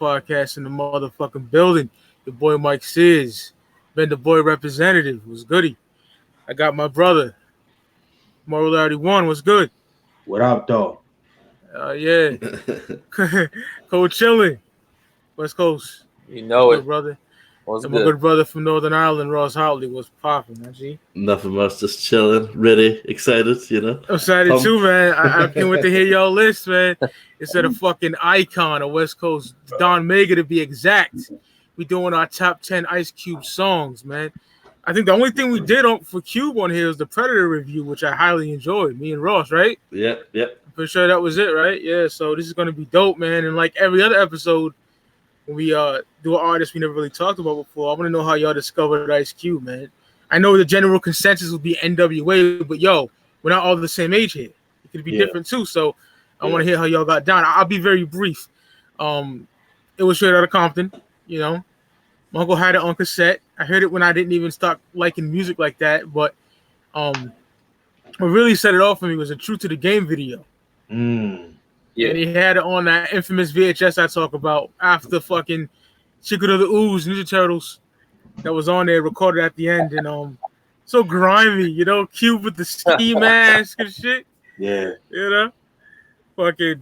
podcast in the motherfucking building. Your boy Mike Sears, been the boy representative. Was goody. I got my brother, Moral 31. Was good. What up, though? Yeah. Cold chilling. West Coast. You know good, it, brother. What's And good? my good brother from Northern Ireland, Ross Hartley, was popping, man. G. Nothing much, just chilling, ready, excited, you know. I'm excited too, man. I can't wait to hear y'all list, man. Instead of fucking icon of West Coast, Don Mega to be exact. We doing our top 10 Ice Cube songs, man. I think the only thing we did for Cube on here is the Predator review, which I highly enjoyed. Me and Ross, right? Yep. For sure that was it, right? Yeah, so this is going to be dope, man. And like every other episode, when we do an artist we never really talked about before, I want to know how y'all discovered Ice Cube, man. I know the general consensus would be NWA, but yo, we're not all the same age here. It could be different too. So I want to hear how y'all got down. I'll be very brief. It was straight out of Compton, you know. My uncle had it on cassette. I heard it when I didn't even start liking music like that. But what really set it off for me was a True to the Game video. Yeah. And he had it on that infamous VHS I talk about after fucking Secret of the Ooze, Ninja Turtles. That was on there, recorded at the end, and so grimy, you know, Cube with the ski mask and shit. Yeah. You know? Fucking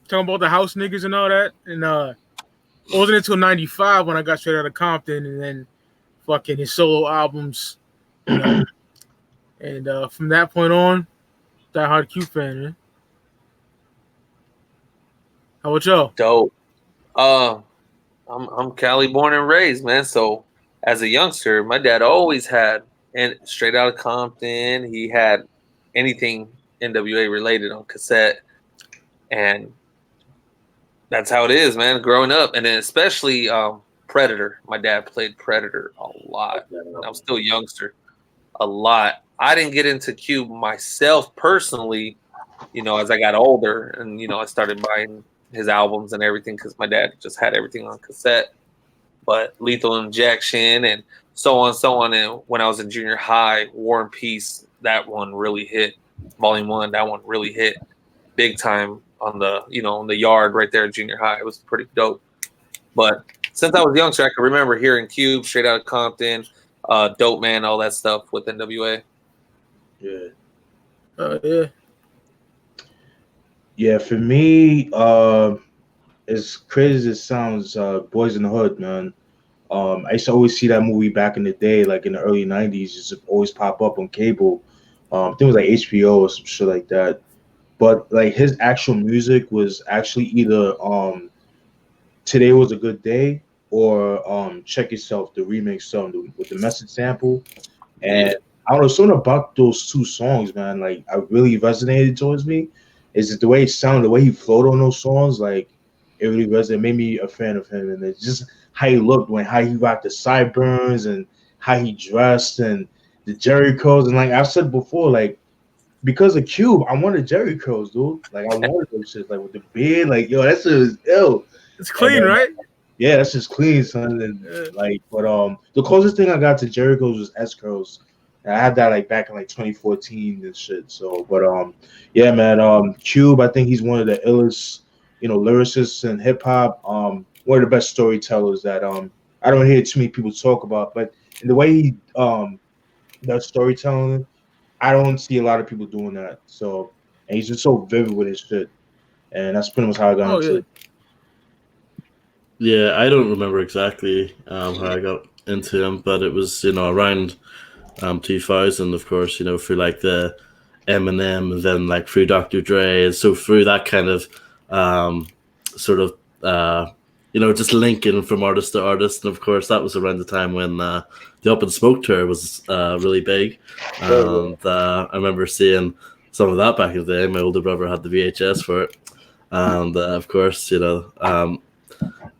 talking about the house niggas and all that. And it wasn't until 95 when I got straight out of Compton, and then fucking his solo albums, you know. And from that point on, diehard Cube fan, man. How about y'all? Dope. I'm Cali born and raised, man. So as a youngster, my dad always had, and straight out of Compton, he had anything NWA related on cassette, and that's how it is, man. Growing up, and then especially Predator. My dad played Predator a lot. I was still a youngster, a lot. I didn't get into Cube myself personally, you know, as I got older, and you know, I started buying his albums and everything because my dad just had everything on cassette. But Lethal Injection and so on. And when I was in junior high, War and Peace, that one really hit. Volume 1, that one really hit big time on the, you know, on the yard right there at junior high. It was pretty dope. But since I was youngster, I can remember hearing Cube, straight out of Compton, Dope Man, all that stuff with NWA. Yeah. Yeah, for me, as crazy as it sounds, Boys in the Hood, man. I used to always see that movie back in the day, like in the early 90s. It used to always pop up on cable. I think it was like HBO or some shit like that. But like his actual music was actually either Today Was a Good Day or Check Yourself, the remix song with the message sample. And I don't know, something about those two songs, man, like I really resonated towards me. Is it the way it sounded, the way he flowed on those songs? Like it really resonated, made me a fan of him, and it's just how he looked, how he rocked the sideburns, and how he dressed, and the Jerry curls, and like I've said before, like because of Cube, I wanted Jerry curls, dude. Like I wanted those shit, like with the beard, like yo, that shit is ill. It's clean, right? Yeah, that's just clean, son. And like, but the closest thing I got to Jerry curls was S curls. I had that like back in like 2014 and shit. So, but yeah, man. Cube, I think he's one of the illest, you know, lyricists in hip hop. One of the best storytellers that I don't hear too many people talk about. But in the way he does storytelling, I don't see a lot of people doing that. So, and he's just so vivid with his shit, and that's pretty much how I got into it. Yeah, I don't remember exactly how I got into him, but it was, you know, around 2000, of course, you know, through like the Eminem, and then like through Dr. Dre, and so through that kind of sort of you know, just linking from artist to artist. And of course that was around the time when the Up in Smoke tour was really big, and I remember seeing some of that back in the day. My older brother had the VHS for it, and of course, you know,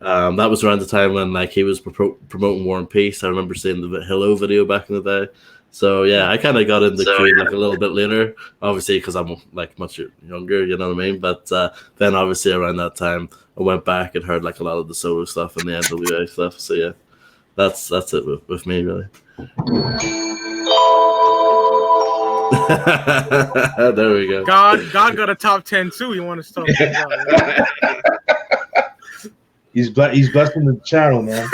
that was around the time when like he was promoting War and Peace. I remember seeing the Hello video back in the day. So yeah, I kind of got into Cube like a little bit later, obviously because I'm like much younger, you know what I mean. But then obviously around that time, I went back and heard like a lot of the solo stuff and the NWA stuff. So yeah, that's it with me really. There we go. God got a top 10 too. You want to start? He's blessing the channel, man.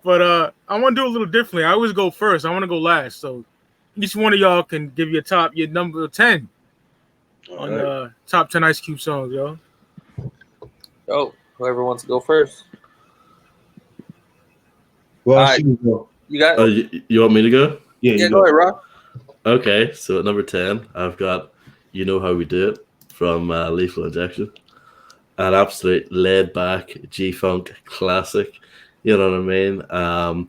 But I want to do a little differently. I always go first. I want to go last. So each one of y'all can give your number 10 on Right. top 10 Ice Cube songs, yo. Oh, whoever wants to go first. Well, All right. you You got Oh, you want me to go? Yeah, yeah, you go ahead, Rock. Okay, so at number 10, I've got You Know How We Do It from Lethal Injection. An absolute laid back G-Funk classic. You know what I mean?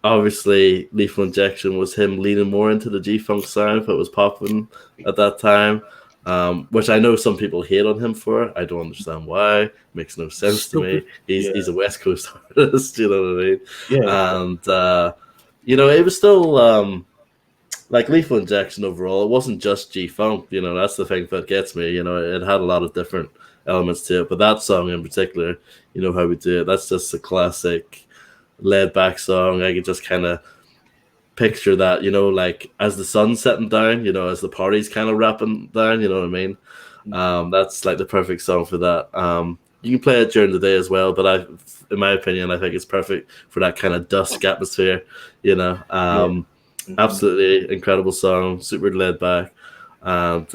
Obviously, Lethal Injection was him leaning more into the G-Funk sound that was popping at that time, which I know some people hate on him for. I don't understand why. Makes no sense to me. He's a West Coast artist, you know what I mean? Yeah. And, it was still... like Lethal Injection overall, it wasn't just G-Funk, that's the thing that gets me, it had a lot of different elements to it, but that song in particular, You Know How We Do It, that's just a classic laid-back song. I could just kind of picture that, like as the sun's setting down, as the party's kind of wrapping down, you know what I mean? That's like the perfect song for that. You can play it during the day as well, but in my opinion, I think it's perfect for that kind of dusk atmosphere, Absolutely incredible song, super laid back, and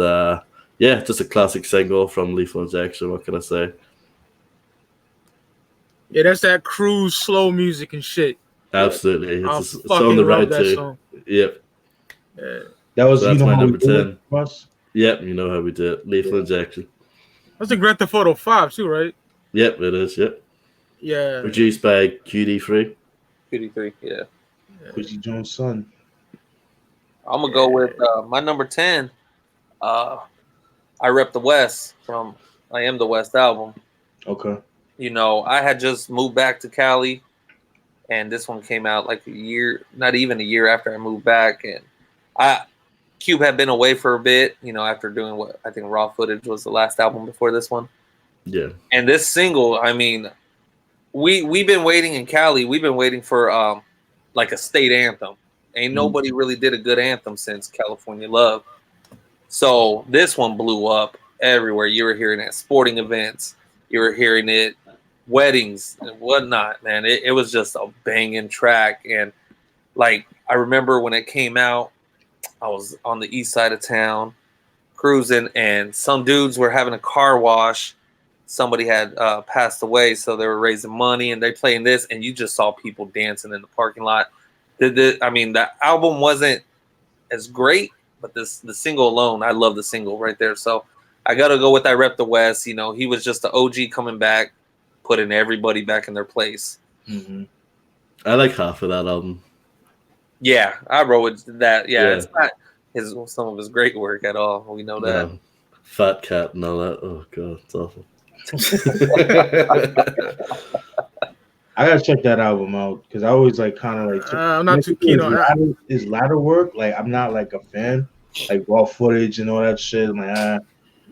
just a classic single from Lethal Injection. What can I say? Yeah, that's that cruise slow music and shit. Absolutely, I it's on fucking the love ride that too. song. Yep. Yeah. That was So that's my How number We Do 10. It, Russ? Yep, You Know How We Do It. Lethal Injection. That's the Grand Theft Auto 5 too, right? Yep, it is. Yep. Yeah. Produced by QD3. QD3, yeah. Quincy Jones' son. I'm gonna go with my number 10. I Rep the West from I Am the West album. Okay. I had just moved back to Cali, and this one came out like not even a year after I moved back. And Cube had been away for a bit, after doing what I think Raw Footage was the last album before this one. Yeah. And this single, I mean, we've been waiting in Cali. We've been waiting for like a state anthem. Ain't nobody really did a good anthem since California Love. So this one blew up everywhere. You were hearing it at sporting events. You were hearing it weddings and whatnot, man. It was just a banging track. And like, I remember when it came out, I was on the east side of town cruising, and some dudes were having a car wash. Somebody had passed away, so they were raising money, and they playing this, and you just saw people dancing in the parking lot. The album wasn't as great, but the single alone, I love the single right there. So I got to go with I Rep the West. He was just the OG coming back, putting everybody back in their place. Mm-hmm. I like half of that album. Yeah, I wrote with that. Yeah, it's not some of his great work at all. We know that. No. Fat Cat and all that. Oh, God, it's awful. I gotta check that album out because I always like kind of like. I'm not too keen on that. His latter work, like I'm not like a fan, like Raw Footage and all that shit. I'm like, I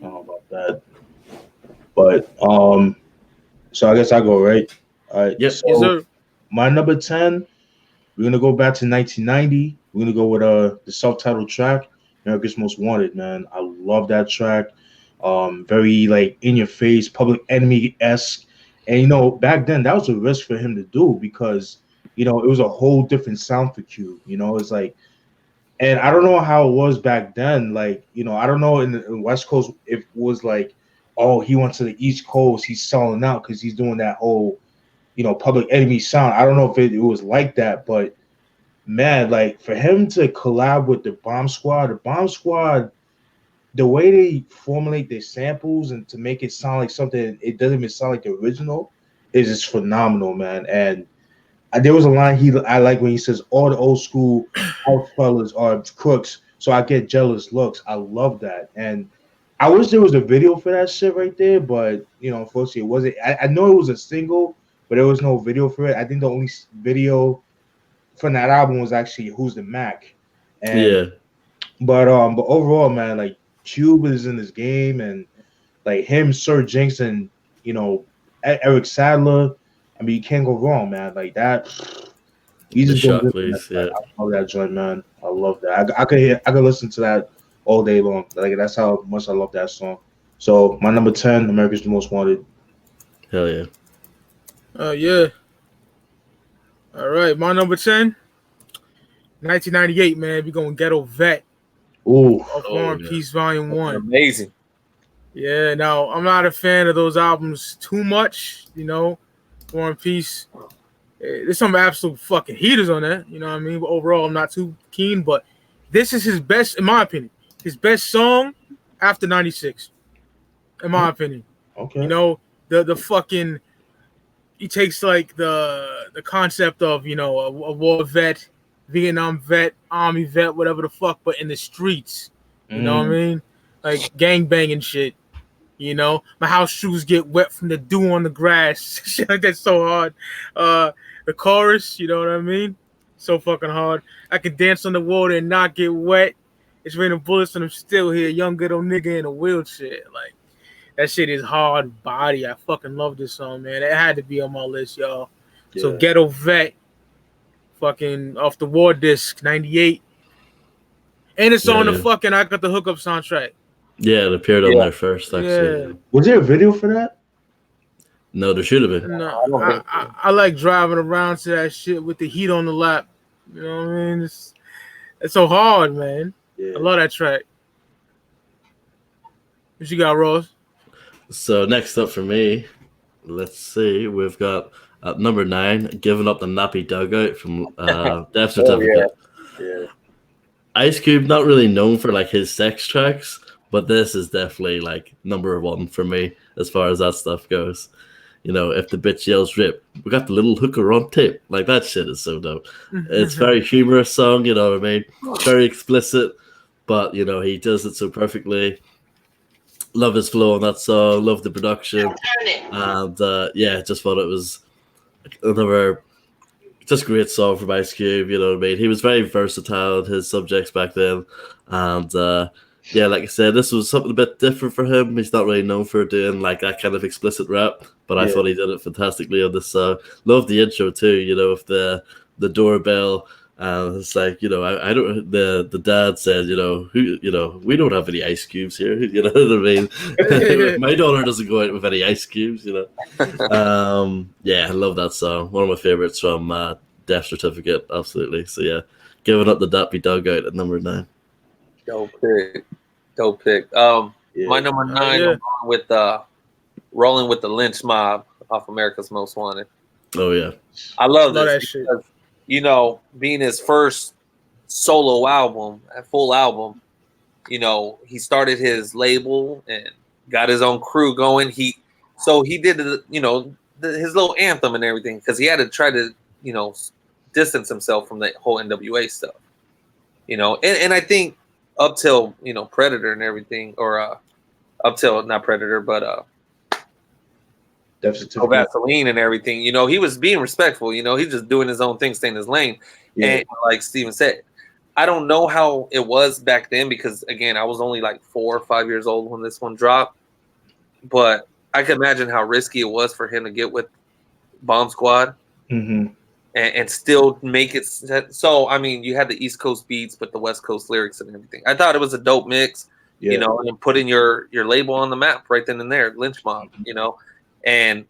don't know about that. But so I guess I go right. All right. Yep. So my number 10, we're gonna go back to 1990. We're gonna go with the self-titled track, America's Most Wanted. Man, I love that track. Very like in your face, Public Enemy-esque. And back then that was a risk for him to do because it was a whole different sound for Cube. It's like, and I don't know how it was back then. Like, I don't know in the West Coast if it was like, oh, he went to the East Coast, he's selling out because he's doing that whole, Public Enemy sound. I don't know if it was like that, but man, like for him to collab with the Bomb Squad, the way they formulate their samples and to make it sound like something it doesn't even sound like the original is just phenomenal, man. And there was a line I like when he says, all the old school house fellas are crooks, so I get jealous looks. I love that. And I wish there was a video for that shit right there, but unfortunately it wasn't. I know it was a single, but there was no video for it. I think the only video from that album was actually Who's the Mac. And, yeah. But overall, man, like Cube is in this game, and like him, Sir Jinx, and Eric Sadler. I mean, you can't go wrong, man. Like that. He's just yeah. I love that joint, man. I love that. I could listen to that all day long. Like that's how much I love that song. So my number 10, America's Most Wanted. Hell yeah. Yeah. All right, my number 10, 1998, man. We going Ghetto Vet Ooh, of Oh, War and yeah. Peace Volume 1. Amazing. Yeah, now I'm not a fan of those albums too much, War and Peace. There's some absolute fucking heaters on that, you know what I mean? But overall, I'm not too keen, but this is his best, in my opinion, his best song after 96, in my opinion. okay. You know, the fucking, he takes like the concept of, a war vet, Vietnam vet, army vet, whatever the fuck, but in the streets, you know what I mean? Like gang banging shit. My house shoes get wet from the dew on the grass. Shit like that's so hard. The chorus, you know what I mean? So fucking hard. I can dance on the water and not get wet. It's raining bullets and I'm still here. Young good old nigga in a wheelchair. Like, that shit is hard body. I fucking love this song, man. It had to be on my list, y'all. Yeah. So Ghetto Vet, fucking off the War Disc, 98. And it's on the fucking I Got the Hookup soundtrack. Yeah, it appeared on there first, actually. Yeah. Was there a video for that? No, there should have been. No, I like driving around to that shit with the heat on the lap. You know what I mean? It's so hard, man. Yeah. I love that track. What you got, Ross? So next up for me, let's see, we've got at number 9, Giving Up the Nappy Dugout from Death Certificate. Yeah. Ice Cube, not really known for like his sex tracks, but this is definitely like number 1 for me as far as that stuff goes. If the bitch yells rip, we got the little hooker on tape. Like, that shit is so dope. It's very humorous song, you know what I mean? Very explicit, but he does it so perfectly. Love his flow on that song, love the production. And just thought it was another just great song from Ice Cube, you know what I mean? He was very versatile in his subjects back then. And like I said, this was something a bit different for him. He's not really known for doing like that kind of explicit rap, but I thought he did it fantastically on this song. Love the intro too, with the doorbell. It's like, I don't. The dad said, we don't have any ice cubes here. You know what I mean? My daughter doesn't go out with any ice cubes. I love that song. One of my favorites from Death Certificate. Absolutely. So yeah, Giving Up the Dappy Dugout at number 9. Dope pick. My number 9, I'm going with Rolling with the Lynch Mob off America's Most Wanted. Oh yeah, I love this that shit. because, being his first solo album, a full album, he started his label and got his own crew going. He did his little anthem and everything because he had to try to distance himself from the whole NWA stuff. And I think up till Predator and everything, or up till not Predator, but Vaseline and everything. He was being respectful. He's just doing his own thing, staying in his lane. Yeah. And like Steven said, I don't know how it was back then because again, I was only like 4 or 5 years old when this one dropped. But I can imagine how risky it was for him to get with Bomb Squad and still make it. So I mean, you had the East Coast beats, but the West Coast lyrics and everything. I thought it was a dope mix. And putting your label on the map right then and there, Lynch Mob. And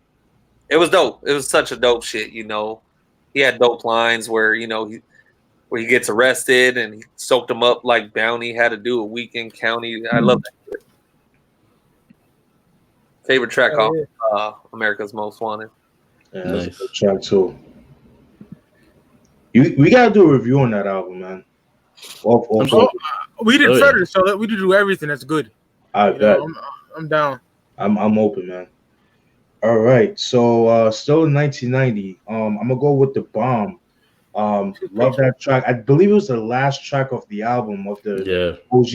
it was dope. It was such a dope shit, He had dope lines where, where he gets arrested and he soaked him up like Bounty had to do a Weekend County. I love that shit. Favorite track off America's Most Wanted. Yeah, that's a good track too. We gotta do a review on that album, man. We did Predator, so we did do everything that's good. I bet. I'm down. I'm open, man. All right, so still in 1990. I'm gonna go with The Bomb. Love that track. I believe it was the last track of the album of the OG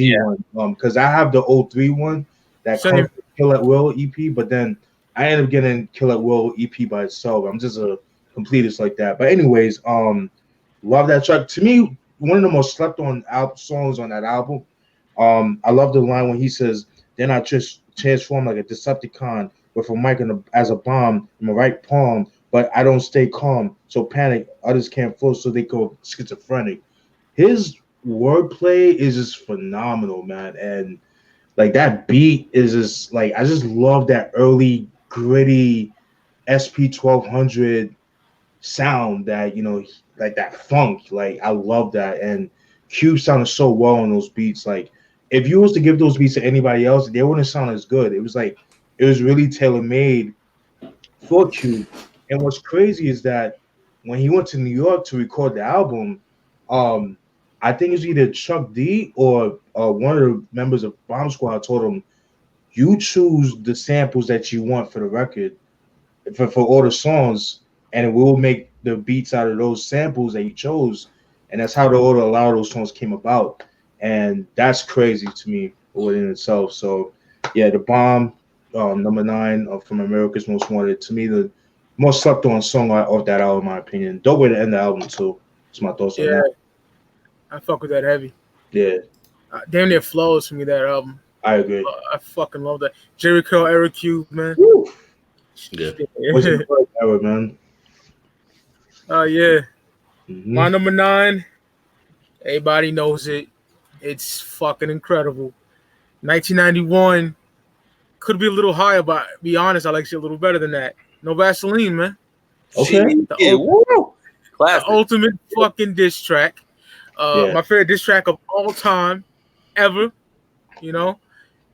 one. Because I have the 03 one that comes with Kill at Will EP, but then I ended up getting Kill at Will EP by itself. I'm just a completist like that. But anyways, love that track. To me, one of the most slept on songs on that album. I love the line when he says, "Then I just transform like a Decepticon with a mic as a bomb in my right palm, but I don't stay calm. So panic, others can't flow, so they go schizophrenic." His wordplay is just phenomenal, man. And like that beat is just like I just love that early gritty SP 1200 sound that like that funk. Like I love that, and Cube sounded so well on those beats. Like if you was to give those beats to anybody else, they wouldn't sound as good. It was like it was really tailor made for Cube. And what's crazy is that when he went to New York to record the album, I think it's either Chuck D or one of the members of Bomb Squad told him, "You choose the samples that you want for the record, for all the songs, and we'll make the beats out of those samples that you chose." And that's how the order a lot of those songs came about. And that's crazy to me within itself. So yeah, the Bomb, number 9 from America's Most Wanted, to me the most slept on song off that album, in my opinion. Dope way to end the album too. That's my thoughts on that. I fuck with that heavy. Yeah, damn near flows for me, that album. I agree. I fucking love that. Jerry Curl, Eric Cube, man. Woo. Yeah. What's your favorite era, man? Yeah. Mhm. My number 9, everybody knows it. It's fucking incredible. 1991 could be a little higher, but be honest, I like shit a little better than that. No Vaseline, man. Okay. The Classic. ultimate fucking diss track. Yeah. My favorite diss track of all time, ever. You know,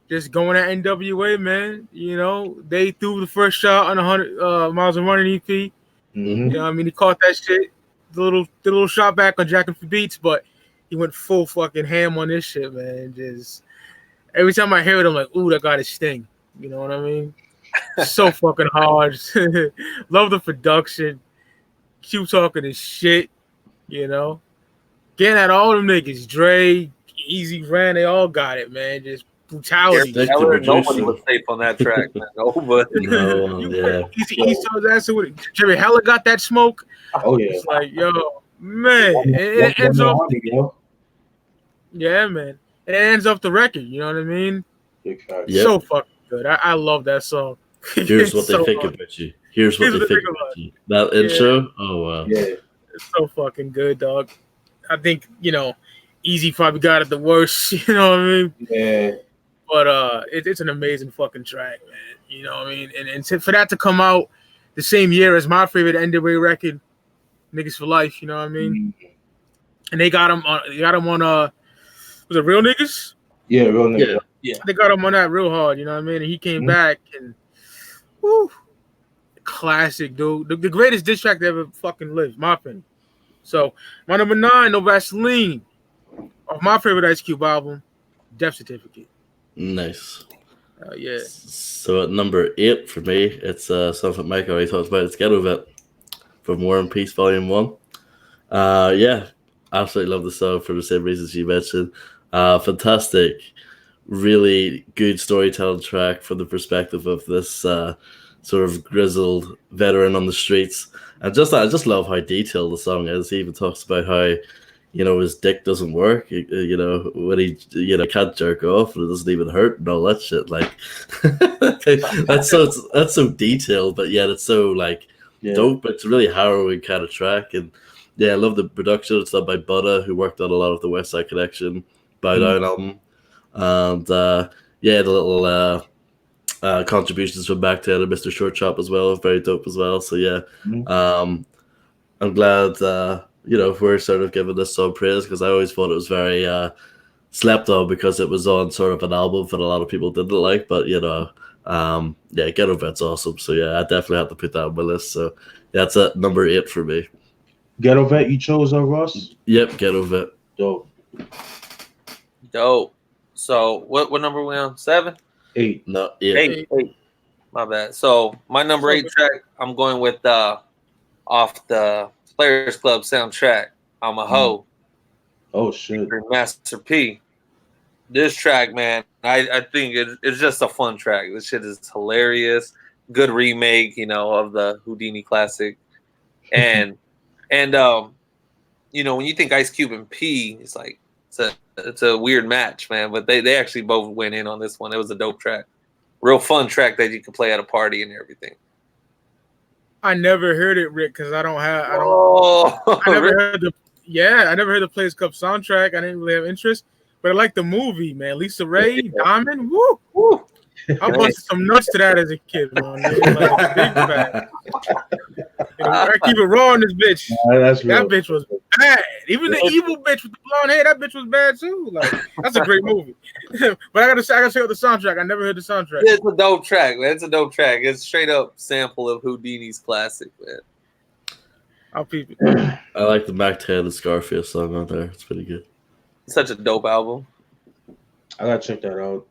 just going at NWA, man. You know, they threw the first shot on 100 Miles of Running EP. Mhm. You know what I mean? He caught that shit. The little shot back on Jackin' for Beats, but he went full fucking ham on this shit, man. Just every time I hear it, I'm like, ooh, that got a sting. You know what I mean? So fucking hard. Love the production. Q talking his shit, you know. Getting at all them niggas. Dre, Easy Ran, they all got it, man. Just brutality. Yeah, Nobody was safe on that track, man. Nobody. No, yeah. Easy told that with it. Jerry Heller got that smoke. Oh yeah. It's like, yo, man. It ends off. Yeah, man. It ends off the record. You know what I mean? Big facts. Yep. So fucking good. I love that song. Here's what they So think hard. about you. Here's what they think about you. That intro, oh wow. Yeah. It's so fucking good, dog. I think, Easy probably got it the worst. You know what I mean? Yeah. But it's an amazing fucking track, man. You know what I mean? And for that to come out the same year as my favorite NWA record, Niggas for Life, you know what I mean? And they got him on was it Real Niggas? Yeah, real nigga. Yeah. They got him on that real hard, you know what I mean? And he came back and whoo, classic, dude. The greatest diss track that ever fucking lived, my opinion. So my number 9, No Vaseline, of my favorite Ice Cube album, Death Certificate. Nice. Yeah. So at number 8 for me, it's something Mike already talked about. It's Ghetto Vet from War and Peace Volume 1. Yeah, absolutely love the song for the same reasons you mentioned. Fantastic, really good storytelling track from the perspective of this sort of grizzled veteran on the streets. And I just love how detailed the song is. He even talks about how, his dick doesn't work, when he, can't jerk off and it doesn't even hurt and all that shit. Like, that's so detailed, but yet it's so like dope. It's a really harrowing kind of track. And yeah, I love the production. It's done by Buddha, who worked on a lot of the West Side Connection Bow Down album. And yeah, the little contributions from Back to Mr. Short Chop as well, very dope as well. So yeah, I'm glad we're sort of giving this song praise, because I always thought it was very slept on because it was on sort of an album that a lot of people didn't like. But yeah, Ghetto Vet's awesome. So yeah, I definitely have to put that on my list. So yeah, that's at number 8 for me. Ghetto Vet, you chose Ross? Yep, Ghetto Vet. Dope. So what number are we on? 7? 8. No, 8. 8. My bad. So my number 8 track, I'm going with off the Players Club soundtrack, I'm a Hoe. Oh shit. Master P. This track, man, I think it's just a fun track. This shit is hilarious. Good remake, of the Houdini classic. And when you think Ice Cube and P, it's like it's a weird match, man. But they actually both went in on this one. It was a dope track. Real fun track that you can play at a party and everything. I never heard it, Rick, because I never heard the Players Cup soundtrack. I didn't really have interest. but I like the movie, man. Lisa Ray, Diamond, woo. Woo. I busted some nuts to that as a kid, man. Like, big fat. I keep it raw in this bitch. That's real. That bitch was bad. Even the evil bitch with the blonde hair, that bitch was bad too. Like, that's a great movie. But I gotta check out the soundtrack. I never heard the soundtrack. It's a dope track, man. It's a dope track. It's straight up sample of Houdini's classic, man. I'll peep it. I like the Mac Taylor Scarface song on there. It's pretty good. Such a dope album. I gotta check that out.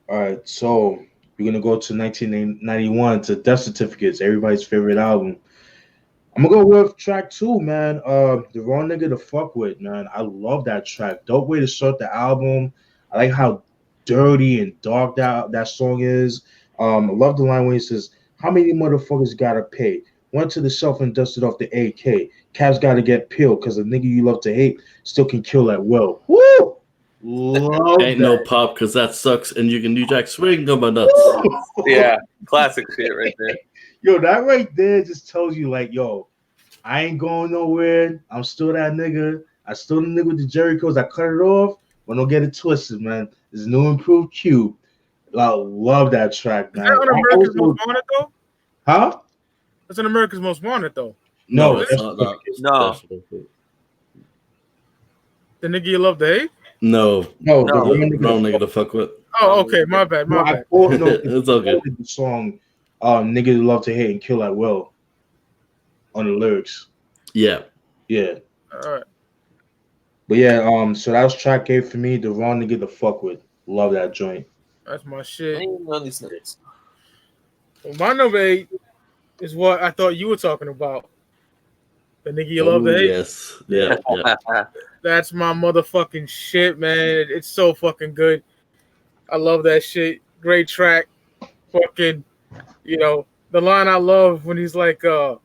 All right, so we're gonna go to 1991 to Death Certificates, everybody's favorite album. I'm gonna go with track 2, man. The Wrong Nigga to Fuck With, man. I love that track. Dope way to start the album. I like how dirty and dark that song is. I love the line where he says, "How many motherfuckers gotta pay? Went to the shelf and dusted off the AK. Cats gotta get peeled because the nigga you love to hate still can kill at will." Woo! Love Ain't that. no pop because that sucks, and you can do Jack Swing on my nuts. Yeah, classic shit right there. Yo, that right there just tells you, like, yo, I ain't going nowhere. I'm still that nigga. I still the nigga with the Jerry Codes. I cut it off, but don't get it twisted, man. It's new improved Q. I love that track, man. Is that on America's Most Wanted though? Huh? That's on America's Most Wanted though. No, it's not that. No. The nigga you love to hate? No. No. The Wrong nigga to fuck with. Oh, okay. My bad. My bad. It's okay. The song "Niggas Love to Hate and Kill at Will" on the lyrics. Yeah. Yeah. All right. But yeah, so that was track 8 for me. The Wrong Nigga to Fuck With. Love that joint. That's my I shit. ain't know these niggas. Well, my number 8 is what I thought you were talking about. The nigga you love to hate. Yes. Yeah. Yeah. That's my motherfucking shit, man. It's so fucking good. I love that shit. Great track. Fucking, the line I love when he's like, you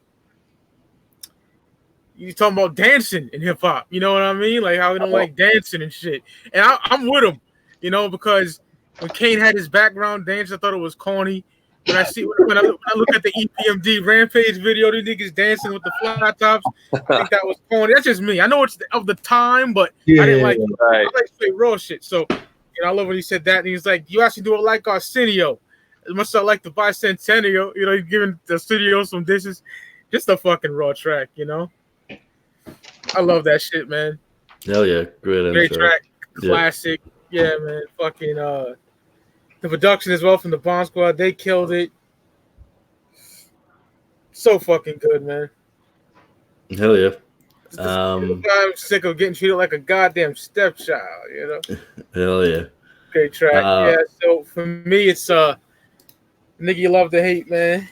talking about dancing in hip hop. You know what I mean? Like how he don't like dancing and shit. And I'm with him, because when Kane had his background dance, I thought it was corny. When I look at the EPMD Rampage video, these niggas dancing with the flat tops, I think that was corny. That's just me. I know it's of the time, but I didn't like it. Right. I like straight raw shit. So, I love when he said that. And he's like, you actually do it like Arsenio. As much as I like the Bicentennial, he's giving the studio some dishes. Just a fucking raw track, I love that shit, man. Hell yeah. Great track. Classic. Yeah, man. Fucking the production as well from the Bomb Squad, they killed it. So fucking good, man. Hell yeah. I'm sick of getting treated like a goddamn stepchild, Hell yeah. Great track. Yeah, so for me, it's Nigga You Love to Hate, man.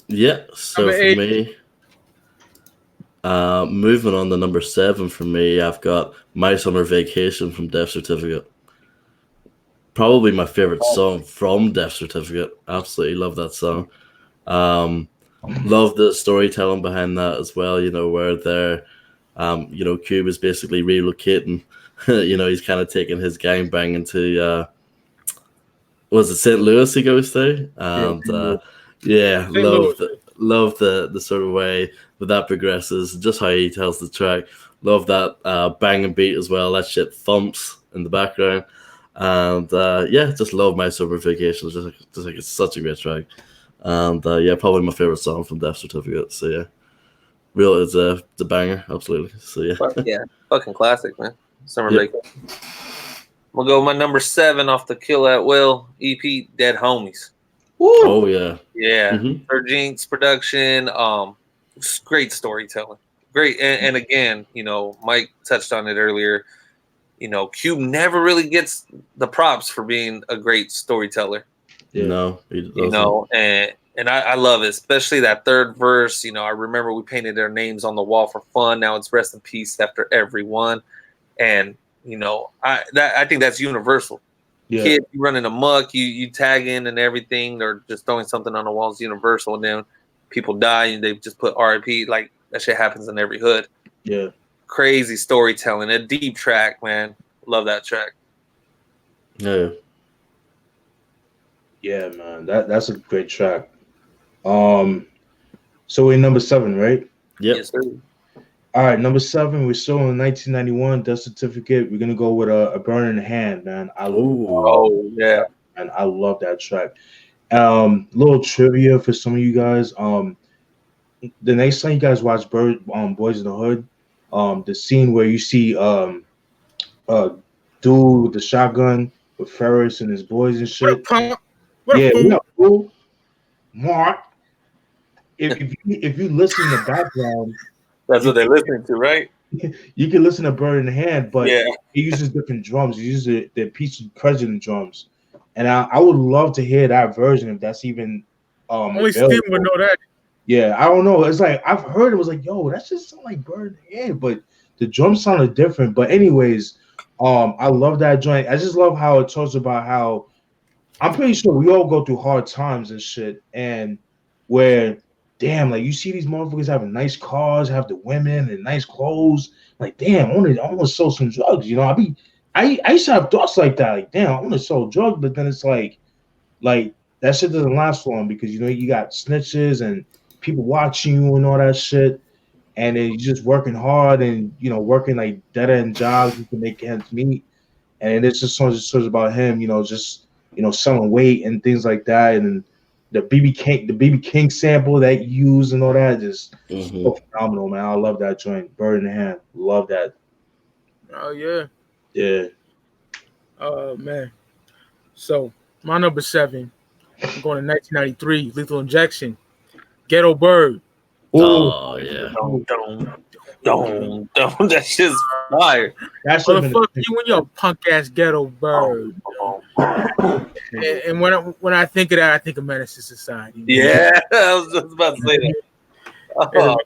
Yeah, so Number for 8. me, moving on to number 7 for me, I've got My Summer Vacation from Death Certificate. Probably my favorite song from Death Certificate. Absolutely love that song. Love the storytelling behind that as well, where they're, Cube is basically relocating. He's kind of taking his gangbang into, was it St. Louis he goes to? And love the sort of way that progresses, just how he tells the track. Love that banging beat as well. That shit thumps in the background. And just love My Summer Vacation. Just like it's such a great track. And probably my favorite song from Death Certificate. So yeah, it's a banger, absolutely. So yeah, Fucking classic, man. Summer Vacation. We'll go with my number 7 off the Kill at Will EP, Dead Homies. Woo! Oh yeah, Yeah. Mhm. Jinx production. Great storytelling. Great, and again, Mike touched on it earlier. Cube never really gets the props for being a great storyteller. Yeah. No, he doesn't. And I love it, especially that third verse. I remember we painted their names on the wall for fun. Now it's rest in peace after everyone. And I think that's universal. Yeah. Kid running amok, you tagging and everything, or just throwing something on the wall is universal. And then people die and they just put RIP. Like that shit happens in every hood. Yeah. Crazy storytelling, a deep track, man. Love that track. Yeah. Yeah, man. That's a great track. So we're number 7, right? Yep. Yes, sir. All right, number 7. We're still in 1991. Death Certificate. We're gonna go with a Burning Hand, man. Ooh. Oh yeah. And I love that track. Little trivia for some of you guys. The next time you guys watch Boys in the Hood, the scene where you see dude with the shotgun with Ferris and his boys and What a shit. punk. What Yeah, a fool. what up, fool? Mark. If you listen in the background, That's what they're listening to, right? you can listen to Bird in the Hand, but Yeah. he uses different drums. He uses the Peach President drums, and I would love to hear that version if that's even Only available. Steve would know that. Yeah, I don't know. It's like I've heard it was like, yo, that just sound like Bird in the Hand, but the drums sounded different. But anyways, I love that joint. I just love how it talks about how I'm pretty sure we all go through hard times and shit, and where damn, like you see these motherfuckers having nice cars, have the women and nice clothes. Like, damn, I want to sell some drugs. You know, I used to have thoughts like that. Like, damn, I want to sell drugs, but then it's like that shit doesn't last long because you know you got snitches and people watching you and all that shit, and then you're just working hard and you know working like dead end jobs to make ends meet. And it's just songs about him, you know, just you know selling weight and things like that, and the BB King sample that you use and all that just so phenomenal, man. I love that joint. Bird in the Hand, love that. Oh yeah. Yeah. Oh man. So my number 7, I'm going to 1993, Lethal Injection, Ghetto Bird. Oh yeah. Don't. That shit's fire. That's What the fuck you and your punk ass Ghetto Bird? And when I think of that, I think of Menace to Society. Yeah, I was just about to say that. Oh,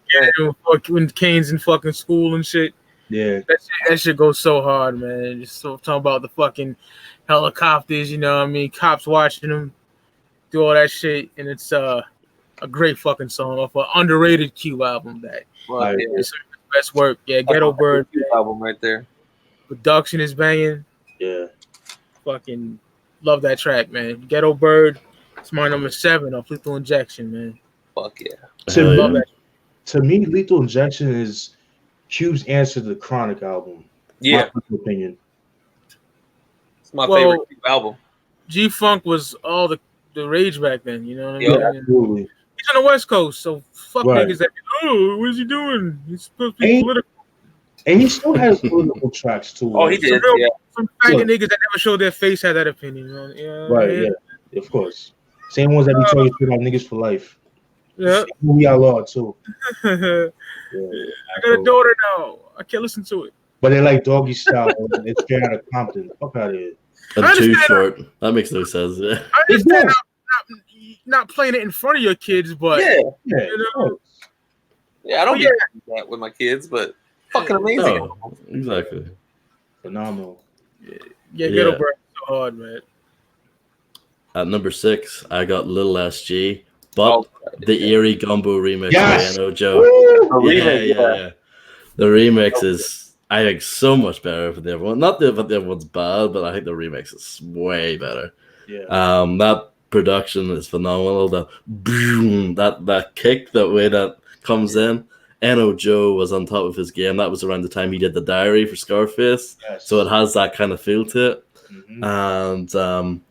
When Kane's in fucking school and shit. Yeah. That shit goes so hard, man. Just so talking about the fucking helicopters, you know what I mean? Cops watching them do all that shit, and it's a great fucking song off an underrated Q album that fuck yeah. is best work. Yeah, Ghetto Bird album right there. production is banging. Yeah. Fucking love that track, man. Ghetto Bird. It's my number 7 off Lethal Injection, man. Fuck yeah. To me, Lethal Injection is Cube's answer to the Chronic album. Yeah. My personal opinion. It's my favorite album. G-Funk was all the rage back then, you know what I mean? Yeah, absolutely. He's on the West Coast, so fuck Right. niggas that, oh, what's he doing? He's supposed to be political. And he still has political tracks too. Oh, he did. Yeah. Some faggot niggas that never showed their face had that opinion. You know? Yeah, Right, yeah, of course. Same ones that be talking shit about niggas for life. Yeah. We outlaw too. I got a daughter now. I can't listen to it. But they like Doggy Style. And it's straight out of Compton. Fuck out of here. And Too Short. That makes no sense. Yeah. I understand not playing it in front of your kids, but yeah, you know, I don't get that with my kids, but fucking amazing. Oh, exactly. Phenomenal. Yeah, Ghetto Bird so hard, man. At number 6, I got Lil SG, but the Eerie Gumbo remix by N.O. Joe. Yeah. The remix is, I think, so much better than the other one. Not that the other one's bad, but I think the remix is way better. Yeah. That production is phenomenal. The boom, that kick, that way that comes in. N.O. Joe was on top of his game. That was around the time he did the Diary for Scarface. Yes. So it has that kind of feel to it. Mm-hmm. And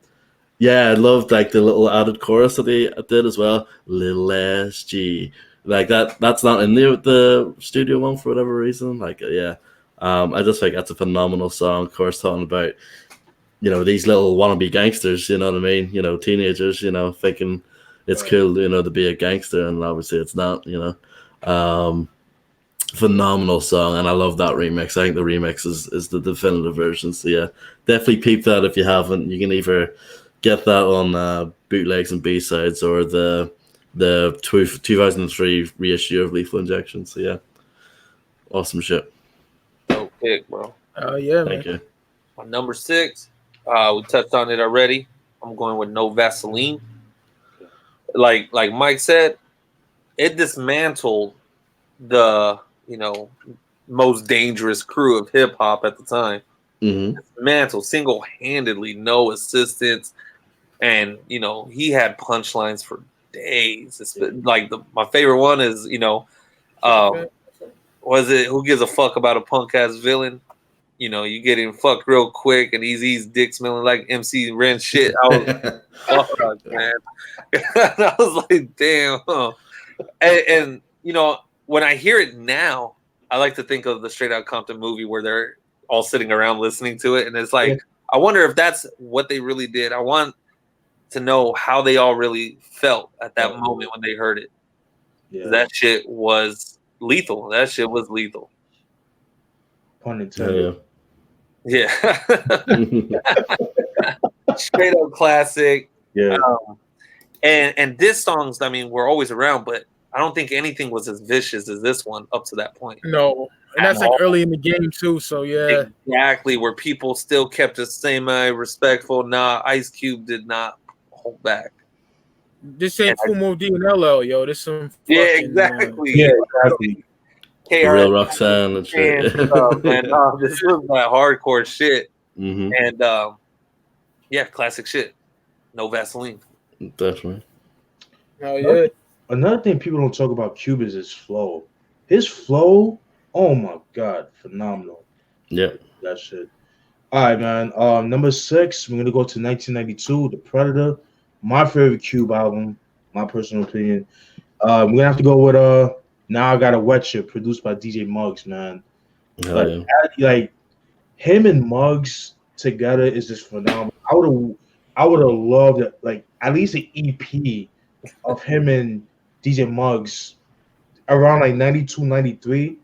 yeah, I loved like the little added chorus that they did as well. Lil SG. Like that's not in the studio one for whatever reason. Like, yeah. I just think that's a phenomenal song. Of course, talking about, you know, these little wannabe gangsters, you know what I mean? You know, teenagers, you know, thinking it's cool, you know, to be a gangster, and obviously it's not, you know. Phenomenal song, and I love that remix. I think the remix is the definitive version. So yeah, definitely peep that if you haven't. You can either get that on bootlegs and B-sides or the 2003 reissue of Lethal Injection. So yeah, awesome shit. No pick, bro. Oh yeah, Thank you. My number 6, we touched on it already. I'm going with No Vaseline. Like Mike said, it dismantled the, you know, most dangerous crew of hip hop at the time. Mm-hmm. Dismantled single-handedly, no assistance, and you know he had punchlines for days. It's been, like my favorite one is, you know, was it Who Gives a Fuck About a Punk Ass Villain? You know, you getting fucked real quick and Eazy's dick smelling like MC Ren shit. I was fuck, man. I was like, damn. Huh? And you know, when I hear it now, I like to think of the Straight Outta Compton movie where they're all sitting around listening to it, and it's like, I wonder if that's what they really did. I want to know how they all really felt at that moment when they heard it. Yeah. That shit was lethal. That shit was lethal. Pun intended. Yeah. Straight up classic. Yeah. And this songs, I mean, were always around, but I don't think anything was as vicious as this one up to that point. No. And that's like early in the game too, so yeah. Exactly, where people still kept it semi-respectful. Nah, Ice Cube did not hold back. This ain't Full Move D and LL, yo. This some fucking, exactly. Yeah, exactly. Real Roxanne and shit. Man, this was that hardcore shit. Mm-hmm. And yeah, classic shit. No Vaseline. Definitely. Oh yeah. Another thing people don't talk about Cube is his flow. His flow, oh my god, phenomenal. Yeah. That shit. All right, man. Number 6, we're gonna go to 1992, The Predator. My favorite Cube album, my personal opinion. We're gonna have to go with Now I Gotta Wet You, produced by DJ Muggs, man. Like him and Muggs together is just phenomenal. I would have loved it, like at least an EP of him and DJ Muggs around like 92, 93.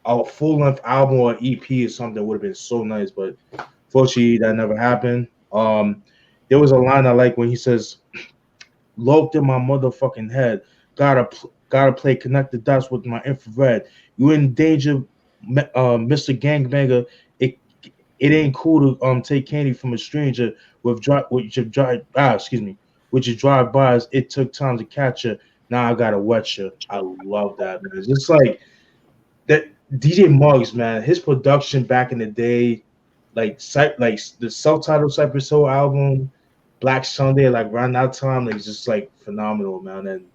A full-length album or EP or something would have been so nice, but fortunately that never happened. There was a line I like when he says, "Loped in my motherfucking head. Gotta play connect the dots with my infrared. You in danger, Mr. Gangbanger. It ain't cool to take candy from a stranger with your drive-bys. It took time to catch you. Now I gotta wet you." I love that, man. It's just like that DJ Muggs, man. His production back in the day, like the self-titled Cypress Hill album, Black Sunday, like around that time, like just like phenomenal, man. And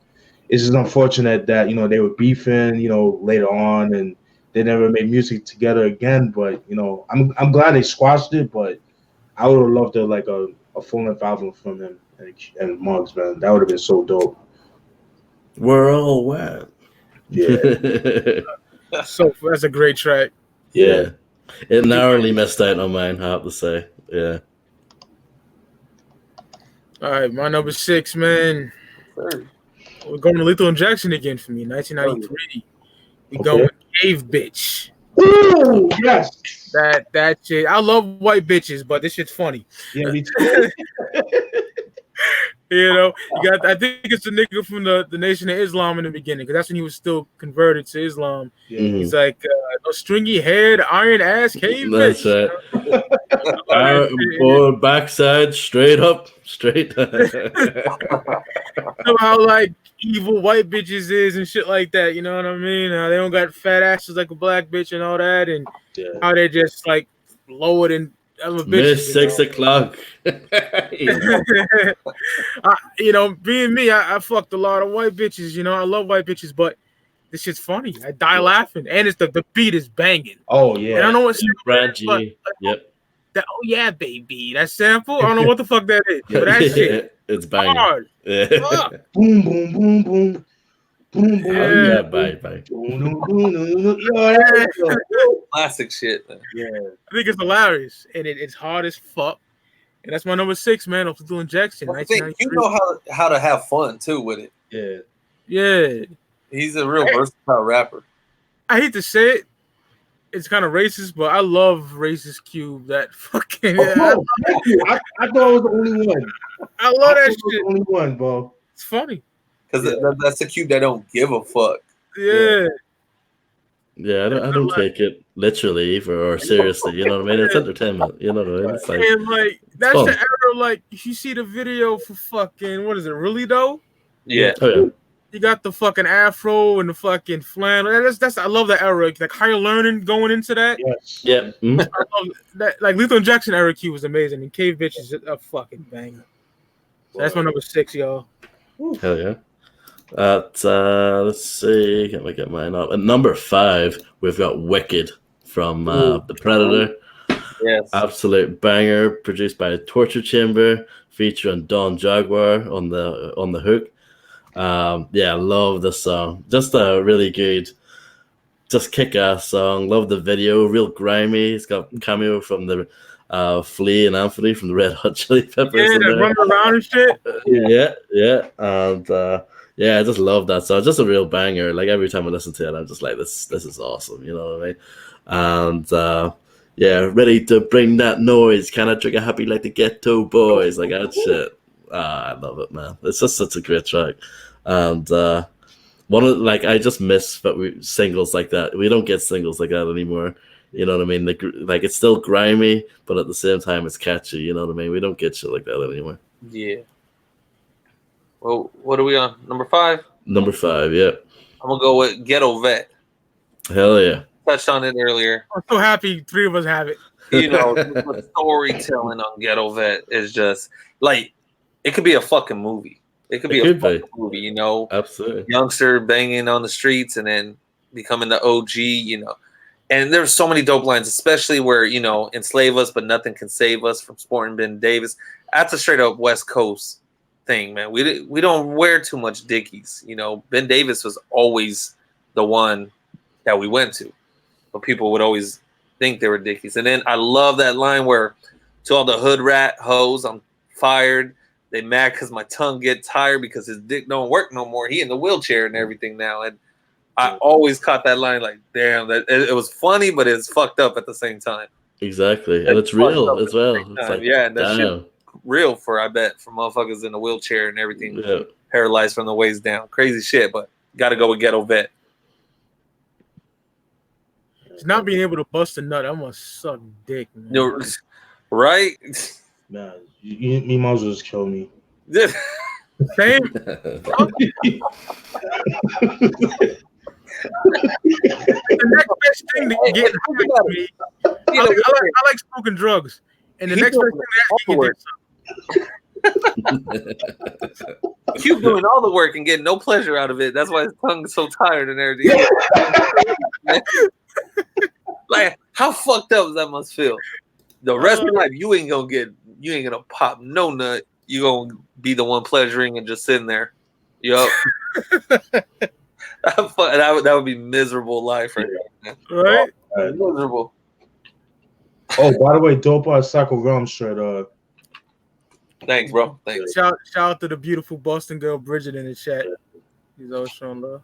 it's just unfortunate that they were beefing, later on, and they never made music together again. But I'm glad they squashed it. But I would have loved a full-length album from him and Muggs, man. That would have been so dope. We're all wet. Yeah. So that's a great track. Yeah. It narrowly missed out on mine, I have to say. Yeah. All right, my number 6, man. We're going to Lethal Injection again for me, 1993. We going with Cave Bitch. Ooh, yes. That shit. I love white bitches, but this shit's funny. Yeah, me too. You got. I think it's the nigga from the Nation of Islam in the beginning, because that's when he was still converted to Islam. Yeah. He's like, no stringy head, iron ass, cave That's bitch. right. Or backside, straight up, straight down. How like evil white bitches is and shit like that. You know what I mean? They don't got fat asses like a black bitch and all that, and how they just like lower than other bitches. Miss 6 o'clock. Being me, I fucked a lot of white bitches. I love white bitches, but this shit's funny. I die laughing, and it's the beat is banging. Oh yeah. And I don't know what's Brad G. Yep. Oh yeah, baby. That sample. I don't know what the fuck that is, but that shit. It's banging. Hard. Yeah. Boom, boom, boom, boom. Boom, boom. Yeah, bye. Classic shit, man. Yeah. I think it's hilarious, and it's hard as fuck. And that's my number 6, man. Of Lethal Injection. You know how to have fun too with it. Yeah. Yeah. He's a real versatile rapper. I hate to say it. It's kind of racist, but I love Racist Cube. That fucking. I thought it was the only one. I love that shit. The only one, bro. It's funny. Because that's the Cube that don't give a fuck. Yeah. Yeah, I don't take it literally either or seriously. You know what I mean? It's entertainment. You know what I mean? It's like, and like that's fun. the era. Like you see the video for fucking what is it? Really though? Yeah. Oh yeah. You got the fucking afro and the fucking flannel. I love that era. Like higher learning going into that. Yes. Yeah. Mm-hmm. I love that. Like Lethal Injection era Q was amazing, and Cave Bitch is a fucking banger. So that's my number 6, y'all. Hell yeah. Let's see, can we get mine up? At number 5, we've got Wicked from The Predator. Yes. Absolute banger, produced by Torture Chamber, featuring Don Jaguar on the hook. I love this song. Just a really good, just kick-ass song. Love the video, real grimy. It's got cameo from the Flea and Anthony from the Red Hot Chili Peppers. Yeah, in that there. running around and shit. Yeah, and I just love that song. Just a real banger. Like every time I listen to it, I'm just like, this is awesome. You know what I mean? And ready to bring that noise. Kind of trigger happy like the Ghetto Boys. Like that shit. I love it, man. It's just such a great track. And I just miss singles like that. We don't get singles like that anymore. You know what I mean? Like it's still grimy, but at the same time it's catchy. You know what I mean? We don't get shit like that anymore. Yeah. Well, what are we on? Number 5? Number 5, yeah. I'm going to go with Ghetto Vet. Hell yeah. Touched on it earlier. I'm so happy 3 of us have it. You know, the storytelling on Ghetto Vet is just like, it could be a fucking movie. It could be a fucking movie, you know? Absolutely. Youngster banging on the streets and then becoming the OG, you know? And there's so many dope lines, especially where, you know, enslave us, but nothing can save us from Sporting Ben Davis. That's a straight up West Coast thing, man. We don't wear too much Dickies. You know, Ben Davis was always the one that we went to, but people would always think they were Dickies. And then I love that line where, to all the hood rat hoes, I'm fired. They mad because my tongue get tired because his dick don't work no more. He in the wheelchair and everything now. And I always caught that line like, damn, that it was funny, but it's fucked up at the same time. Exactly, and it's real as well. It's like, yeah, and that damn. shit real for, I bet, for motherfuckers in a wheelchair and everything, Yeah. paralyzed from the waist down. Crazy shit, but got to go with Ghetto Vet. Just not being able to bust a nut, I must suck dick, man. You're, right? Man, you might as well just kill me. Same. The next best thing to get to me, I like smoking drugs, and the next best thing to get Keep doing all the work and getting no pleasure out of it. That's why his tongue's so tired and everything. Like, how fucked up that must feel. The rest of your life, you ain't gonna pop no nut. You gonna be the one pleasuring and just sitting there. Yup. That would be miserable life right now. right? Miserable. Oh, by the way, dope ass Psycho Realm shirt. Thanks, bro. Thanks. Shout out to the beautiful Boston girl Bridget in the chat. He's always showing love.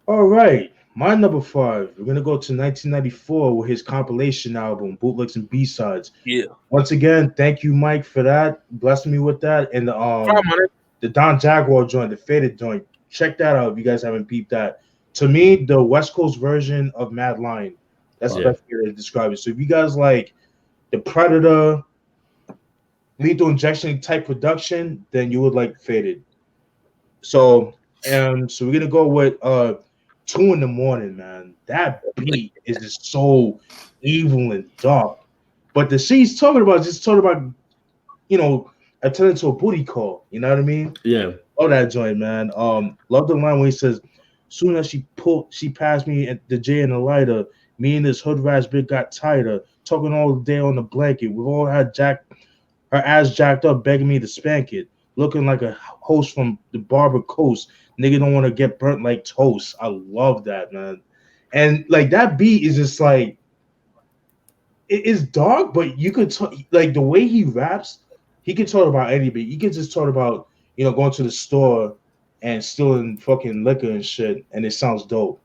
All right, my number 5. We're gonna go to 1994 with his compilation album, Bootlegs and B-Sides. Yeah. Once again, thank you, Mike, for that. Blessing me with that. And the Don Jaguar joint, the Faded joint. Check that out if you guys haven't peeped that. To me, the West Coast version of Mad Lion. That's the best way to describe it. So if you guys like the Predator, Lethal Injection type production, then you would like Faded. So we're gonna go with 2 in the Morning, man. That beat is just so evil and dark. But the shit he's talking about you know, attending to a booty call. You know what I mean? Yeah. Love that joint, man. Love the line where he says, "Soon as she passed me at the J and the lighter, me and this hood rat's bit got tighter, talking all day on the blanket. We've all had her ass jacked up, begging me to spank it, looking like a host from the Barber Coast. Nigga don't want to get burnt like toast." I love that, man. And like that beat is just like, it is dark, but you could like the way he raps, he can talk about any beat. He can just talk about, you know, going to the store and stealing fucking liquor and shit, and it sounds dope.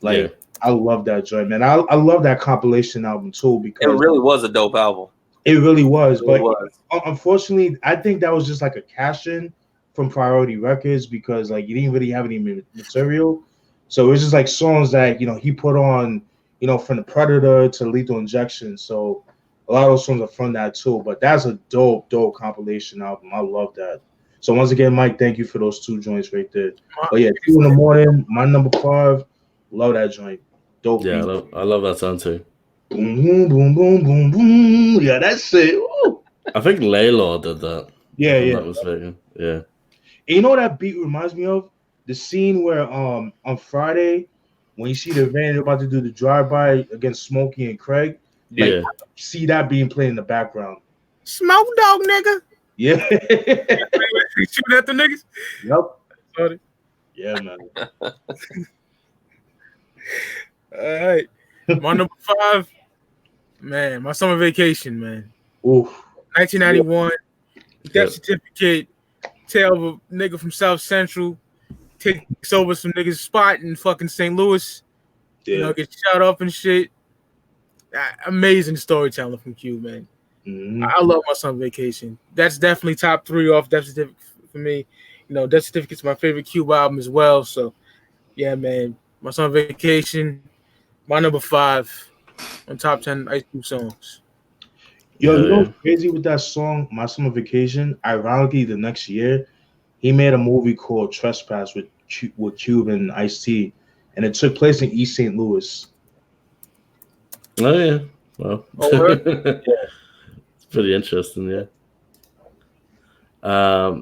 Like, I love that joint, man. I love that compilation album too, because it really was a dope album. It really was, but unfortunately, I think that was just like a cash-in from Priority Records, because like you didn't really have any material, so it was just like songs that, you know, he put on, you know, from the Predator to Lethal Injection. So a lot of those songs are from that too. But that's a dope compilation album. I love that. So once again, Mike, thank you for those 2 joints right there. But yeah, 2 in the Morning, my number 5. Love that joint. Dope. Yeah, I love that song too. Boom, boom, boom, boom, boom, boom. Yeah, that's it. Woo. I think Laylaw did that. Yeah. That was very good. Yeah. You know what that beat reminds me of? The scene where on Friday, when you see the van about to do the drive-by against Smokey and Craig, like Yeah. see that being played in the background. Smoke dog, nigga. Yeah. Shooting at the niggas. Yep. Sorry. Yeah, man. All right. My number 5, man, my summer vacation, man. Oof. 1991, death Yep. certificate, tale of a nigga from South Central, takes over some niggas' spot in fucking St. Louis, you know, Yeah. gets shot up and shit. Amazing storytelling from Q, man. Mhm. I love my summer vacation. That's definitely top 3 off Death Certificate for me. You know, Death Certificate's my favorite Cube album as well. So, yeah, man, my summer vacation, my number 5 on top 10 Ice Cube songs. Yo, Hell you know yeah. what's crazy with that song, My Summer Vacation? Ironically, the next year, he made a movie called Trespass with Cube and Ice-T, and it took place in East St. Louis. Oh yeah. Well, Oh, it's pretty interesting, yeah.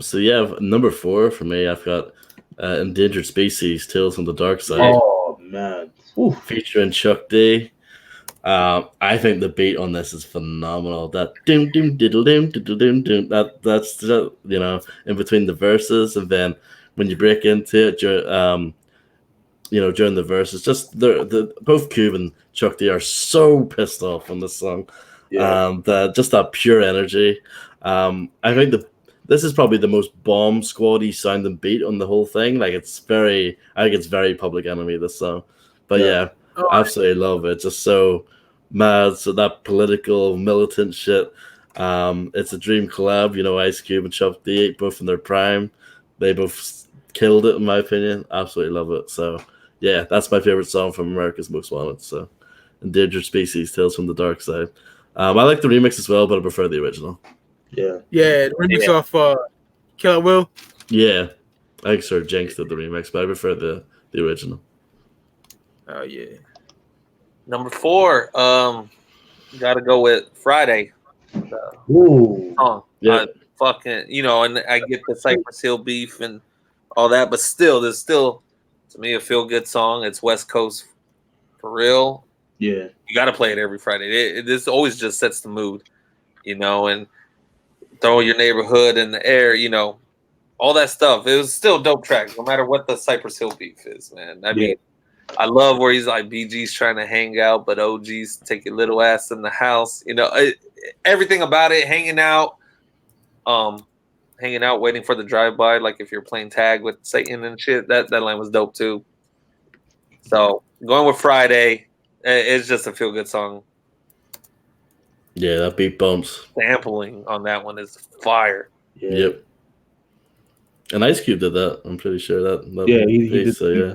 So yeah, number 4 for me, I've got Endangered Species, Tales from the Dark Side, Oh man. Oof. featuring Chuck D. I think the beat on this is phenomenal. That doom doom diddle doom diddle doom doom. That's you know, in between the verses, and then when you break into it, you know, during the verses, just the both Cube and Chuck D are so pissed off on this song. Yeah. Just that pure energy. I think this is probably the most bomb squaddy sounding beat on the whole thing. Like I think it's very Public Enemy, this song. But yeah, Oh, absolutely love it. Just so mad. So that political militant shit. It's a dream collab, you know, Ice Cube and Chuck D, both in their prime. They both killed it in my opinion. Absolutely love it. So yeah, that's my favorite song from America's Most Wanted. So Endangered Species, Tales from the Dark Side. I like the remix as well, but I prefer the original. Yeah. yeah, the remix Yeah. off Killer Will. Yeah, I think Sir Jinx did the remix, but I prefer the original. Oh, yeah. Number 4, gotta go with Friday Ooh. song. Yeah. Fucking, you know, and I get the Cypress Hill beef and all that, but still, there's still to me a feel good song. It's West Coast for real. Yeah. You got to play it every Friday. This always just sets the mood, you know, and throw your neighborhood in the air, you know, all that stuff. It was still a dope track, no matter what the Cypress Hill beef is, man. I mean, I love where he's like, BG's trying to hang out, but OG's take your little ass in the house. You know, everything about it, hanging out, waiting for the drive-by, like if you're playing tag with Satan and shit. That line was dope too. So going with Friday, it's just a feel-good song. Yeah, that beat bumps. Sampling on that one is fire. Yeah. Yep. And Ice Cube did that. I'm pretty sure that. Yeah, he beat, did. So yeah,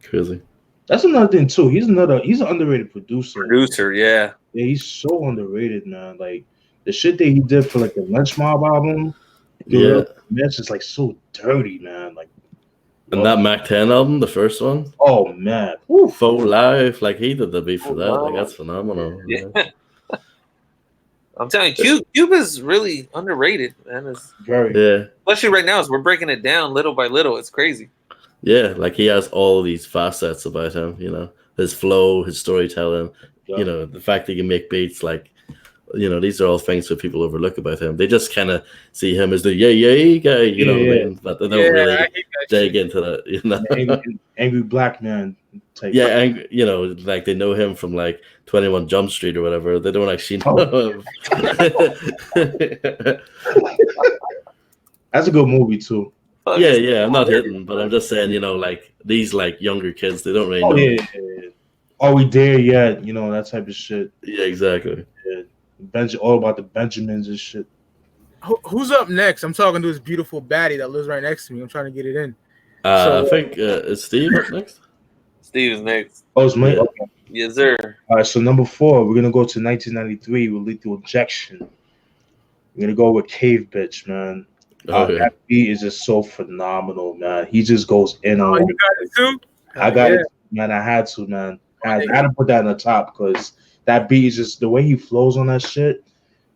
crazy. That's another thing too. He's an underrated producer. Producer, yeah. Yeah, he's so underrated, man. Like the shit that he did for like the Lynch Mob album, Yeah. that's just like so dirty, man. Like, And that Mac 10 album, the first one, oh man, Woo. Faux Life, like he did the beat for Oh, that. wow. Like that's phenomenal. Yeah. I'm telling you, Cube is really underrated, man. It's, very. Yeah. especially right now, as we're breaking it down little by little. It's crazy. Yeah, like he has all these facets about him, you know, his flow, his storytelling, you know, the fact that he can make beats, like, you know, these are all things that people overlook about him. They just kind of see him as the yay guy, you know what I mean? But they don't really I hate that dig shit. into that, you know. Angry black man type. Yeah, and you know, like they know him from like 21 Jump Street or whatever. They don't actually know him. That's a good movie too. yeah, I'm not hitting, but I'm just saying, you know, like these like younger kids, they don't really know. Oh yeah. Are we there yet? You know, that type of shit. Yeah, exactly. All about the Benjamins and shit. Who's up next? I'm talking to this beautiful baddie that lives right next to me. I'm trying to get it in. I think is Steve up next? Steve's next. Oh, it's me. Yeah. Okay. Yes, sir. All right, so number 4, we're gonna go to 1993 with Lethal Injection. We're gonna go with Cave Bitch, man. Okay. That beat is just so phenomenal, man. He just goes in on Oh, it. you got it too? I got Yeah. it, man. I had to, man. I had to put that in the top because that beat is just the way he flows on that shit.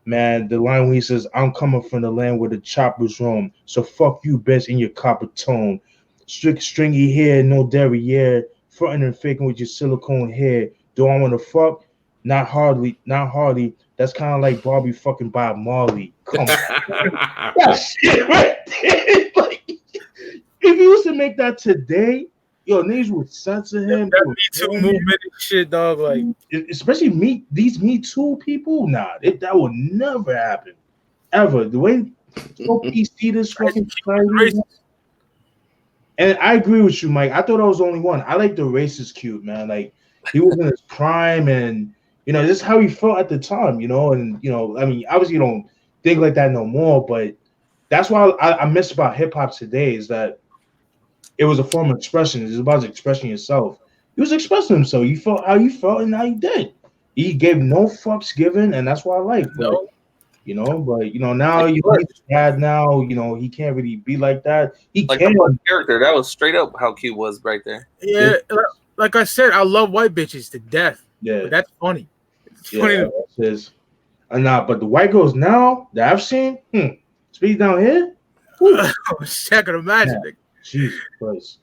Man, the line when he says, "I'm coming from the land where the choppers roam, so fuck you, bitch, in your copper tone. Strict stringy hair, no derriere, fronting and faking with your silicone hair. Do I want to fuck? Not hardly, not hardly. That's kind of like Barbie fucking Bob Marley. Come on, that shit right there. Like, if you was to make that today, yo, niggas would censor him. That Me Too movement and shit, dog. Like, especially these Me Too people. Nah, that would never happen, ever. The way so PC this fucking society. And I agree with you, Mike. I thought I was the only one. I like the racist Cube, man. Like, he was in his prime, and this is how he felt at the time, And I mean, obviously, you don't think like that no more, but that's why I miss about hip hop today is that it was a form of expression. It's about expressing yourself. He was expressing himself. You felt how you felt and how you did. He gave no fucks given, and that's what I like. But, now he's dad now. He can't really be like that. He like can. Character that was straight up how Cube was right there. Yeah, like I said, I love white bitches to death. Yeah, but that's funny. It's funny. But the white girls now that I've seen, speak down here. I can imagine. Yeah. Jesus Christ.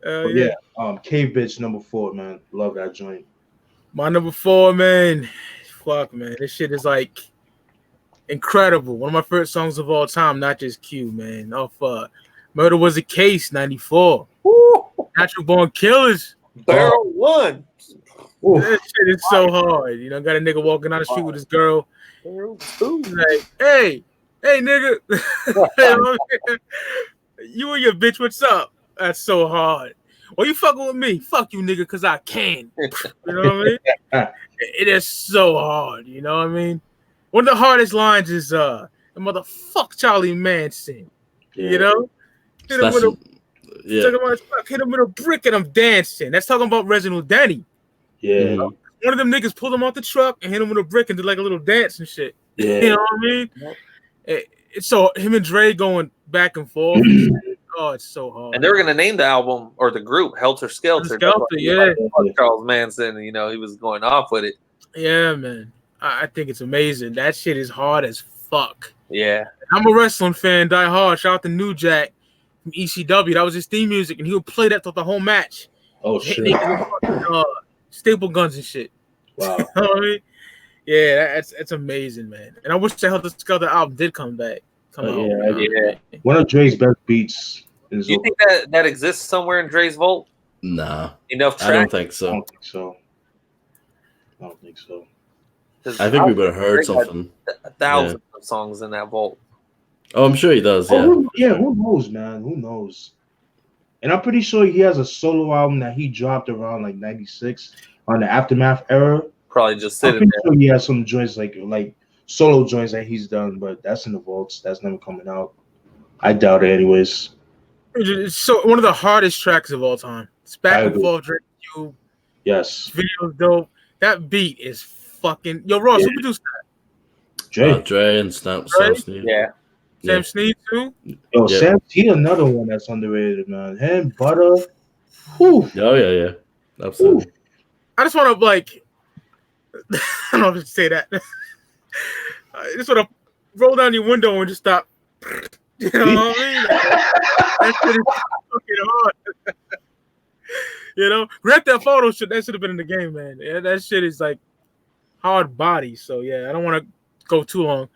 Cave Bitch number 4, man. Love that joint. My number 4, man. Fuck, man. This shit is like incredible. One of my favorite songs of all time, not just Q, man. Off Murder Was a Case, 94. Woo! Natural Born Killers. Barrel 1. Ooh. That shit is so hard. Got a nigga walking down the street with his girl. Like, hey, nigga. You and your bitch, what's up? That's so hard. Well, you fucking with me. Fuck you, nigga, because I can. You know what I mean? It is so hard. You know what I mean? One of the hardest lines is the motherfuck Charlie Manson. Yeah. Hit him with a brick and I'm dancing. That's talking about Reginald Denny. Yeah. One of them niggas pulled him off the truck and hit him with a brick and did like a little dance and shit. Yeah. You know what I mean? So him and Dre going back and forth. Oh, it's so hard. And they were gonna name the album or the group Helter Skelter. Yeah. Charles Manson, he was going off with it. Yeah, man. I think it's amazing. That shit is hard as fuck. Yeah. I'm a wrestling fan, die hard. Shout out to New Jack from ECW. That was his theme music, and he would play that throughout the whole match. Oh shit. Staple guns and shit. Wow. You know what I mean? Yeah, that's amazing, man. And I wish the Helter Skelter album did come out. Yeah. One of Dre's best beats. Do you think that exists somewhere in Dre's vault? Nah. Enough tracks? I don't think so. I don't think so. I think we would have heard something. Thousands of songs in that vault. Oh, I'm sure he does. Yeah. Who knows, man? Who knows? And I'm pretty sure he has a solo album that he dropped around like '96 on the Aftermath era. Probably just sitting there. Sure he has some joints like solo joints that he's done, but that's in the vaults. That's never coming out. I doubt it, anyways. It's so one of the hardest tracks of all time. It's back and forth, Drake Cube. Yes. Video's dope. That beat is fucking. Yo, Ross, who produced that? Dre and Sam Snead. Yeah. Sam Snead too. Yo, Sam T, another one that's underrated, man. Him, Butter. Whew. Oh yeah. Absolutely. Whew. I just want to I don't know if to say that. I just want to roll down your window and just stop. You know what I mean? That shit is fucking hard. Grand Theft Auto should have been in the game, man. Yeah, that shit is like hard body. So yeah, I don't want to go too long.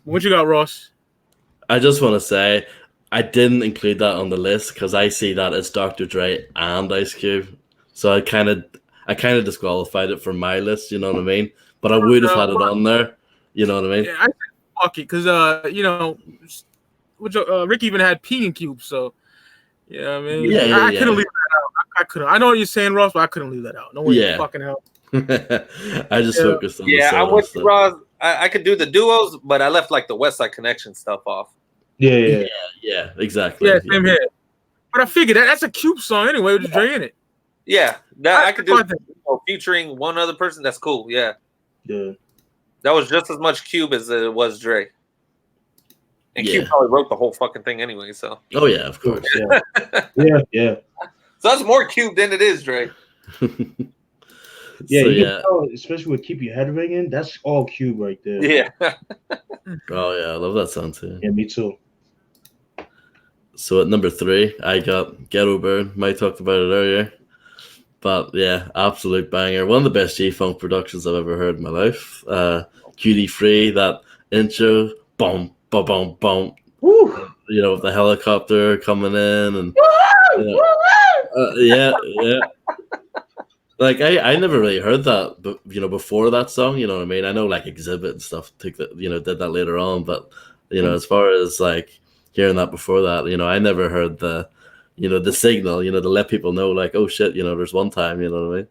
What you got, Ross? I just want to say I didn't include that on the list because I see that as Dr. Dre and Ice Cube. So I kind of disqualified it from my list. You know what I mean? But I would have had it on there. You know what I mean? Yeah, I said fuck it because Rick even had P and Cube, so you know what I mean. Yeah, I couldn't leave that out. I couldn't. I know what you're saying, Ross, but I couldn't leave that out. No way, fucking hell. I just focused on the I'm with you, Ross. I could do the duos, but I left like the West Side Connection stuff off. Yeah, exactly. Yeah, same here. But I figured that's a Cube song anyway with Dre in it. Yeah, I could do featuring one other person. That's cool. Yeah. That was just as much Cube as it was Dre. And Cube probably wrote the whole fucking thing anyway, so. Oh, yeah, of course. Yeah. So that's more Cube than it is Dre. Yeah, So you yeah. can tell, especially with Keep Your Head Ringing. That's all Cube right there. Yeah. Oh yeah, I love that song too. Yeah, me too. So at number 3, I got Ghetto Bird. Mike talked about it earlier. But yeah, absolute banger. One of the best G-Funk productions I've ever heard in my life. QD Free, that intro, boom, boom, boom, boom. Woo! You know, with the helicopter coming in and yeah. Like I never really heard that, but you know, before that song, you know what I mean. I know like Exhibit and stuff took that, you know, did that later on, but you know, as far as like hearing that before that, you know, I never heard the, you know, the signal, you know, to let people know like, oh shit, you know, there's one time, you know what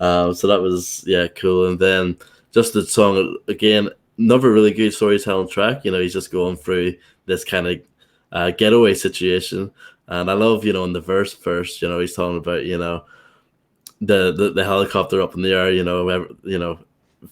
I mean. So that was cool, and then just the song again, another really good storytelling track. You know, he's just going through this kind of getaway situation, and I love, you know, in the verse first, you know, he's talking about, you know, the helicopter up in the air, you know,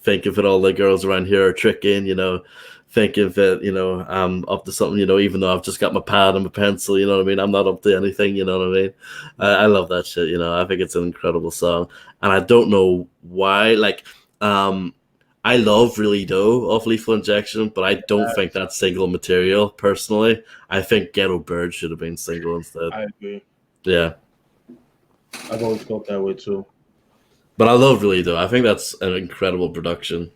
thinking that all the girls around here are tricking, you know, thinking that, you know, I'm up to something, you know, even though I've just got my pad and my pencil, you know what I mean? I'm not up to anything, you know what I mean? I love that shit, you know. I think it's an incredible song. And I don't know why, like, I love Really Do off Lethal Injection, but I don't think that's single material, personally. I think Ghetto Bird should have been single instead. I agree. Yeah. I've always felt that way too. But I love Really Do. I think that's an incredible production.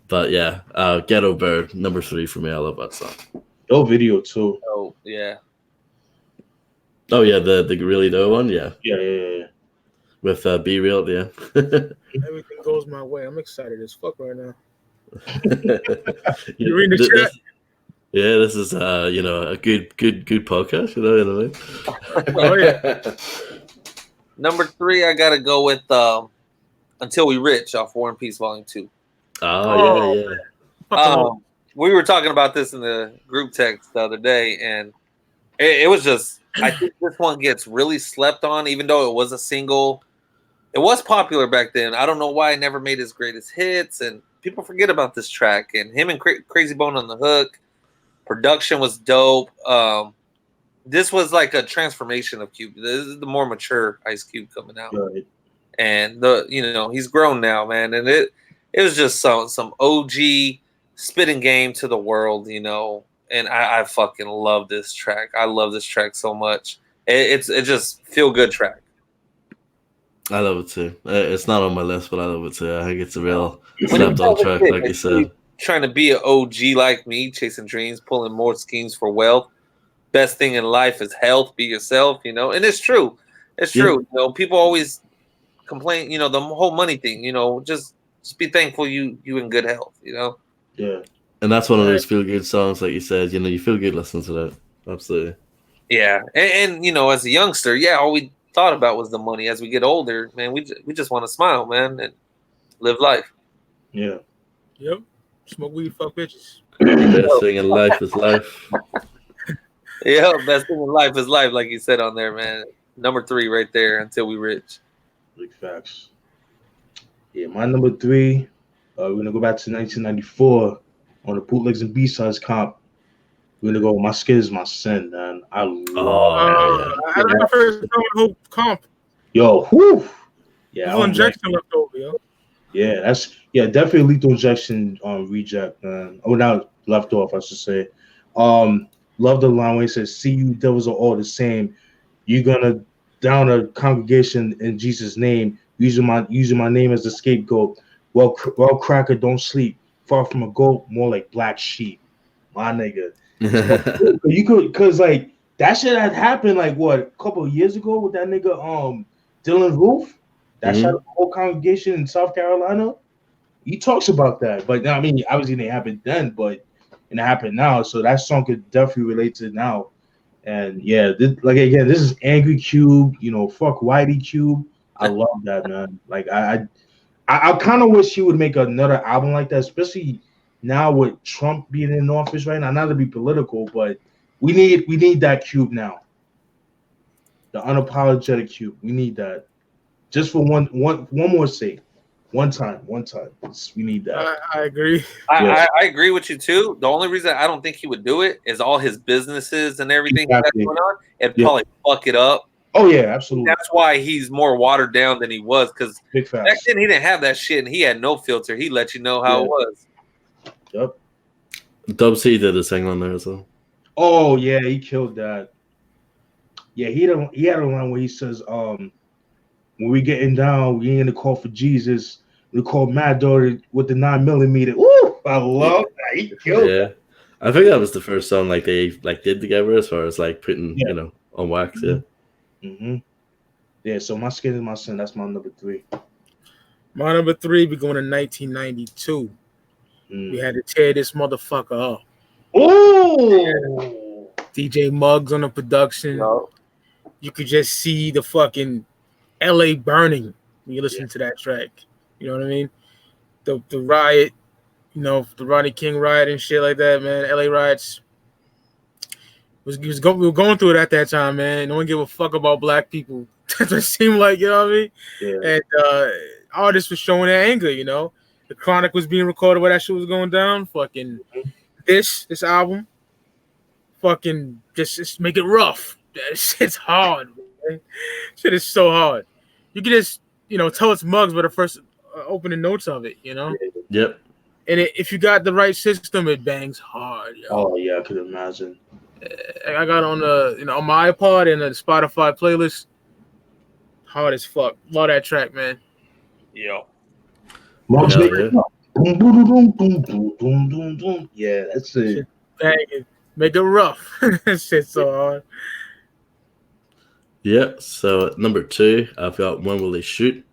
But yeah, Ghetto Bird, number 3 for me. I love that song. Dope video too. Oh yeah. Oh yeah, the Really Do one, yeah. Yeah. With Be Real, yeah. Everything goes my way. I'm excited as fuck right now. You reading the chat? This is you know, a good podcast, you know what I mean? Oh yeah. Number 3, I gotta go with Until We Rich off War and Peace Volume 2. Oh yeah. We were talking about this in the group text the other day, and it was just, I think this one gets really slept on, even though it was a single. It was popular back then. I don't know why it never made his greatest hits, and people forget about this track. And him and Crazy Bone on the hook. Production was dope. This was like a transformation of Cube. This is the more mature Ice Cube coming out. Right. And he's grown now, man. And it was just some OG spitting game to the world, you know. And I fucking love this track. I love this track so much. It's just feel good track. I love it too. It's not on my list, but I love it too. I think it's a real slept on track, like you said. Trying to be an OG like me, chasing dreams, pulling more schemes for wealth. Best thing in life is health. Be yourself, you know. And it's true. It's true. You know, people always complain, you know, the whole money thing, you know, just be thankful you in good health, you know. Yeah. And that's one of those feel good songs, like you said, you know, you feel good listening to that. Absolutely. Yeah. And you know, as a youngster, all we thought about was the money. As we get older, man, we just want to smile, man, and live life. Yeah. Yep. Smoke weed, fuck bitches. Best thing in life is life. Yeah, best thing in life is life, like you said on there, man. Number 3 right there, Until We Rich. Big facts. Yeah, my number 3, we're going to go back to 1994 on the Bootlegs and B-Sides comp. We're going to go with My Skin Is My Sin, man. I love I never heard the whole comp. Yo, whew. Yeah. Lethal Injection left over, yo. Yeah, definitely Lethal Injection reject, man. Oh, now left off, I should say. Love the line where he says, "See, you devils are all the same. You're gonna down a congregation in Jesus' name, using my name as a scapegoat. Well, cracker, don't sleep. Far from a goat, more like black sheep, my nigga." You could, cause like that shit had happened like what, a couple of years ago with that nigga Dylan Roof. That shot up the whole congregation in South Carolina. He talks about that, but I mean, obviously it didn't happen then, but it happened now. So that song could definitely relate to now. And yeah, this is Angry Cube. You know, fuck Whitey Cube. I love that, man. Like I kind of wish he would make another album like that, especially now with Trump being in office right now. Not to be political, but we need that Cube now. The unapologetic Cube. We need that. Just for one more sake. One time. We need that. I agree. I agree with you too. The only reason I don't think he would do it is all his businesses and everything that's going on. It'd probably fuck it up. Oh yeah, absolutely. That's why he's more watered down than he was, because Big back facts. then he didn't have that shit and he had no filter. He let you know how it was. Yep. Dub C did his thing on there as well. Oh yeah, he killed that. Yeah, he had a line where he says, when we getting down, we ain't gonna call for Jesus. We call Mad Dog with the 9mm. Ooh, I love that. He killed Yeah, I think that was the first song like they like did together as far as like putting you know on wax. Yeah. Mm-hmm. Yeah, so My Skin Is My Sin, that's my number 3. My number 3, we going to 1992. We had to tear this motherfucker up. Oh, DJ Muggs on the production. No. You could just see the fucking LA burning when you listen to that track. You know what I mean? The riot, you know, the Rodney King riot and shit like that, man. LA riots. We were going through it at that time, man. No one give a fuck about black people. That's what it seemed like, you know what I mean? yeah. And artists were showing their anger, you know. The Chronic was being recorded where that shit was going down. Fucking this album. Fucking just make it rough. That shit's hard, man. Shit is so hard. You can just, you know, tell it's Muggs by the first opening notes of it, you know? Yep. And if you got the right system, it bangs hard, yo. Oh yeah, I could imagine. I got on the, you know, on my iPod and the Spotify playlist. Hard as fuck. Love that track, man. Yo. Muggs Yeah, make yeah. it up. Boom, boom, boom, boom, boom, boom, boom, boom. Yeah, that's it. Banging. Make it rough. That shit's so hard. Yeah. So at number 2, I've got When Will They Shoot,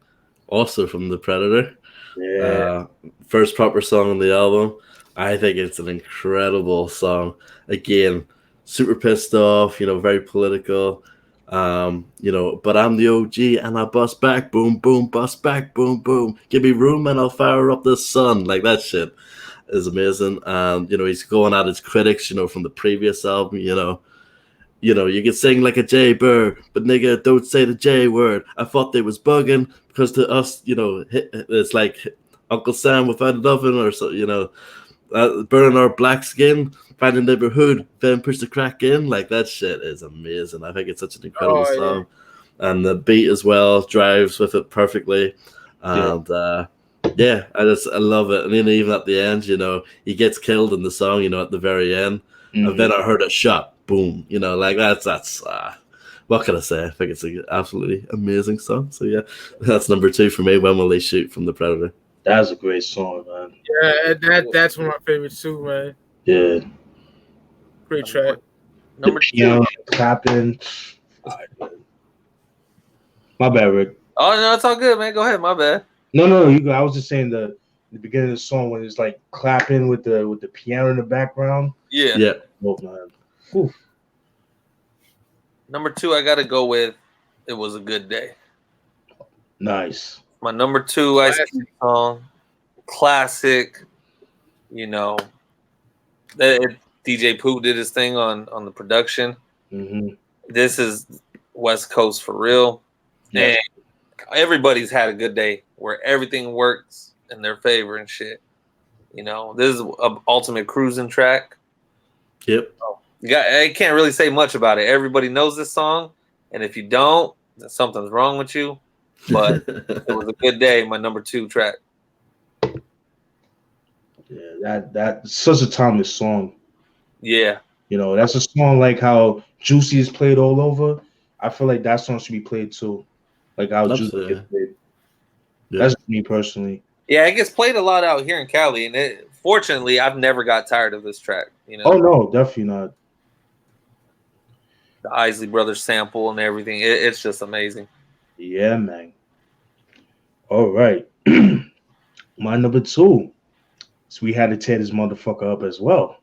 also from The Predator. Yeah. First proper song on the album. I think it's an incredible song. Again, super pissed off, you know, very political. You know, but I'm the OG and I bust back, boom, boom, bust back, boom, boom. Give me room and I'll fire up the sun. Like that shit is amazing. You know, he's going at his critics, you know, from the previous album, you know, you can sing like a jaybird, but nigga, don't say the J word. I thought they was bugging because to us, you know, it's like Uncle Sam without an oven or so, you know, burning our black skin, find a neighborhood, then push the crack in. Like that shit is amazing. I think it's such an incredible song, and the beat as well drives with it perfectly. And yeah, I love it. And then even at the end, you know, he gets killed in the song, you know, at the very end, and then I heard a shot, boom, you know, like that's what can I say? I think it's an absolutely amazing song. So yeah, that's number 2 for me. When Will They Shoot from The Predator? That's a great song, man. Yeah, that's one of my favorites too, man. Yeah. Great track. Number 2. Piano, clapping. My bad, Rick. Oh no, it's all good, man. Go ahead. My bad. No, you go. I was just saying the beginning of the song when it's like clapping with the piano in the background. Yeah. Yeah. Oh man. Oof. Number 2, I gotta go with It Was a Good Day. Nice. My number 2 Ice Cube song, classic. You know, DJ Pooh did his thing on the production. Mm-hmm. This is West Coast for real, and everybody's had a good day where everything works in their favor and shit. You know, this is an ultimate cruising track. Yep. I can't really say much about it. Everybody knows this song, and if you don't, then something's wrong with you. But It Was a Good Day, my number 2 track. Yeah, that's such a timeless song. Yeah. You know, that's a song like how Juicy is played all over. I feel like that song should be played too. Like how Juicy gets played. Yeah. That's me personally. Yeah, it gets played a lot out here in Cali, and fortunately, I've never got tired of this track. You know? Oh no, definitely not. The Isley Brothers sample and everything. It's just amazing. Yeah, man. All right. My number 2. So we had to tear this motherfucker up as well.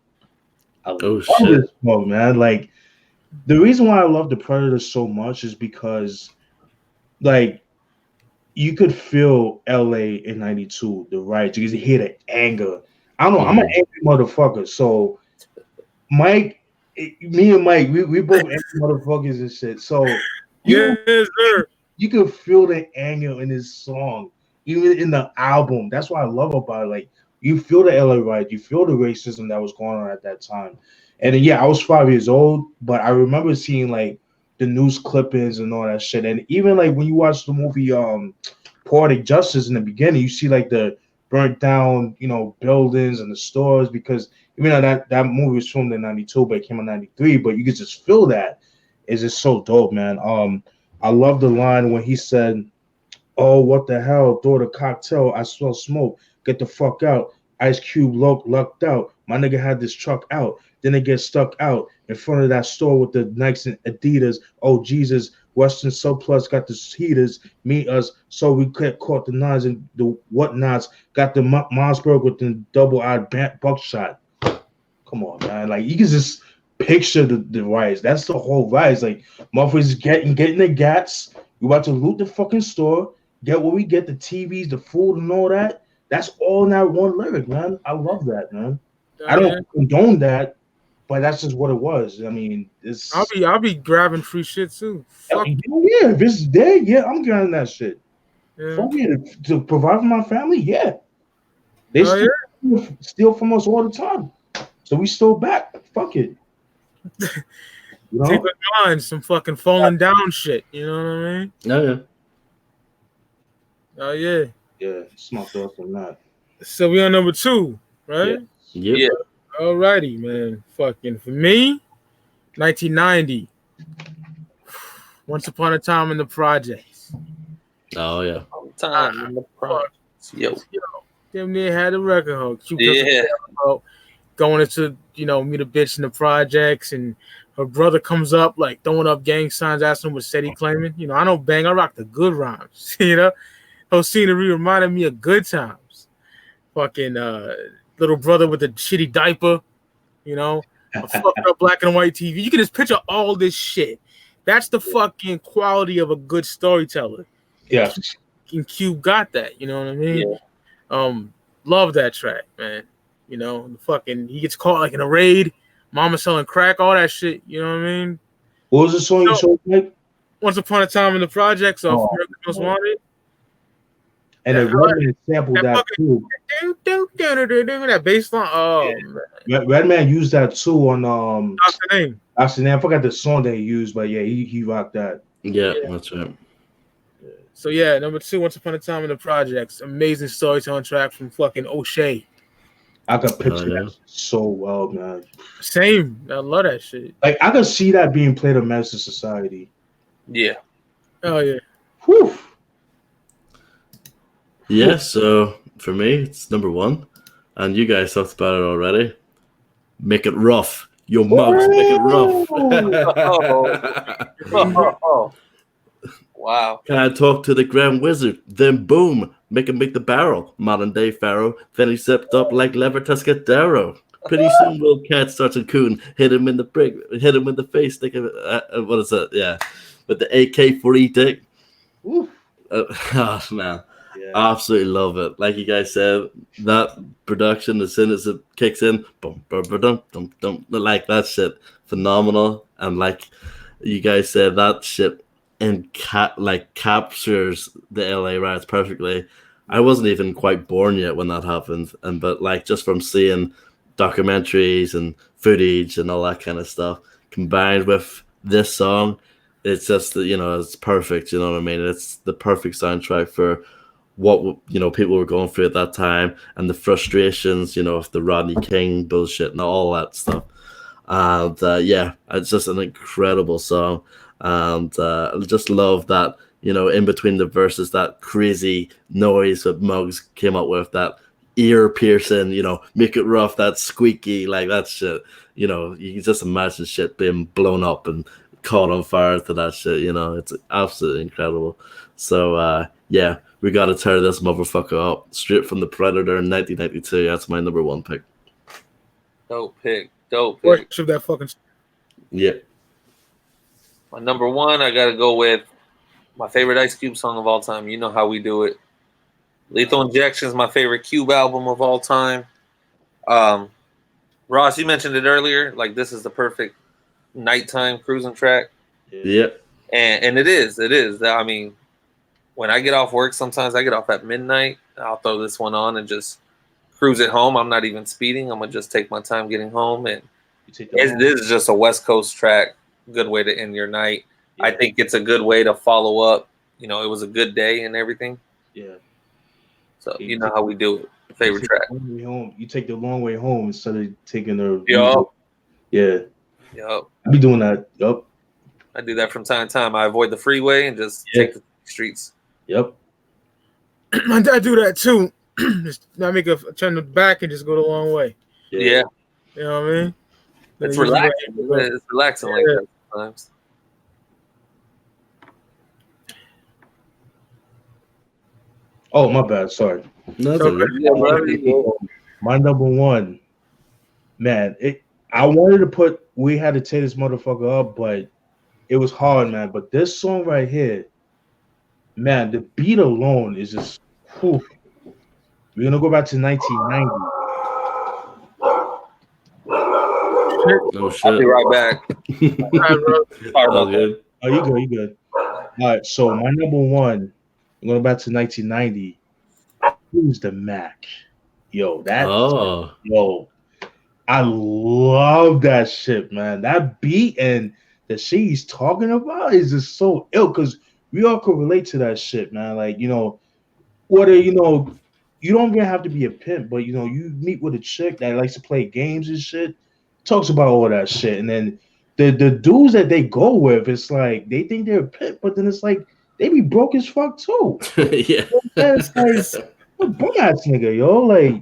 I love shit. This song, man. Like, the reason why I love The Predator so much is because, like, you could feel LA in 92, the riots. You could hear the anger. I don't know. I'm an angry motherfucker. So, me and Mike, we both angry motherfuckers and shit. So, yes, sir. You can feel the anger in this song, even in the album. That's what I love about it. Like, you feel the LA riot, you feel the racism that was going on at that time. And then, yeah, I was 5 years old, but I remember seeing like the news clippings and all that shit. And even like when you watch the movie Poetic Justice in the beginning, you see like the burnt down, buildings and the stores, because even though that movie was filmed in 92, but it came in 93, but you could just feel that. It's just so dope, man. I love the line when he said, "Oh, what the hell? Throw the cocktail. I smell smoke. Get the fuck out." Ice Cube lucked out. My nigga had this truck out. Then it gets stuck out in front of that store with the Nikes and Adidas. Oh, Jesus. Western Surplus got the heaters. Meet us. So we caught the nines and the whatnots. Got the Mossberg with the double-eyed buckshot. Come on, man. Like, you can just picture the riots. That's the whole riots. Like, motherfuckers getting the gats. We about to loot the fucking store. Get what we get, the TVs, the food, and all that. That's all in that one lyric, man. I love that, man. I don't condone that, but that's just what it was. I mean, it's. I'll be grabbing free shit too. Fuck. Yeah, if it's there, yeah, I'm grabbing that shit. Yeah. Fuck yeah, to provide for my family, yeah. They steal from us all the time, so we still back. Fuck it. Take on some fucking falling down shit. You know what I mean? Oh yeah. Oh yeah. Yeah, smart thoughts on that. So we on number 2, right? Yep. Yeah. Alrighty, man. Fucking for me, 1990. Once Upon a Time in the Projects. Oh yeah. Time in the projects. Yo. Damn near had a record hole. Yeah. Going into, meet a bitch in the projects, and her brother comes up like throwing up gang signs, asking him what said he claiming. I don't bang, I rock the good rhymes. Whole scenery reminded me of good times. Fucking little brother with a shitty diaper, a fucked up black and white TV. You can just picture all this shit. That's the fucking quality of a good storyteller. Yeah. And Cube got that, you know what I mean? Yeah. Love that track, man. He gets caught like in a raid, mama selling crack, all that shit, you know what I mean? What was the song you chose, Mike? Once Upon a Time in the Projects of American Most Wanted. And the Redman sampled that too. That bass line, oh man. Redman used that too on That's the name. I forgot the song that he used, but yeah, he rocked that. Yeah, that's right. So yeah, number 2, Once Upon a Time in the Projects. Amazing storytelling track from fucking O'Shea. I can picture that so well, man. Same. I love that shit. Like, I can see that being played on Master Society. Yeah. Oh yeah. Whew. Yeah, so for me, it's number 1. And you guys talked about it already. Make it rough. Your mugs, make it rough. Oh. Wow. Can I talk to the Grand Wizard? Then boom, make him make the barrel. Modern day Pharaoh. Then he stepped up like Lever Tuscadero. Pretty soon, Will Cat starts a coon. Hit him in the brick. Hit him in the face. Think of it. What is that? Yeah. With the AK-40 dick. Oh, man. Yeah. Absolutely love it. Like you guys said, that production as soon as it kicks in, boom, boom, boom, boom, boom, like that shit, phenomenal. And like you guys said, that shit captures the LA riots perfectly. I wasn't even quite born yet when that happened, but like just from seeing documentaries and footage and all that kind of stuff combined with this song, it's just it's perfect. You know what I mean? It's the perfect soundtrack for what people were going through at that time and the frustrations of the Rodney King bullshit and all that stuff. And yeah, it's just an incredible song. And I just love that in between the verses, that crazy noise that Muggs came up with, that ear piercing, make it rough, that squeaky, like that shit. You can just imagine shit being blown up and caught on fire to that shit. It's absolutely incredible. So yeah, we got to tear this motherfucker up straight from the Predator in 1992. That's my number 1 pick. Dope pick. Worship that fucking. Yeah. My number 1, I got to go with my favorite Ice Cube song of all time. You know how we do it. Lethal Injection is my favorite Cube album of all time. Ross, you mentioned it earlier. Like, this is the perfect nighttime cruising track. Yeah. And it is. I mean, when I get off work, sometimes I get off at midnight. I'll throw this one on and just cruise it home. I'm not even speeding. I'm going to just take my time getting home. And this is just a West Coast track. Good way to end your night. I think it's a good way to follow up. You know, it was a good day and everything. Yeah. So you know how we do it. Favorite track. You take the long way home instead of taking the. Yup. Yeah. Yup. I be doing that. Yup. I do that from time to time. I avoid the freeway and just take the streets. Yep. My dad do that too. Just not make a turn the back and just go the long way. Yeah. You know what I mean? It's relaxing. It's relaxing like that sometimes. Oh, my bad. Sorry. My number one, man. I wanted to put We Had to Tear This Motherfucker Up, but it was hard, man. But this song right here, man, the beat alone is just. Whew. We're gonna go back to 1990. No shit. I'll be right back. All good. Oh, you good? You good? All right. So my number one, I'm going back to 1990. Who's the Mac? Yo, I love that shit, man. That beat and the shit he's talking about is just so ill because we all could relate to that shit, man. Like, you know, whether, you know, you don't even have to be a pimp, but, you know, you meet with a chick that likes to play games and shit, talks about all that shit. And then the dudes that they go with, it's like they think they're a pimp, but then it's like they be broke as fuck too. Yeah. It's like, what bum ass nigga, yo? Like,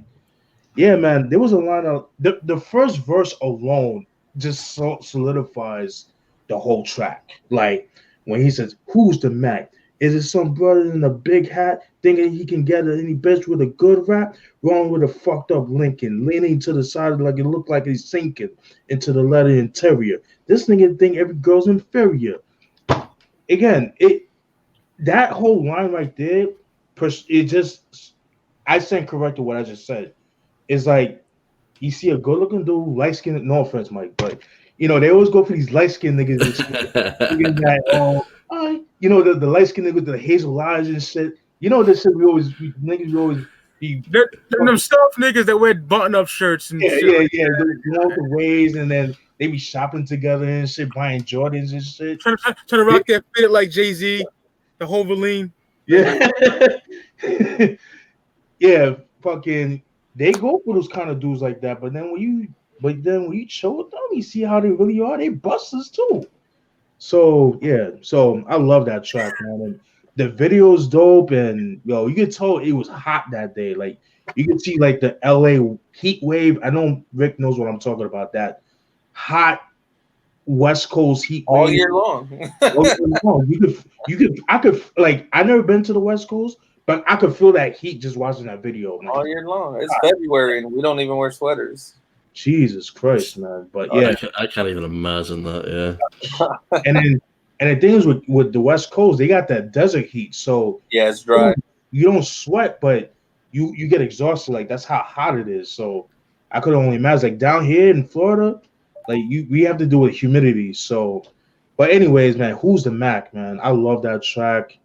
yeah, man, there was a line of the first verse alone just solidifies the whole track. Like when he says, "Who's the Mac? Is it some brother in a big hat thinking he can get any bitch with a good rap? Rolling with a fucked up Lincoln, leaning to the side like it looked like he's sinking into the leather interior. This nigga think every girl's inferior." Again, that whole line right there, it just, I stand corrected what I just said. It's like you see a good-looking dude, light-skinned. No offense, Mike, but you know they always go for these light-skinned niggas. That, you know the light-skinned niggas with the hazel eyes and shit. You know this shit. We always be. They're them soft niggas that wear button-up shirts and shit. Yeah. They go the ways and then they be shopping together and shit, buying Jordans and shit. Trying to rock that fit like Jay-Z, the Hoverline. Yeah, yeah. Fucking. They go for those kind of dudes like that, but then when you chill with them, you see how they really are. They busters too. So yeah, so I love that track, man. And the video's dope, and yo, you could tell it was hot that day. Like you could see like the LA heat wave. I know Rick knows what I'm talking about. That hot West Coast heat wave all year long. I could like I never been to the West Coast. But I could feel that heat just watching that video, man. All year long. It's February and we don't even wear sweaters. Jesus Christ, man. But yeah, I can't even imagine that. Yeah. and the thing is with the West Coast, they got that desert heat, so yeah, it's dry. You don't sweat, but you get exhausted. Like that's how hot it is. So I could only imagine. Like down here in Florida, like we have to do with humidity. So, but anyways, man, Who's the Mac, man? I love that track.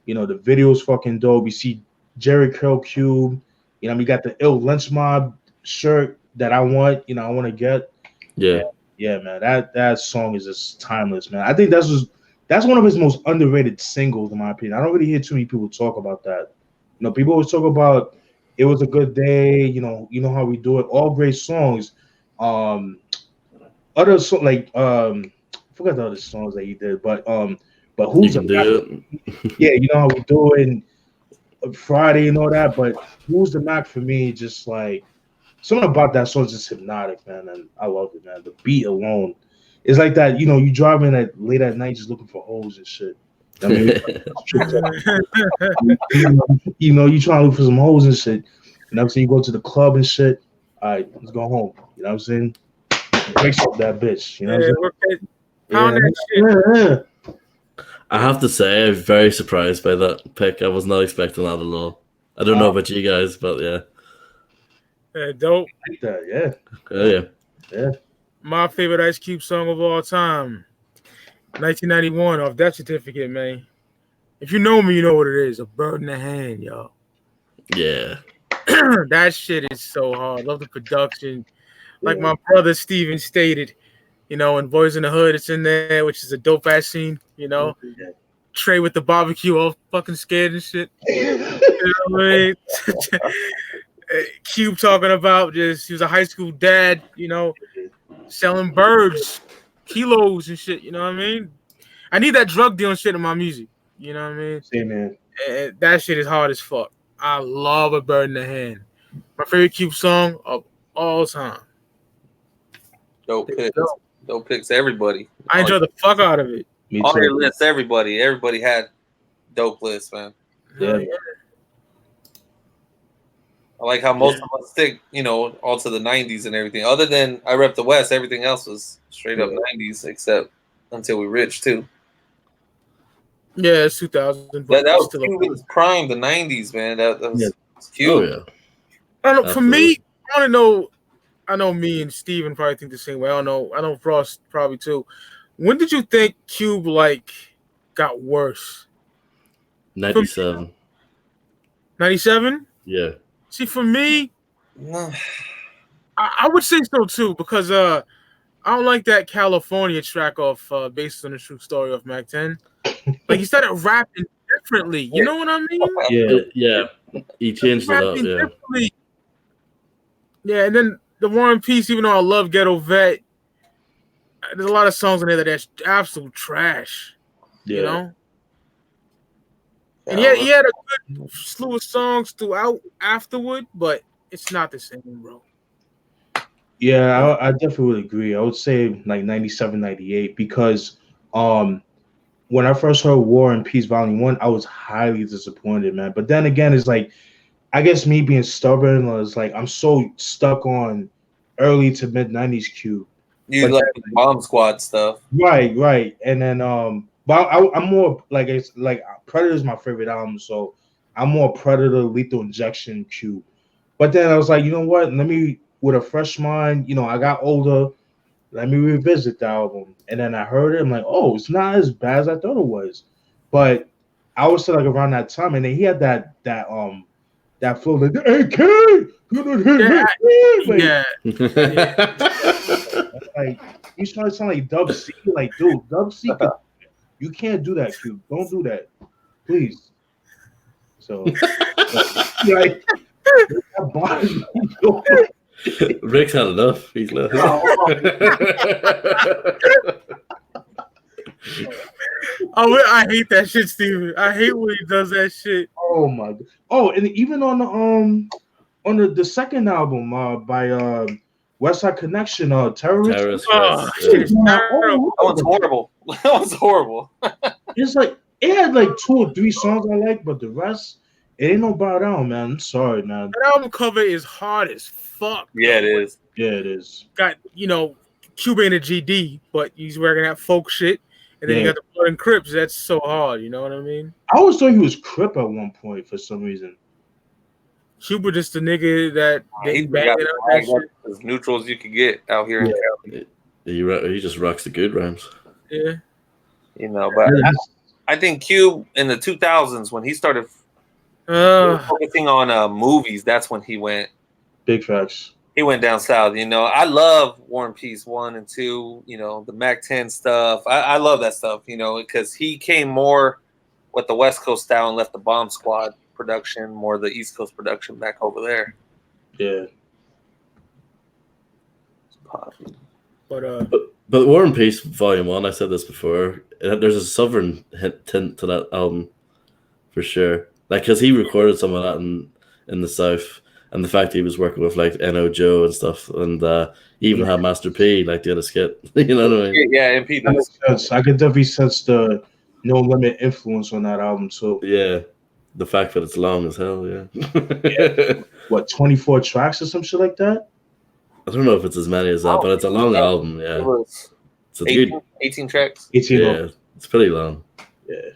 You know, the video's fucking dope. You see Jerry Curl Cube. You know, we got the Ill Lynch Mob shirt that I want. You know, I want to get. Yeah, man. That song is just timeless, man. I think that's one of his most underrated singles, in my opinion. I don't really hear too many people talk about that. You know, people always talk about It Was a Good Day. You know how we do it. All great songs. Other like I forgot the other songs that he did, but Who's the Mac? Yeah, you know how we do it in Friday and all that, but Who's the Mac for me? Just like something about that song is just hypnotic, man, and I love it, man. The beat alone, it's like that. You know, you driving at late at night just looking for hoes and shit. I mean, you know, you trying to look for some hoes and shit. You know what I'm saying? You go to the club and shit. All right, let's go home. You know what I'm saying? Breaks up that bitch. You know what I'm saying? Yeah. I have to say, I'm very surprised by that pick. I was not expecting that at all. I don't know about you guys, but yeah. Dope. I like that, yeah. Oh, yeah. My favorite Ice Cube song of all time, 1991 off Death Certificate, man. If you know me, you know what it is. A Bird in the Hand, y'all. Yeah. That shit is so hard. Love the production. Like my brother Steven stated, you know, in Boys in the Hood, it's in there, which is a dope ass scene. You know, Yeah. Trey with the barbecue all fucking scared and shit. You know what I mean? Cube talking about just he was a high school dad, you know, selling birds, kilos and shit. You know what I mean? I need that drug dealing shit in my music. You know what I mean? Same, man. That shit is hard as fuck. I love A Bird in the Hand. My favorite Cube song of all time. Dope picks, everybody. I enjoy the fuck out of it. Me On your too. list, everybody had dope lists, man. Yeah. I like how most of us stick, you know, all to the 90s and everything. Other than I rep the West, everything else was straight up 90s, except Until We Rich, too. Yeah, it's 2000. That was Cuban's prime, the 90s, man. That was cute. Oh yeah. I don't know. For me, I want to know. I know me and Steven probably think the same way. I don't know. I know Frost probably too. When did you think Cube like got worse? 97. 97? Yeah. See, for me, I would say so too, because I don't like that California track off based on the true story of Mac 10. Like he started rapping differently. You know what I mean? Yeah. He changed it up, yeah. Yeah, and then the War and Peace, even though I love Ghetto Vet, there's a lot of songs in there that's absolute trash. Yeah. You know? And he had a good slew of songs throughout afterward, but it's not the same, bro. Yeah, I definitely would agree. I would say like 97, 98, because when I first heard War and Peace Volume 1, I was highly disappointed, man. But then again, it's like, I guess me being stubborn was like, I'm so stuck on early to mid 90s Cube. You like the Bomb Squad stuff. Right. And then but I'm more like, it's like Predator is my favorite album, so I'm more Predator, Lethal Injection Cube. But then I was like, you know what? Let me, with a fresh mind, you know, I got older. Let me revisit the album. And then I heard it. I'm like, oh, it's not as bad as I thought it was. But I was still like around that time, and then he had that flow like, AK. Like he's trying to sound like Dub C. Like, dude, Dub C, you can't do that, Cube. Don't do that, please. So, like, Rick's had enough. He's left. I hate that shit, Steven. I hate when he does that shit. Oh my god. Oh, and even on the second album by West Side Connection, Terrorist. That one's horrible. That one's horrible. It's like it had like 2 or 3 songs I like, but the rest, it ain't no bow down, man. I'm sorry, man. That album cover is hard as fuck. Yeah, it is. Yeah, it is. Got, you know, Cuba ain't a GD, but he's working that folk shit. And then you got the Blood and Crips. That's so hard, you know what I mean? I always thought he was Crip at one point for some reason. Cuba just a nigga that he got as neutral as you could get out here in Cali. He just rocks the good rhymes. Yeah. You know, but I think Cube in the 2000s, when he started focusing on movies, that's when he went. Big facts. He went down south. You know, I love War and Peace 1 and 2, you know, the Mac 10 stuff. I love that stuff, you know, because he came more with the West Coast style and left the Bomb Squad production, more the East Coast production back over there. Yeah. But War and Peace Volume 1, I said this before, there's a southern tint to that album for sure. Like, because he recorded some of that in the South. And the fact he was working with like N.O. Joe and stuff, and he even had Master P, like the other skit. You know what I mean? Yeah, MP. I could definitely sense the No Limit influence on that album too. Yeah, the fact that it's long as hell. Yeah. What, 24 tracks or some shit like that? I don't know if it's as many as that, but it's a long album. Yeah, it's 18 tracks. 18. Yeah, it's pretty long. Yeah.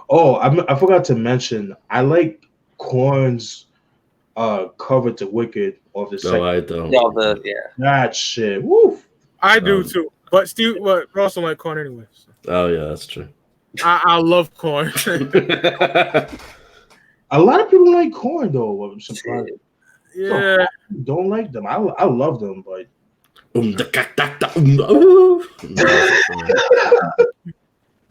Oh, I forgot to mention, I like Korn's cover to Wicked off the second. No, I don't. That shit. Woo. I do too. But Steve, Ross don't like Korn anyway. So. Oh yeah, that's true. I love Korn. A lot of people like Korn though. I'm surprised. Yeah. Don't like them. I love them, but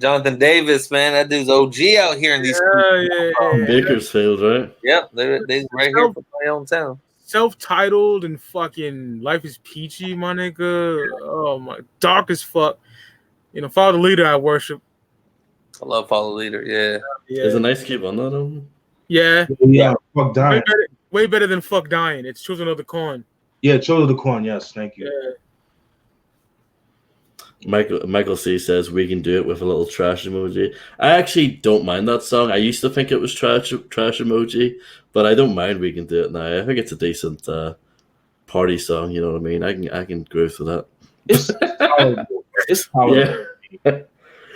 Jonathan Davis, man, that dude's OG out here in these. Yeah. Bakersfield, right? Yep, they right here from my own town. Self-titled and fucking Life is Peachy, my nigga. Oh my, dark as fuck. You know, Follow the Leader I worship. I love Follow the Leader. Yeah. Is a Nice Cube on that album? Yeah. Fuck dying. Way better than Fuck Dying. It's Children of the Corn. Yeah, Children of the Corn. Yes, thank you. Yeah. Michael C says we can do it with a little trash emoji. I actually don't mind that song. I used to think it was trash emoji, but I don't mind we can do it now. I think it's a decent party song. You know what I mean? I can groove to that. It's tolerable. It's tolerable. Yeah.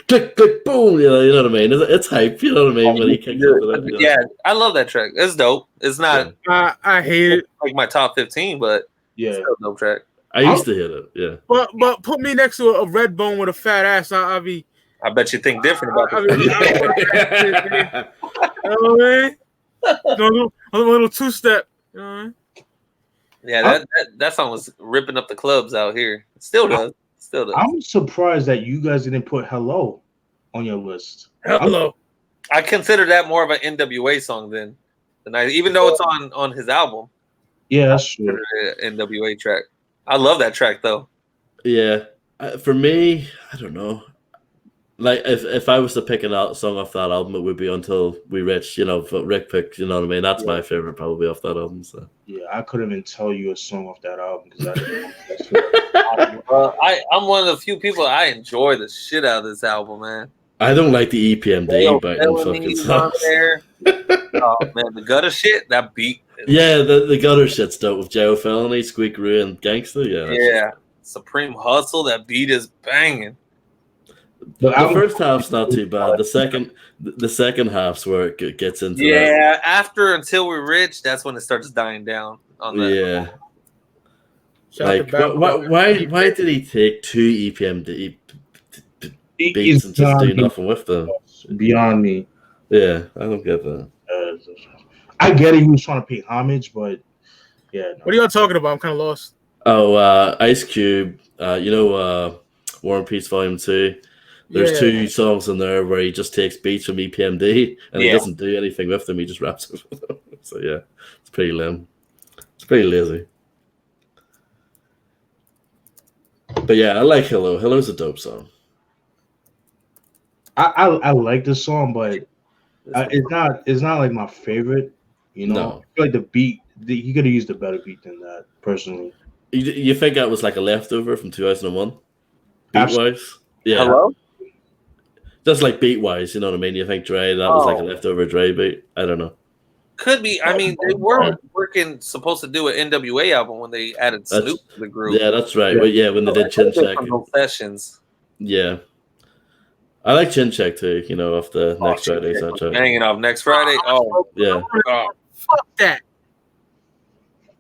Click, click, boom. You know what I mean? It's hype. You know what I mean? When he kicks it. Yeah, I love that track. It's dope. It's not. I hate it. Like my top 15, but Yeah, it's still a dope track. I used to hit it. Yeah. But put me next to a red bone with a fat ass. I'll be. I bet you think different about I this. mean, you know what I mean? A little two-step. You know what I mean? Yeah, that song was ripping up the clubs out here. It still does. Still does. I'm surprised that you guys didn't put "Hello" on your list. Hello. I consider that more of an NWA song than even though it's on his album. Yeah, that's true. NWA track. I love that track though. Yeah. For me, I don't know. Like if I was to pick a song off that album, it would be Until We Reach. You know, Rick picked. You know what I mean? That's my favorite, probably off that album. So. Yeah, I couldn't even tell you a song off that album because I didn't. I'm one of the few people I enjoy the shit out of this album, man. I don't like the EPMD, but fucking songs. Oh man, the gutter shit, that beat. Yeah, the gutter shit's dope with Joe Felony, Squeakaroo, and Gangsta. Yeah. Supreme Hustle, that beat is banging. The first half's not too bad. The second half's where it gets into that. After Until We're Rich, that's when it starts dying down on that. Yeah. Like why did he take two EPMD beats and just do nothing with them? Beyond me. Yeah, I don't get that. I get it. He was trying to pay homage, but yeah. No. What are y'all talking about? I'm kind of lost. Oh, Ice Cube. War and Peace Volume 2. There's two songs in there where he just takes beats from EPMD and he doesn't do anything with them. He just raps it with them. So yeah, it's pretty lame. It's pretty lazy. But yeah, I like Hello. Hello's a dope song. I like the song, but it's not like my favorite. You know, No. I feel like the beat. He could have used a better beat than that, personally. You think that was like a leftover from 2001? Beat-wise? Yeah. Hello? Just like beat-wise, you know what I mean? You think Dre, that was like a leftover Dre beat? I don't know. Could be. I mean, they were supposed to do an NWA album when they added Snoop to the group. Yeah, that's right. Well, yeah, when they did Chin Check. Sessions. Yeah. I like Chin Check too, you know, off the Next Friday soundtrack. Hanging off Next Friday? Oh. Yeah. Fuck that.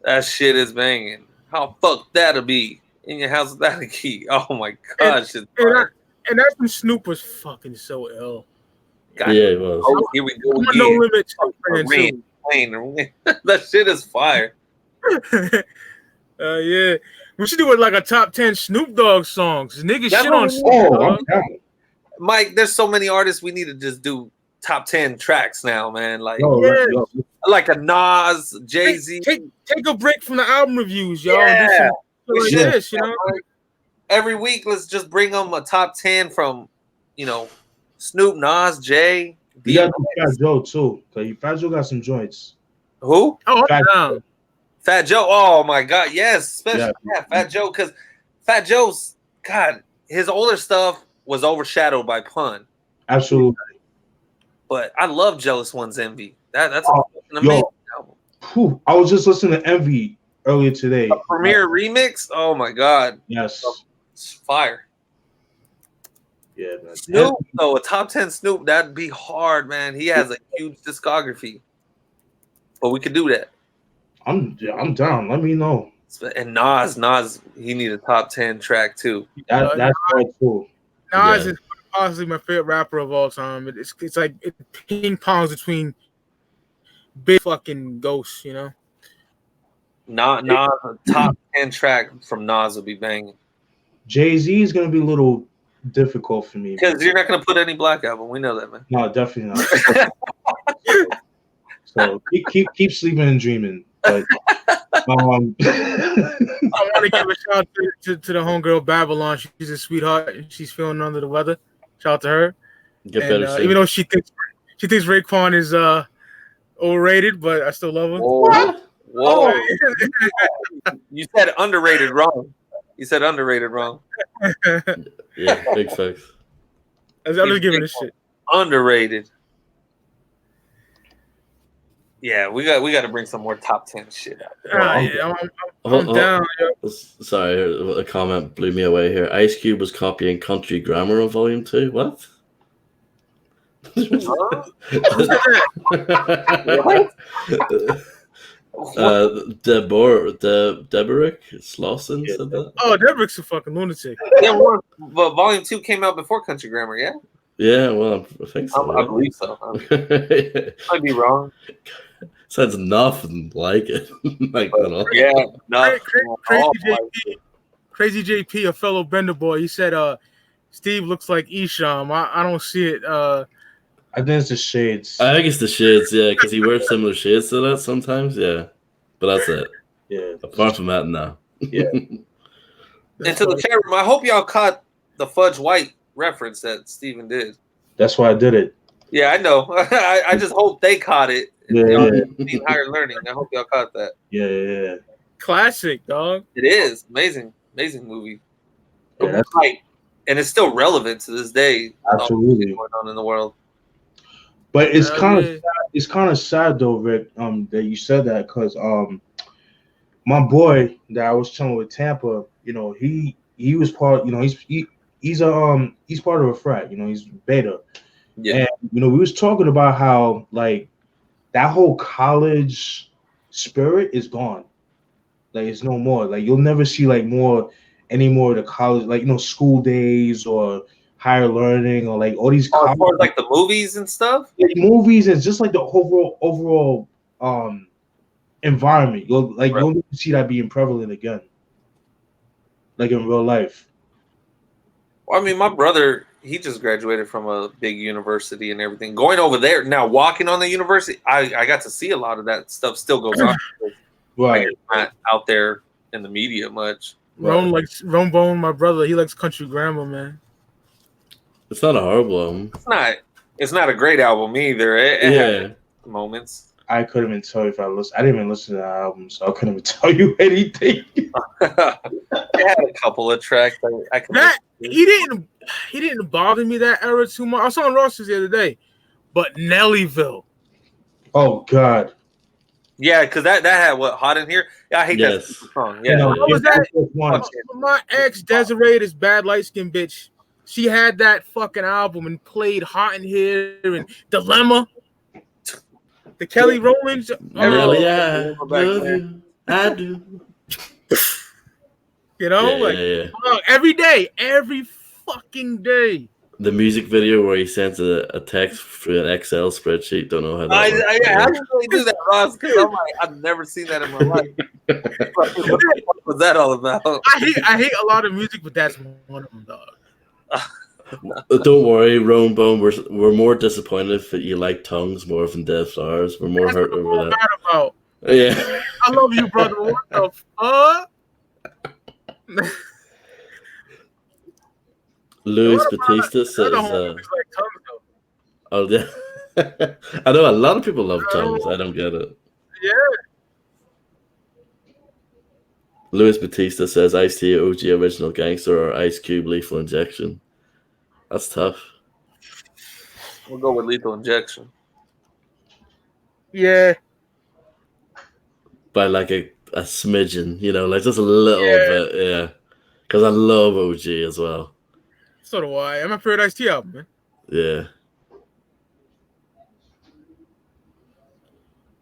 That shit is banging. How fucked that'll be in your house without a key. Oh my gosh. And that's when Snoop was fucking so ill. God. Yeah, it was. Oh, here we go again. No Limit. That shit is fire. Yeah. We should do it like a top 10 Snoop Dogg songs. Niggas shit on Snoop. Mike, there's so many artists we need to just do top 10 tracks now, man. Like, like a Nas, Jay-Z. Take a break from the album reviews, y'all. Yeah. Like this, you know? Every week, let's just bring them a top 10 from, you know, Snoop, Nas, Jay. You got Fat Joe too. Fat Joe got some joints. Who? Oh, Fat Joe. Oh my God, yes, especially Fat Joe, because Fat Joe's his older stuff was overshadowed by Pun. Absolutely. But I love Jealous One's Envy. That's an amazing album. I was just listening to Envy earlier today. A Premiere remix. Oh my God. Yes. It's fire. Yeah, man. Snoop, a top 10 Snoop, that'd be hard, man. He has a huge discography. But we could do that. I'm down. Let me know. And Nas, he need a top 10 track too. That's hard too. Nas is possibly my favorite rapper of all time. It's like it ping pongs between big fucking ghosts, you know. Not top 10 track from Nas would be banging. Jay-Z is gonna be a little difficult for me Because you're not gonna put any Black Album. We know that, man. No, definitely not. So keep sleeping and dreaming. But I want to give a shout out to the homegirl Babylon. She's a sweetheart. She's feeling under the weather. Shout out to her. Get better soon. Even though she thinks Raekwon is overrated, but I still love him. Whoa. You said underrated wrong. Yeah, big facts. I'm just giving a shit. Underrated. Yeah, we got to bring some more top 10 shit out there. I'm down. Yo. Sorry, a comment blew me away here. Ice Cube was copying Country Grammar on Volume 2. What? Deborick Slauson said that. Oh, Deborick's a fucking lunatic. Yeah, but Volume 2 came out before Country Grammar, yeah? Yeah, well, I think so. I believe so. I'd be wrong. Sounds nothing like it. At all. Yeah, nothing. Crazy JP, a fellow Bender boy, he said Steve looks like Isham. I don't see it. I think it's the shades. I think it's the shades, yeah, because he wears similar shades to that sometimes, yeah. But that's it. Yeah. Apart from that, no. Yeah. And to the chat room, I hope y'all caught the Fudge White reference that Steven did. That's why I did it. Yeah, I know. I just hope they caught it. Yeah. Higher learning. I hope y'all caught that. Yeah. Classic, dog. It is amazing movie. Yeah, right, and it's still relevant to this day. Absolutely. What's going on in the world. But it's kind of sad. It's kind of sad though, Rick, that you said that, because my boy that I was chilling with Tampa, you know, he was part, you know, he's part of a frat, you know, he's beta. Yeah. And you know, we was talking about how like that whole college spirit is gone. Like it's no more. Like you'll never see like any more of the college, like, you know, school days or higher learning or like all these as far as like the movies and stuff. Like movies and just like the overall environment. You'll never see that being prevalent again. Like in real life. Well, I mean, my brother, he just graduated from a big university and everything. Going over there now, walking on the university, I got to see a lot of that stuff still goes on. Right. It's not out there in the media much. Rome Bone, my brother, he likes Country Grammar, man. It's not a horrible album. It's not a great album either. It had moments. I couldn't even tell you if I listened. I didn't even listen to the album, so I couldn't even tell you anything. It had a couple of tracks. He didn't bother me that era too much. I saw on Ross's the other day, but Nellyville. Oh God. Yeah, because that had what, Hot in Here. Yeah, I hate that song. Yeah, what was that? My ex Desiree, this bad light skinned bitch. She had that fucking album and played Hot in Here and Dilemma. The Kelly Rowlands. Yeah, I do. You know, every day, every fucking day. The music video where he sends a text through an Excel spreadsheet. Don't know how that works. I didn't really do that, Ross, because I'm like, I've never seen that in my life. What was that all about? I hate a lot of music, but that's one of them, dog. Don't worry, Rome Bone. We're more disappointed that you like Tongues more than Dead Flowers. We're more hurt over that. About. Yeah. I love you, brother. What the fuck? Luis Batista says, "Oh yeah, I know a lot of people love Tongues. I don't get it." Yeah. Luis Batista says, "Ice-T, OG Original Gangster, or Ice Cube Lethal Injection." That's tough. We'll go with Lethal Injection. Yeah. By like a smidgen, you know, like just a little bit, yeah. Because I love OG as well. So do I. I'm a favorite Ice-T album, man. Yeah.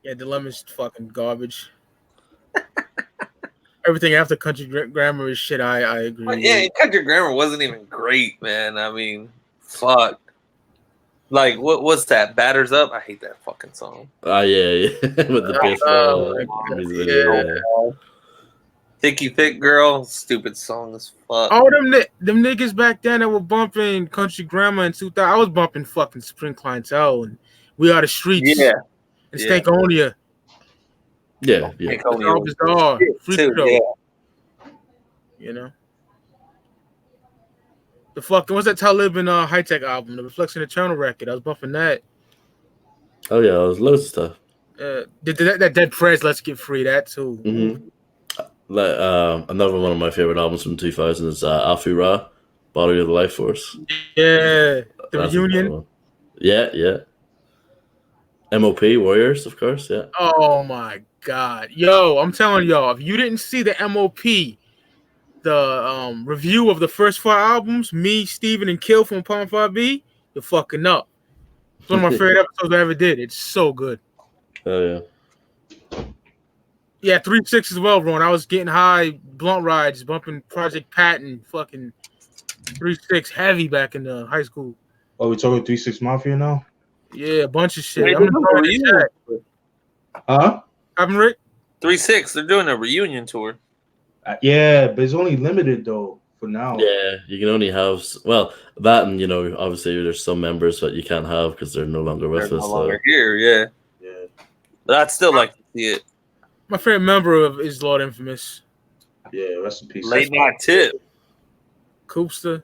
Yeah, Dilemma's fucking garbage. Everything after Country Grammar is shit. I agree. Yeah, Country Grammar wasn't even great, man. I mean, fuck. Like what's that? Batters Up. I hate that fucking song. Yeah. With the baseball music video. Thicky Thick Girl, stupid song as fuck. Oh, them niggas back then that were bumping Country Grammar in 2000. I was bumping fucking Supreme Clientele and We Are the Streets. Yeah. And Stankonia. Yeah. Bizarre, Bizarre. Freak Show. Yeah. You know? The fucking, what's that Talib and High Tech album? The Reflection Eternal record. I was bumping that. Oh, yeah. It was loads of stuff. That Dead Prez, Let's Get Free. That too. Mm-hmm. Another one of my favorite albums from 2000 is Afu Ra, Body of the Life Force. Yeah, the reunion. Yeah. MOP Warriors, of course. Yeah. Oh my god, yo! I'm telling y'all, if you didn't see the MOP, the review of the first 4 albums, me, Steven, and Kill from Palm 5B, you're fucking up. It's one of my favorite episodes I ever did. It's so good. Oh yeah. Yeah, 3-6 as well, Ron. I was getting high, blunt rides, bumping Project Patton, fucking 3-6 heavy back in high school. Oh, we talking 3-6 Mafia now? Yeah, a bunch of shit. Hey, I'm gonna reunion. Huh? I'm Rick. 3-6. They're doing a reunion tour. Yeah, but it's only limited though for now. Yeah, you can only have that, and obviously there's some members that you can't have because they're no longer with us. No longer here. Yeah. But I'd still like to see it. My favorite member is Lord Infamous. Yeah, rest in peace. Late Night Tip. Koopster.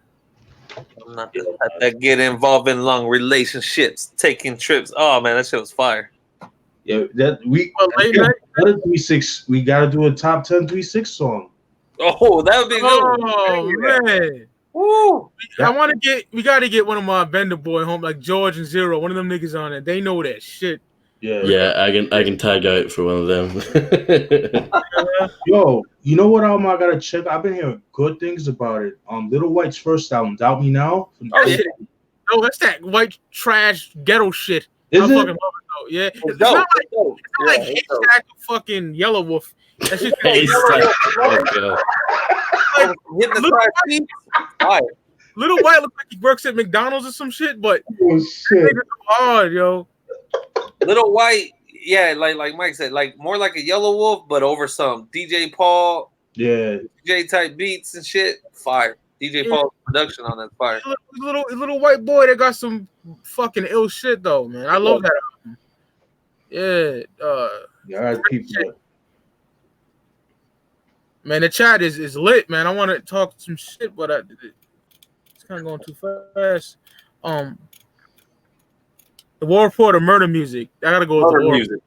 I'm not the type that get involved in long relationships, taking trips. Oh man, that shit was fire. Yeah, that we late night. 3-6. We gotta do a top 10 3-6 song. Oh, that would be good. Oh man. Woo. We gotta get one of my Bender boy home, like George and Zero, one of them niggas on it. They know that shit. Yeah, I can tag out for one of them. Yo, you know what album I gotta check? I've been hearing good things about it. Little White's first album, Doubt Me Now. Oh shit! No, that's that white trash ghetto shit. Is I it? fucking love it though. Yeah, it's not like Haystack or fucking Yellow Wolf. That's just Little White looks like he works at McDonald's or some shit, but shit. Hard, yo. Little White, yeah, like Mike said, like more like a Yellow Wolf, but over some DJ Paul, DJ type beats and shit. Fire. DJ Paul's production on that fire. Little white boy that got some fucking ill shit though, man. I love that album. Yeah, I keep that. Man, the chat is lit, man. I want to talk some shit, but it's kind of going too fast. The War Report or Murder Music? I gotta go with the War Music.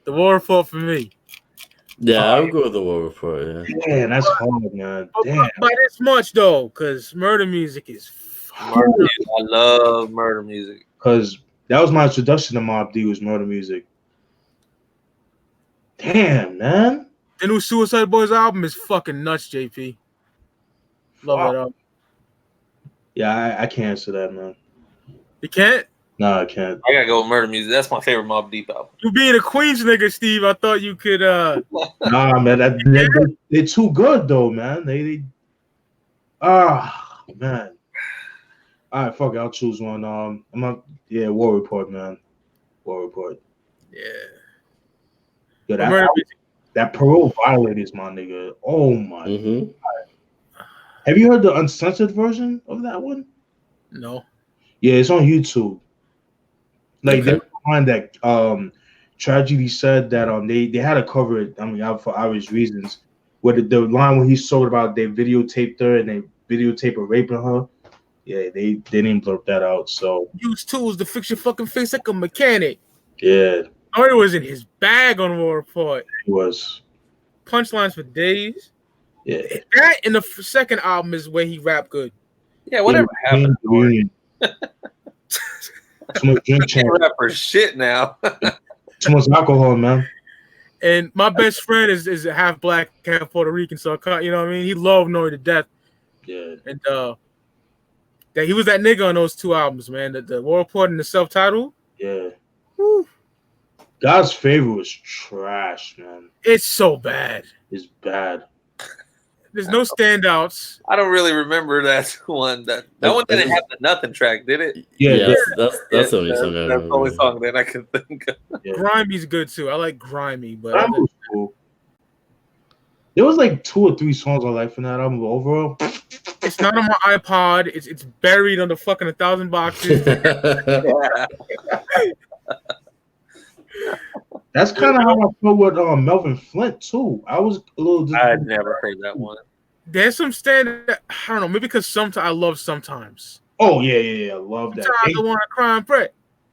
The War Report for me. Yeah, I'll go with the War Report. Yeah. Damn, that's hard, man. Damn. By this much though, because Murder Music is. I love Murder Music. Because that was my introduction to Mobb D was Murder Music. Damn, man. The new Suicide Boys album is fucking nuts, JP. Love that album. Yeah, I can't answer that, man. You can't? No, I can't. I gotta go with Murder Music. That's my favorite Mobb Deep album. You being a Queens nigga, Steve, I thought you could Nah, man, they're too good though, man. They man. All right, fuck it, I'll choose one. War Report, man. War Report. Yeah. That Parole Violators, my nigga. Oh my God. Have you heard the uncensored version of that one? No. Yeah, it's on YouTube. Like they find that Tragedy said that they had to cover it. I mean, for obvious reasons. Where the line when he sold about they videotaped her and they videotaped her raping her. Yeah, they didn't blurb that out. So use tools to fix your fucking face like a mechanic. Yeah. Oh, it was in his bag on War Report. It was. Punchlines for days. Yeah. That in the second album is where he rapped good. Yeah, whatever happened. Too much drink champ. Rapper shit now. Too much alcohol, man. And my best friend is half black, half Puerto Rican, so you know what I mean. He loved Nori to death. Yeah. And that he was that nigga on those two albums, man. The War Report and the self-titled. Yeah. Woo. God's Favor was trash, man. It's so bad. It's bad. There's no standouts. I don't really remember that one. That one didn't have the nothing track, did it? Yeah, that's the only song I That's the only remember. song that I can think of. Yeah. Grimey's good too. I like Grimey, but that was cool. There was like 2 or 3 songs I like from that album, but overall, it's not on my iPod. It's buried under fucking 1,000 boxes. that's kind of how I felt with Melvin Flint too. I was a little. I'd never heard that one. There's some standard. I don't know. Maybe because sometimes I love sometimes. Oh yeah. I love that. Sometimes I want to cry and pray.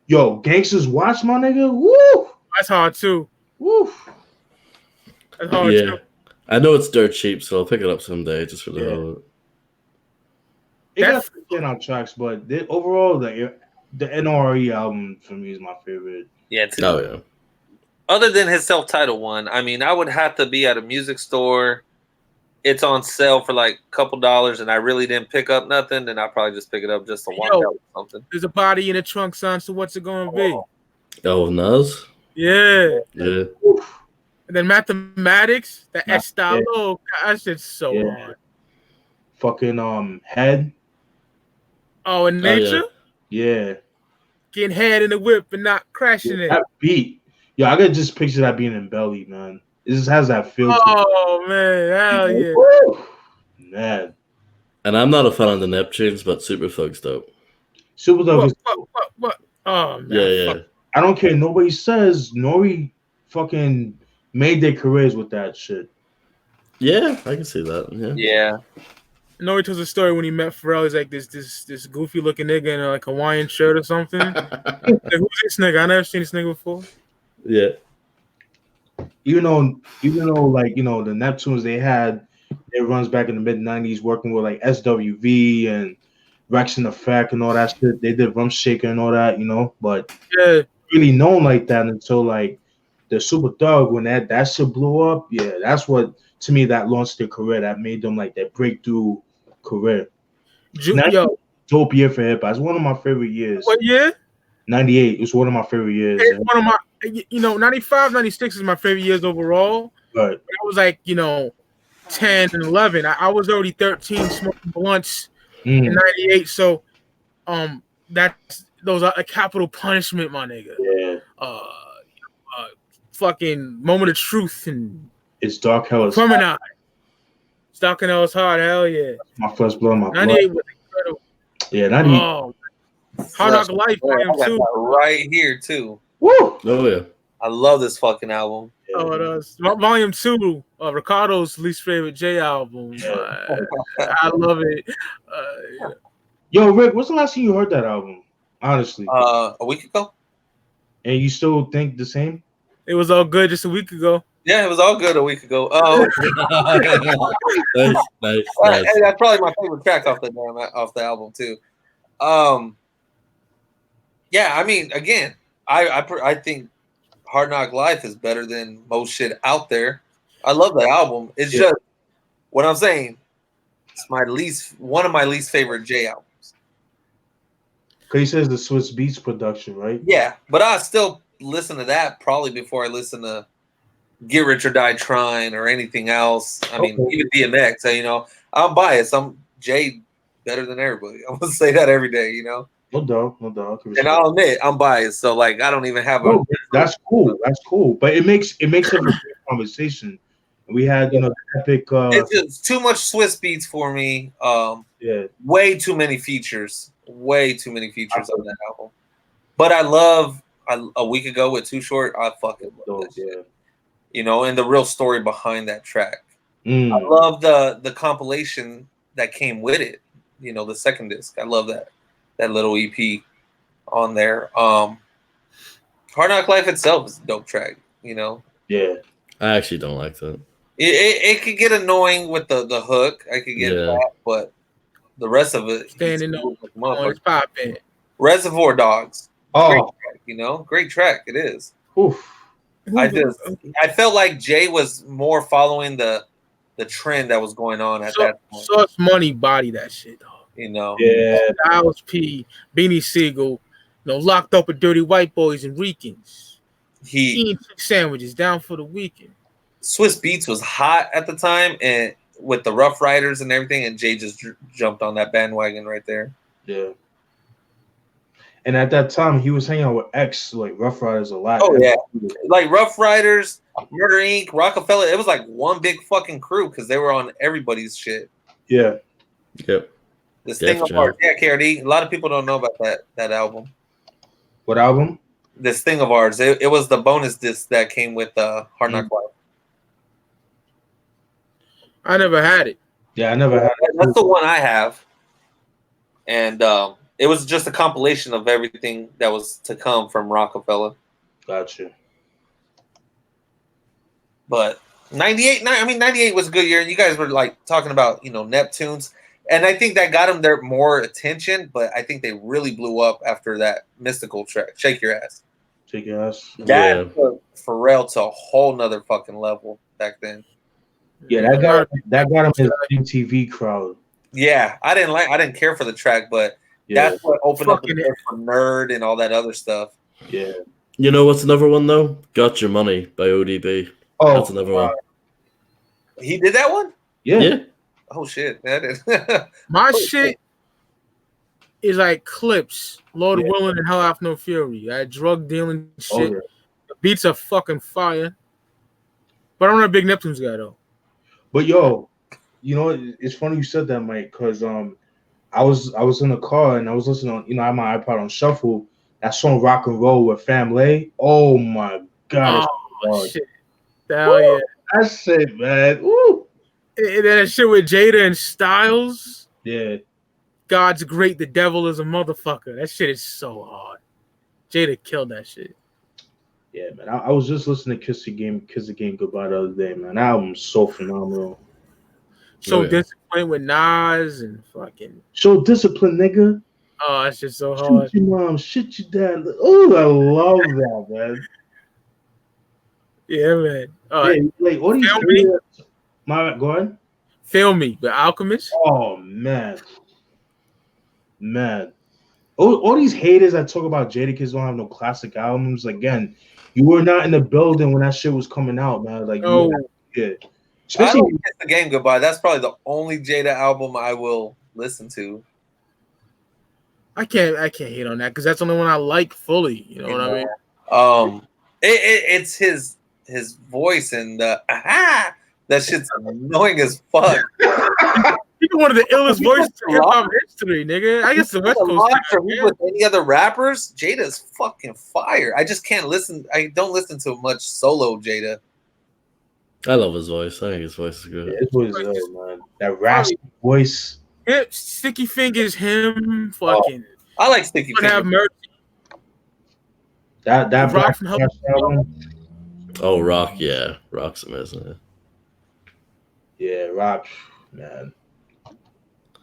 Yo, Gangsters Watch, my nigga. Woo, That's hard too. woo. That's hard Yeah. too. I know it's dirt cheap, so I'll pick it up someday just for the Yeah. hell of it. It got That's- some standout tracks, but overall, the NRE album for me is my favorite. Yeah, too. Oh yeah. Other than his self-titled one, I mean, I would have to be at a music store. It's on sale for like a couple dollars, and I really didn't pick up nothing. Then I probably just pick it up just to walk Yo. out with something. There's a body in the trunk, son. So what's it gonna be? Oh, Nas? Yeah. Yeah. And then mathematics, the Yeah. Estalo. That shit's so Yeah. hard. Fucking Head. Oh, and Oh, yeah. nature, Yeah. getting head in the whip and not crashing it. That beat. Yo, I could just picture that being in Belly, man. It just has that feel to Oh man, hell it. yeah. Woo! Man. And I'm not a fan of the Neptunes, but Super Thug's dope. Super Dog is, What? Oh man. Yeah. fuck. I don't care. Nobody says Nori fucking made their careers with that shit. Yeah, I can see that. Yeah. Yeah, Nori tells a story when he met Pharrell. He's like this goofy looking nigga in a like Hawaiian shirt or something. Like, who's this nigga? I never seen this nigga before. Yeah. Even though like, you know, the Neptunes, they had their runs back in the mid 90s working with like SWV and Rex and Effect and all that shit. They did Rum Shaker and all that, you know, but Yeah. really known like that until like the Super Thug, when that shit blew up. Yeah, that's what, to me, that launched their career. That made them like that breakthrough career. Yo, Dope year for hip hop. It's one of my favorite years. what year? 98. It's one of my favorite years. It's one of my, 95, 96 is my favorite years overall. But But I was like, 10 and 11. I was already 13 smoking blunts in 98. So, those are a capital punishment, my nigga. yeah, Fucking Moment of Truth and it's Dark Hell. It's Promenade. Stalking L's hard, hell yeah. my first blood, my blood. 98 was incredible. Yeah, 98. Oh, Hard Knock Life, I Volume got 2. that right here too. Woo! Oh yeah. I love this fucking album. Oh, it is. Volume 2, Ricardo's least favorite J album. Yeah. I love it. Yo, Rick, what's the last time you heard that album? Honestly. A week ago. And you still think the same? It was all good just a week ago. Yeah, it was all good a week ago. Oh, nice. and that's probably my favorite track off the album too. Yeah, I mean, again, I think Hard Knock Life is better than most shit out there. I love that album. It's just what I'm saying. It's one of my least favorite J albums. Because he says the Swiss Beats production, right? Yeah, but I still listen to that probably before I listen to Get Rich or Die Trying or anything else. I mean, even DMX. I'm biased. I'm Jay better than everybody. I'm gonna say that every day. No doubt. And I'll admit I'm biased. So like, I don't even have that's cool. But it makes it a great conversation. We had the epic. It's just too much Swiss beats for me. Way too many features. Way too many features on that album. But I love. A week ago with Too Short, I fucking love that shit. And the real story behind that track. I love the compilation that came with it. The second disc. I love that little EP on there. Hard Knock Life itself is a dope track. Yeah. I actually don't like that. It could get annoying with the hook. I could get that, but the rest of it, standing up, it's popping. Reservoir Dogs. Oh, great track. It is. Oof. I felt like Jay was more following the trend that was going on at that point. Sauce Money body that shit, dog. Yeah. Styles P, Beanie Siegel, locked up with dirty white boys and Ricans. Eating sandwiches down for the weekend. Swiss Beats was hot at the time, and with the Rough Riders and everything, and Jay just jumped on that bandwagon right there. Yeah. And at that time, he was hanging out with X, like Rough Riders, a lot. Oh, yeah. Like Rough Riders, Murder Inc., Rockefeller. It was like one big fucking crew because they were on everybody's shit. Yeah. Yep. This Thing of Ours. Yeah, KRD. A lot of people don't know about that album. What album? This Thing of Ours. It was the bonus disc that came with Hard Knock Life. I never had it. Yeah, I never had it. That's the one I have. And it was just a compilation of everything that was to come from Rockefeller. Gotcha. But 98 was a good year. And you guys were like talking about, Neptunes. And I think that got them their more attention, but I think they really blew up after that Mystical track, Shake Your Ass. Shake Your Ass. That took Pharrell to a whole nother fucking level back then. Yeah, that got him his MTV crowd. Yeah, I didn't care for the track, but that's what opened up the door for Nerd and all that other stuff. Yeah. You know what's another one though? Got Your Money by ODB. Oh, that's another one. He did that one? Yeah. Oh shit! That is my shit is like Clips, Lord Willing, and Hell Hath No Fury. That drug dealing shit. Okay. The beats are fucking fire. But I'm not a big Neptunes guy though. But yo, it's funny you said that, Mike, because I was in the car and I was listening I had my iPod on shuffle. That song Rock and Roll with Family. Oh my god. Oh shit. Hell yeah. That shit, man. Woo. And that shit with Jada and Styles. Yeah. God's great, the devil is a motherfucker. That shit is so hard. Jada killed that shit. Yeah, man. I was just listening to Kiss the Game Goodbye the other day, man. That album's so phenomenal. So Discipline with Nas and fucking Show Discipline, nigga. Oh, that's just so hard. Shoot your mom, shit your dad. Oh, I love that, man. Yeah, man. Like what do you go ahead. Feel Me, The Alchemist. Oh man. All these haters that talk about Jadakiss don't have no classic albums. Again, you were not in the building when that shit was coming out, man. Like, I don't Kiss the Game Goodbye. That's probably the only Jada album I will listen to. I can't hate on that because that's the only one I like fully. You know what I mean? It's his voice and that shit's annoying as fuck. He's one of the illest voices in hip hop history, nigga. I guess the West Coast. With any other rappers, Jada's fucking fire. I just can't listen. I don't listen to much solo Jada. I love his voice. I think his voice is good. Yeah, his voice is good, man. That raspy voice. Sticky Fingers, him, fucking. I like Sticky Fingers. Have mercy. That Rock from album. Oh, Rock, yeah. Rock's amazing. Yeah, Rock, man.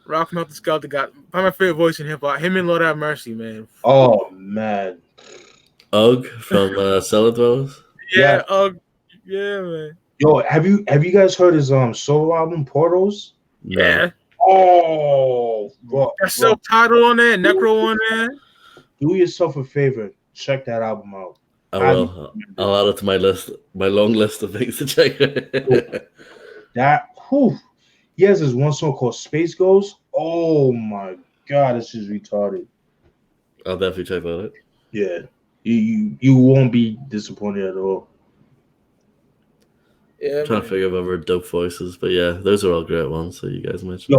Rock from Up the Scout got my favorite voice in hip hop. Him and Lord Have Mercy, man. Oh, man. Ugg from Cellar Dwellers? Yeah, Ugg. Yeah, man. Yo, have you guys heard his solo album, Portals? Yeah. Oh, bro. Got Self-Titled on there, Necro on there. Do yourself a favor. Check that album out. I will. I'll add it to my list, my long list of things to check. He has this one song called Space Ghost. Oh my god, this is retarded. I'll definitely check that out. Yeah, you won't be disappointed at all. Yeah, I'm trying to figure out other dope voices, but yeah, those are all great ones. So you guys mentioned.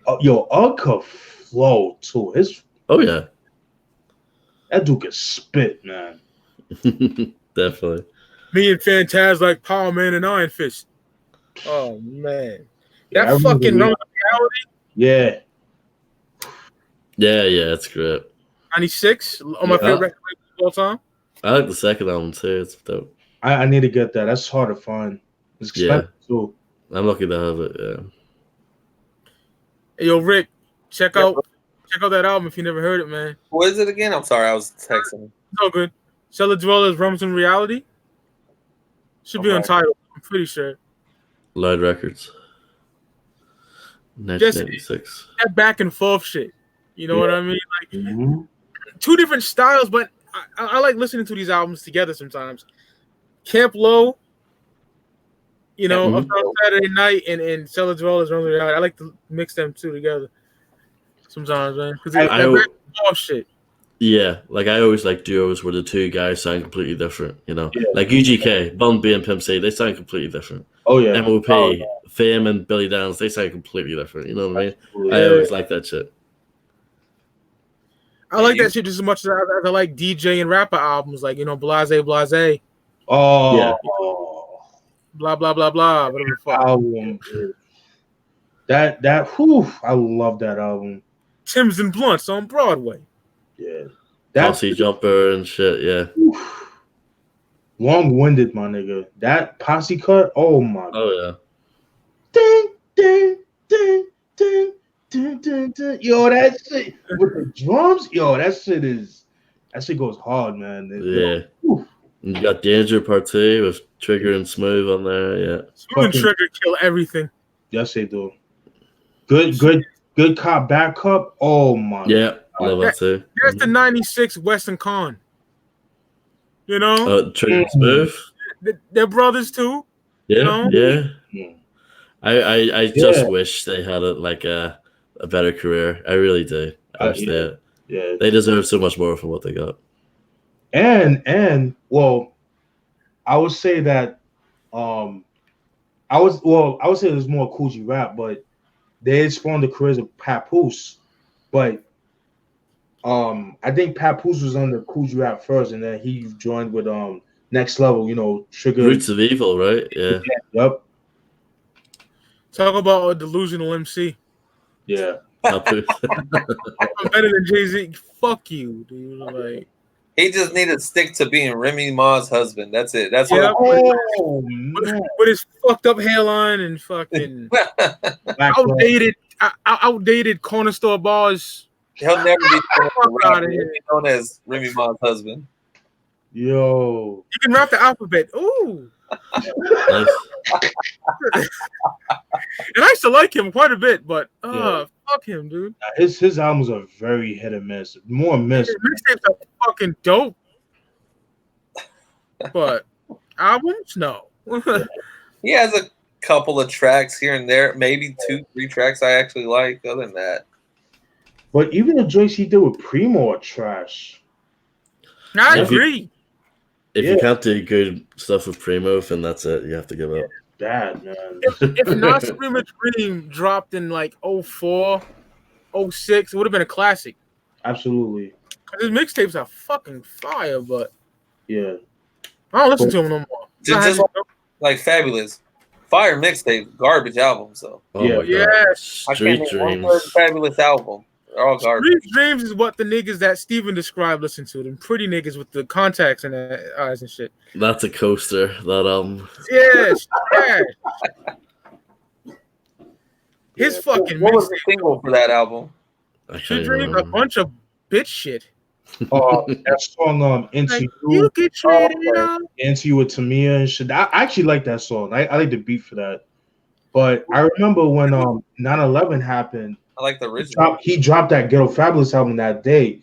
Ugg could flow too. Oh yeah, that dude can spit, man. Definitely. Me and Fantaz like Power Man and Iron Fist. Oh man, that I fucking remember reality. Yeah. Yeah, it's great. 96 on my favorite record of all time. I like the second album too. It's dope. I need to get that. That's hard to find. It's expensive too. I'm lucky to have it. Yeah. Hey, yo, Rick, check out that album if you never heard it, man. What is it again? I'm sorry, I was texting. It's all good. Cellar Dwellers, Rums and Reality. Should be on title. I'm pretty sure. Loud Records. 1996. That back and forth shit. You know what I mean? Like two different styles, but I like listening to these albums together sometimes. Camp Low You know, Mhm. Uptown Saturday Night and Cellar Dwellers Rolling Out. I like to mix them two together sometimes, man. Because I- that I- back and forth shit. Yeah, like I always like duos where the two guys sound completely different. You know, Yeah. like UGK, Bun B and Pimp C, they sound completely different. Oh yeah. MOP, Fame and Billy Downs, they sound completely different. You know what I mean? Absolutely. I always like that shit. I like that shit just as much as I like DJ and rapper albums, like, you know, Blase, Blase, Oh, Yeah. blah, blah, blah, blah, whatever the fuck. album. That whew, I love that album. Timbs and Blunts on Broadway. Yeah. That Posse Jumper and shit. Yeah. long-winded, my nigga. That posse cut. Oh my. Oh yeah. Ding, ding, ding, ding, ding, ding, ding. Yo, that shit with the drums. Yo, that shit goes hard, man. Yeah. Whew. And you got Danger Part 2 with Trigger and Smooth on there. Yeah. Smooth and Trigger kill everything. Yes, they do. Good cop, bad cop. Oh my. Yeah. Love that too. That's the 96 Western Con. You know? Trigger and Smooth. They're brothers too. Yeah. You know? Yeah. Mm. I just wish they had a better career. I really do. I wish Yeah. they deserve so much more from what they got. And well, I would say that I would say there's more Kool G Rap, but they spawned the careers of Papoose. But I think Papoose was under Kool G Rap first, and then he joined with Next Level, you know, Trigger. Roots of Evil, right? Yeah. Yep. Talk about a delusional MC. Yeah. Papoose. I'm better than Jay-Z. Fuck you, dude. Like, He just needed to stick to being Remy Ma's husband. That's it. That's Yeah. what. Oh man. with his fucked up hairline and fucking Black outdated corner store bars. He'll never be outta here. known as Remy Ma's husband. Yo. You can rap the alphabet. Ooh. Nice. And I used to like him quite a bit, but Yeah. fuck him, dude. His albums are very hit or miss. More miss. His mixtapes are fucking dope. But albums, no. He has a couple of tracks here and there, maybe 2-3 tracks I actually like. Other than that, But even the joints he did with Primo are trash. I If you- agree. If Yeah. you can't do good stuff with Primo, then that's it. You have to give up. Bad, man. If Not Supreme Dream dropped in like 04, 06, it would have been a classic. Absolutely. His mixtapes are fucking fire, but Yeah. I don't listen to him no more. just like Fabulous, fire mixtape, garbage album. So Oh Yeah. my God. Yes. I Street can't name one Dreams. Fabulous album. They're all garbage. Street Dreams is what the niggas that Steven described listen to. Them pretty niggas with the contacts in their eyes and shit. That's a coaster. That Yes, trash. His fucking What was the mixtape, single for that album? I can't Street even Dreams, a remember. bunch of bitch shit. That song Into Like, You, you get traded out. Into You with Tamia and shit. I actually like that song. I like the beat for that. But I remember when 9/11 happened, I like the original. he dropped that Ghetto Fabulous album that day,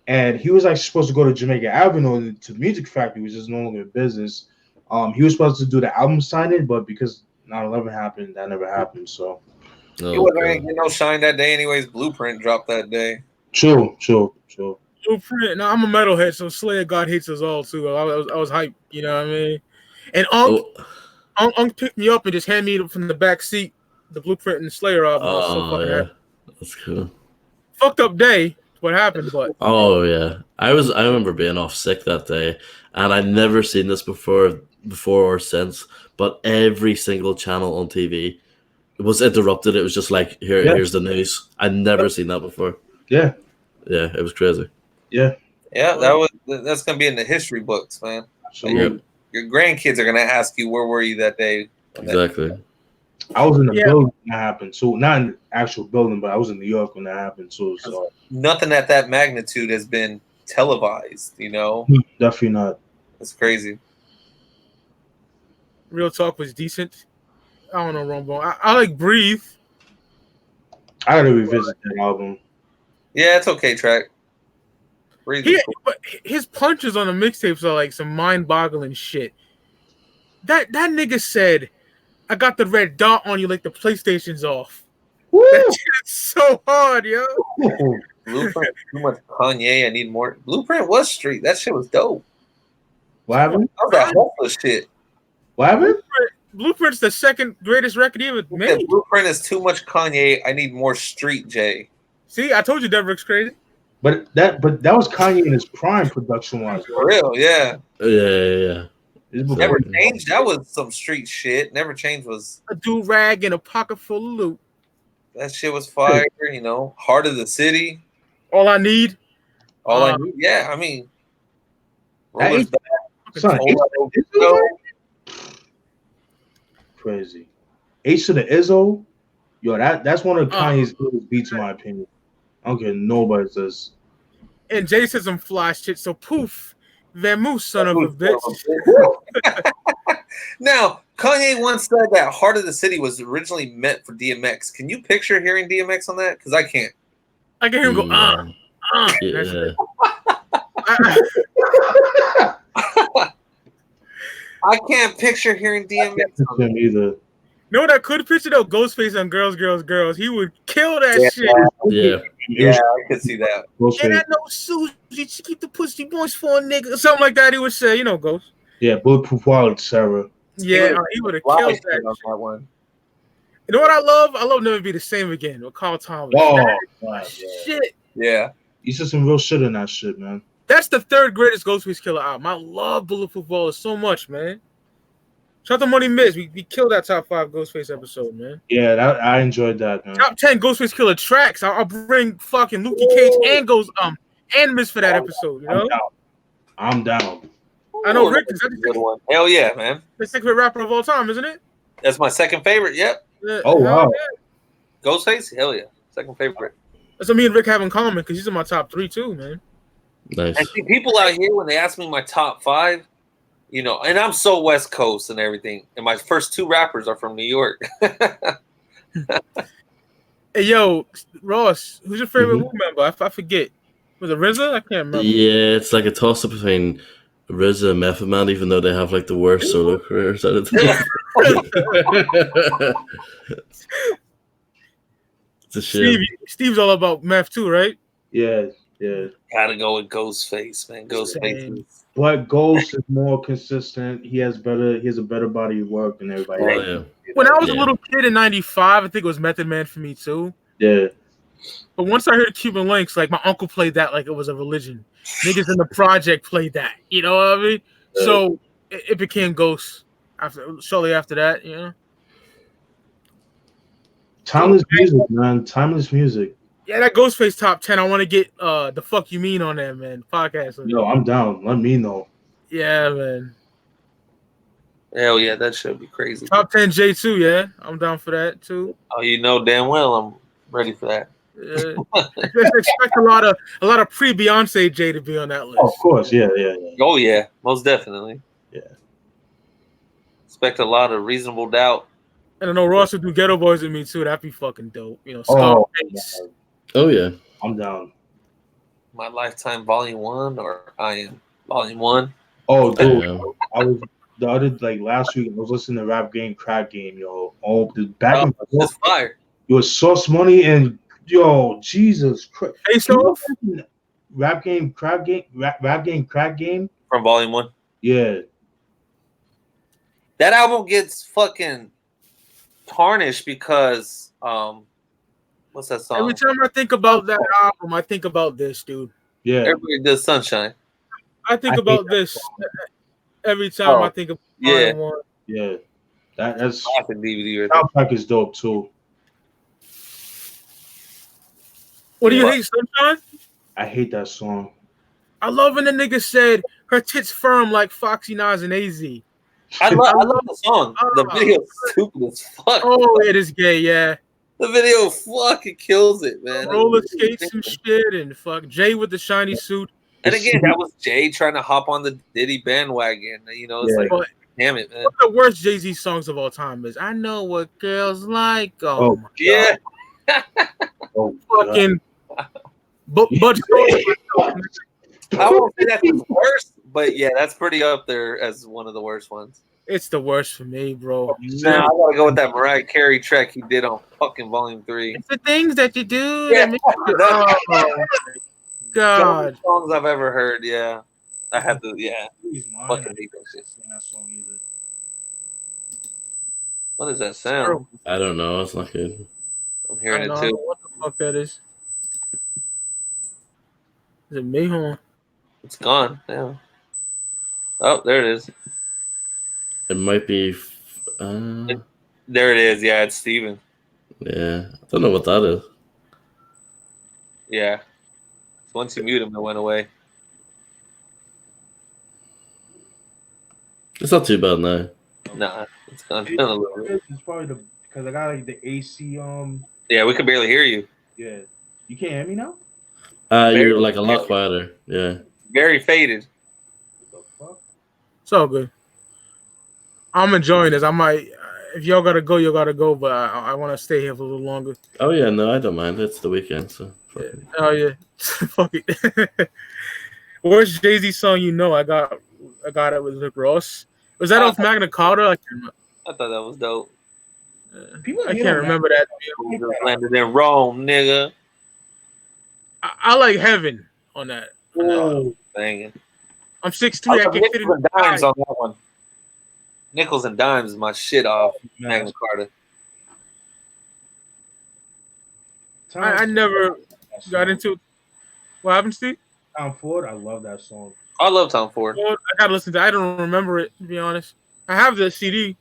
and he was like supposed to go to Jamaica Avenue to the Music Factory, which is no longer in business. He was supposed to do the album signing, but because 9/11 happened, that never happened. So Oh, He wasn't God. gonna get no shine that day, anyways. Blueprint dropped that day. chill. Blueprint. No, I'm a metalhead, so Slayer God hates us all too. I was hyped, you know what I mean? And Unk picked me up and just handed me from the back seat the Blueprint and Slayer album. I was so Oh, fucking yeah. happy. That's cool. Fucked up day, what happened, but Oh yeah, I remember being off sick that day, and I'd never seen this before or since. But every single channel on TV was interrupted. It was just like here's the news. I'd never seen that before. Yeah. Yeah, it was crazy. Yeah, that's gonna be in the history books, man. Absolutely. Your grandkids are gonna ask you where were you that day. Exactly. I was in the Yeah. building when that happened. So not in the actual building, but I was in New York when that happened. So Nothing at that magnitude has been televised. You know, definitely not. it's crazy. Real Talk was decent. I don't know, Rumble. I like Breathe. I gotta revisit that album. Yeah, it's okay. Track. But his punches on the mixtapes are like some mind-boggling shit. That nigga said, I got the red dot on you like the PlayStation's off. Woo! That shit's so hard, yo. Blueprint, too much Kanye. I need more. Blueprint was street. That shit was dope. What happened? That was that hopeless shit. What happened? Blueprint's the second greatest record he ever made. Blueprint is too much Kanye. I need more street, Jay. See, I told you Devrick's crazy. But that was Kanye in his prime production wise. For real, yeah. Yeah. Never Changed. That was some street shit. Never Changed was A do-rag and a pocket full of loot. that shit was fire. You know, Heart of the City. All I need. All I need. Yeah, I mean, That Roller's is- Back. Son, All I Need to Go. crazy. Ace of the Izzo, yo, that's one of Kanye's greatest beats in my opinion. I don't care what nobody says. And Jay said some fly shit. So poof, Vamoose, son of a bitch. Now, Kanye once said that Heart of the City was originally meant for DMX. Can you picture hearing DMX on that? Because I can't. I can hear him go, Yeah. I can't picture hearing DMX on that. Him either. You know what I could picture though? Ghostface on Girls, Girls, Girls. He would kill that shit. Yeah. Yeah, I could see that. And I know Susie, she keep the pussy boys for a nigga. Something like that he would say, you know, Ghost. Yeah, Bulletproof Wallet, Sarah. Yeah, he would have Wow, killed on that. that one. You know what I love? I love Never Be the Same Again with Carl Thomas. Oh, That God, shit. Yeah. you said some real shit in that shit, man. That's the third greatest Ghostface Killer album. I love Bulletproof Wallet so much, man. Shout out to Money Miz. We killed that top 5 Ghostface episode, man. Yeah, I enjoyed that, man. Top 10 Ghostface Killer tracks. I'll bring fucking Lukey Cage and Miz for that episode. You know, I'm down. I know Ooh, Rick that's is a good one. Hell yeah, man. the second rapper of all time, isn't it? That's my second favorite. Yep. Yeah, Oh, hell wow. yeah. Ghostface? Hell yeah. Second favorite. That's what me and Rick have in common because he's in my top 3 too, man. Nice. And see, people out here, when they ask me my top 5, you know, and I'm so West Coast and everything, and my first 2 rappers are from New York. Hey, yo, Ross, who's your favorite Wu member? I forget. Was it RZA? I can't remember. Yeah, it's like a toss up between RZA and Method Man, even though they have like the worst solo careers out of them. It's a shame. Steve's all about meth too, right? Yeah. Gotta go with Ghostface, man. Ghostface. But Ghost is more consistent. He has a better body of work than everybody Oh, else. yeah. When I was a Yeah. little kid in '95, I think it was Method Man for me too. Yeah. But once I heard Cuban Links, like my uncle played that like it was a religion. Niggas in the project played that. You know what I mean? Yeah. So it became Ghost shortly after that. You know? Timeless music, man. Timeless music. Yeah, that Ghostface top 10. I want to get the fuck you mean on there, man. Podcast. Yo, I'm down. Let me know. Yeah, man. Hell yeah, that should be crazy. Top 10 J2, yeah. I'm down for that too. Oh, you know damn well I'm ready for that. Expect a lot of pre-Beyonce J to be on that list. Oh, of course. Yeah. Oh yeah, most definitely. Yeah. Expect a lot of Reasonable Doubt. And I know Ross would do Ghetto Boys with me too. That'd be fucking dope. You know, Oh, Scarface. Oh, yeah. I'm down. My Lifetime Volume 1 or I Am Volume 1. Oh, dude. Yeah. I was the other last week. I was listening to Rap Game, Crack Game, yo. Oh, the back and It's forth. fire. Yo, Sauce Money and yo, Jesus Christ. Face Off. Rap Game, Crack Game, Rap Game, Crack Game. From Volume 1. Yeah. That album gets fucking tarnished because what's that song? Every time I think about that album, I think about this, dude. Yeah. Everybody Does Sunshine. I think I about hate this every time I think about Yeah. Volume 1. Yeah. That's Classic DVD right there. soundtrack is dope too. What do you Yeah. hate, Sunshine? I hate that song. I love when the nigga said her tits firm like Foxy Nas and AZ. I love the song. The video is stupid as fuck. Oh, it is gay, yeah. The video fucking kills it, man. Roller skates and shit, and fuck Jay with the shiny suit. And again, that was Jay trying to hop on the Diddy bandwagon. You know, it's Yeah. like, But damn it, man. one of the worst Jay-Z songs of all time is I Know What Girls Like. Oh, Oh, my Yeah, Oh, fucking Bud I won't say that's the worst, But yeah, that's pretty up there as one of the worst ones. It's the worst for me, bro. Now I gotta go with that Mariah Carey track he did on fucking Volume 3. It's the things that you do Yeah, that make you, oh my God. Best songs I've ever heard. Yeah, I have to. Yeah, He's mine. fucking hate that shit. Sing that song either. What is that sound? I don't know. It's not good. I'm I hearing don't it know too. what the fuck that is. Is it me, huh? It's gone. Yeah. Oh, there it is. It might be. There it is. Yeah, it's Steven. Yeah, I don't know what that is. Yeah. Once you mute him, it went away. It's not too bad now. Nah, it's gone down a little bit. It's probably because I got like the AC. Yeah, we could barely hear you. Yeah, you can't hear me now. You're like a lot quieter. Yeah. Very faded. What the fuck? It's all good. I'm enjoying this. I might, if y'all gotta go, you gotta go. But I want to stay here for a little longer. Oh yeah, no, I don't mind. It's the weekend, so. Fuck it. Oh yeah, fuck it. Worst Jay-Z song you know? I got it with Rick Ross. Was that off Magna Carta? I I thought that was dope. can't remember that. Landed in Rome, nigga. I like Heaven on that. Banging. I'm 6'3". I can't fit Nickels and dimes in. on that one. Nickels and dimes is my shit off Magna Carta. I never got into. What happened, Steve? Tom Ford. I love that song. I love Tom Ford. Well, I gotta listen to it. I don't remember it, to be honest. I have the CD.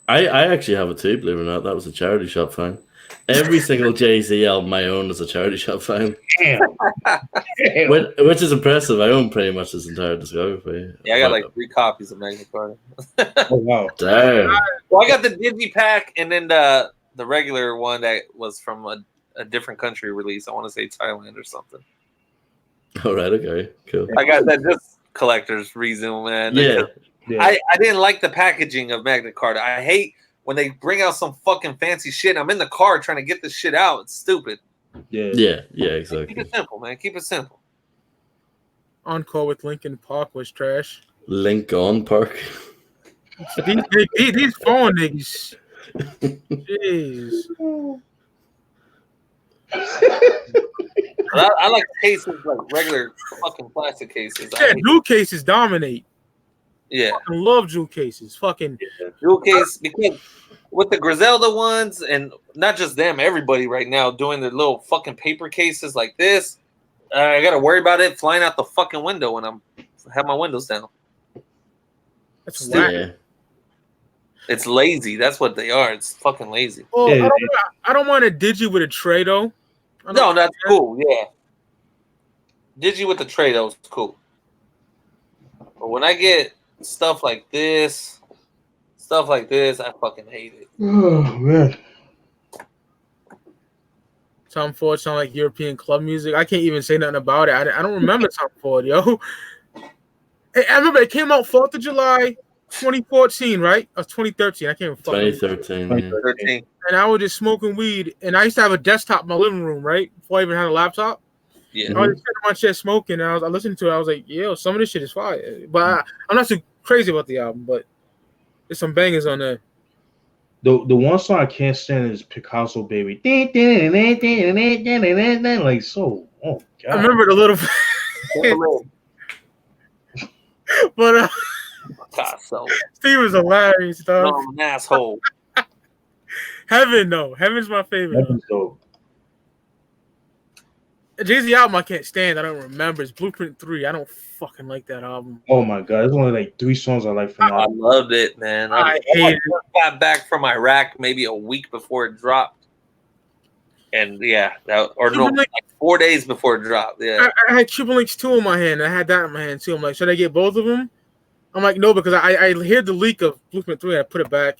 I actually have it too, believe it or not. That was a charity shop find. Every single Jay-Z album I own is a charity shop find. Damn. Which is impressive. I own pretty much his entire discography. Yeah, I got like 3 copies of Magna Carta. Oh wow. Damn. Well, I got the Digipack and then the regular one that was from a different country release. I want to say Thailand or something. All right, okay, cool. I got that just collector's reason, man. Yeah. I didn't like the packaging of Magna Carta. I hate when they bring out some fucking fancy shit. I'm in the car trying to get this shit out. It's stupid. Yeah. Yeah, exactly. Keep it simple, man. Keep it simple. Encore with Linkin Park was trash. Lincoln Park. These phone niggas. Jeez. I like cases like regular fucking plastic cases. Yeah, jewel cases dominate. Yeah, I love jewel cases. Fucking jewel case because with the Griselda ones and not just them, everybody right now doing their little fucking paper cases like this. I gotta worry about it flying out the fucking window when have my windows down. that's whack. Yeah. It's lazy. That's what they are. It's fucking lazy. Well, Yeah. I don't want a digi with a tray though. No, that's cool. Yeah. Digi with the tray though is cool. But when I get stuff like this, I fucking hate it. Oh man. Tom Ford sound like European club music. I can't even say nothing about it. I don't remember Tom Ford, yo. Hey, I remember it came out 4th of July, 2014, right? Or 2013. I can't even fucking 2013. Yeah. 13. And I was just smoking weed. And I used to have a desktop in my living room, right? Before I even had a laptop. Yeah. I was just sitting in my chair smoking. And I listened to it. I was like, yo, some of this shit is fire. But I'm not too crazy about the album, but there's some bangers on there. The one song I can't stand is Picasso Baby. Like so. Oh god. I remember the little, but Picasso. Steve was hilarious, dog. No, I'm an asshole. Heaven, though. Heaven's my favorite. That was dope. Jay-Z album I can't stand. I don't remember. It's Blueprint 3. I don't fucking like that album. Oh my god, there's only like 3 songs I like from that. I loved it, man. I hate it. Got back from Iraq maybe a week before it dropped. And yeah, like 4 days before it dropped. Yeah. I had Cuban Links 2 in my hand. I had that in my hand too. I'm like, should I get both of them? I'm like, no, because I heard the leak of Blueprint 3 and I put it back.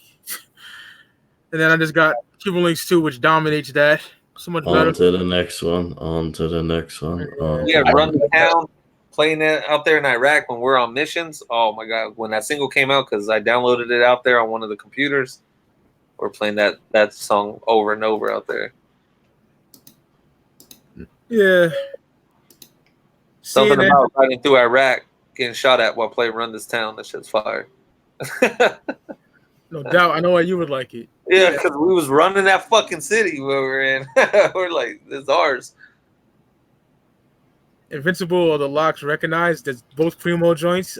And then I just got Cuban Links 2, which dominates that. So much better. On to the next one. We had Run the Town playing that out there in Iraq when we're on missions. Oh my god, when that single came out, because I downloaded it out there on one of the computers, we're playing that song over and over out there. Yeah. Something CNN. about riding through Iraq getting shot at while playing Run This Town. That shit's fire. No doubt. I know why you would like it. Yeah, because we was running that fucking city where we're in. We're like, it's ours. Invincible or the Locks recognized as both primo joints.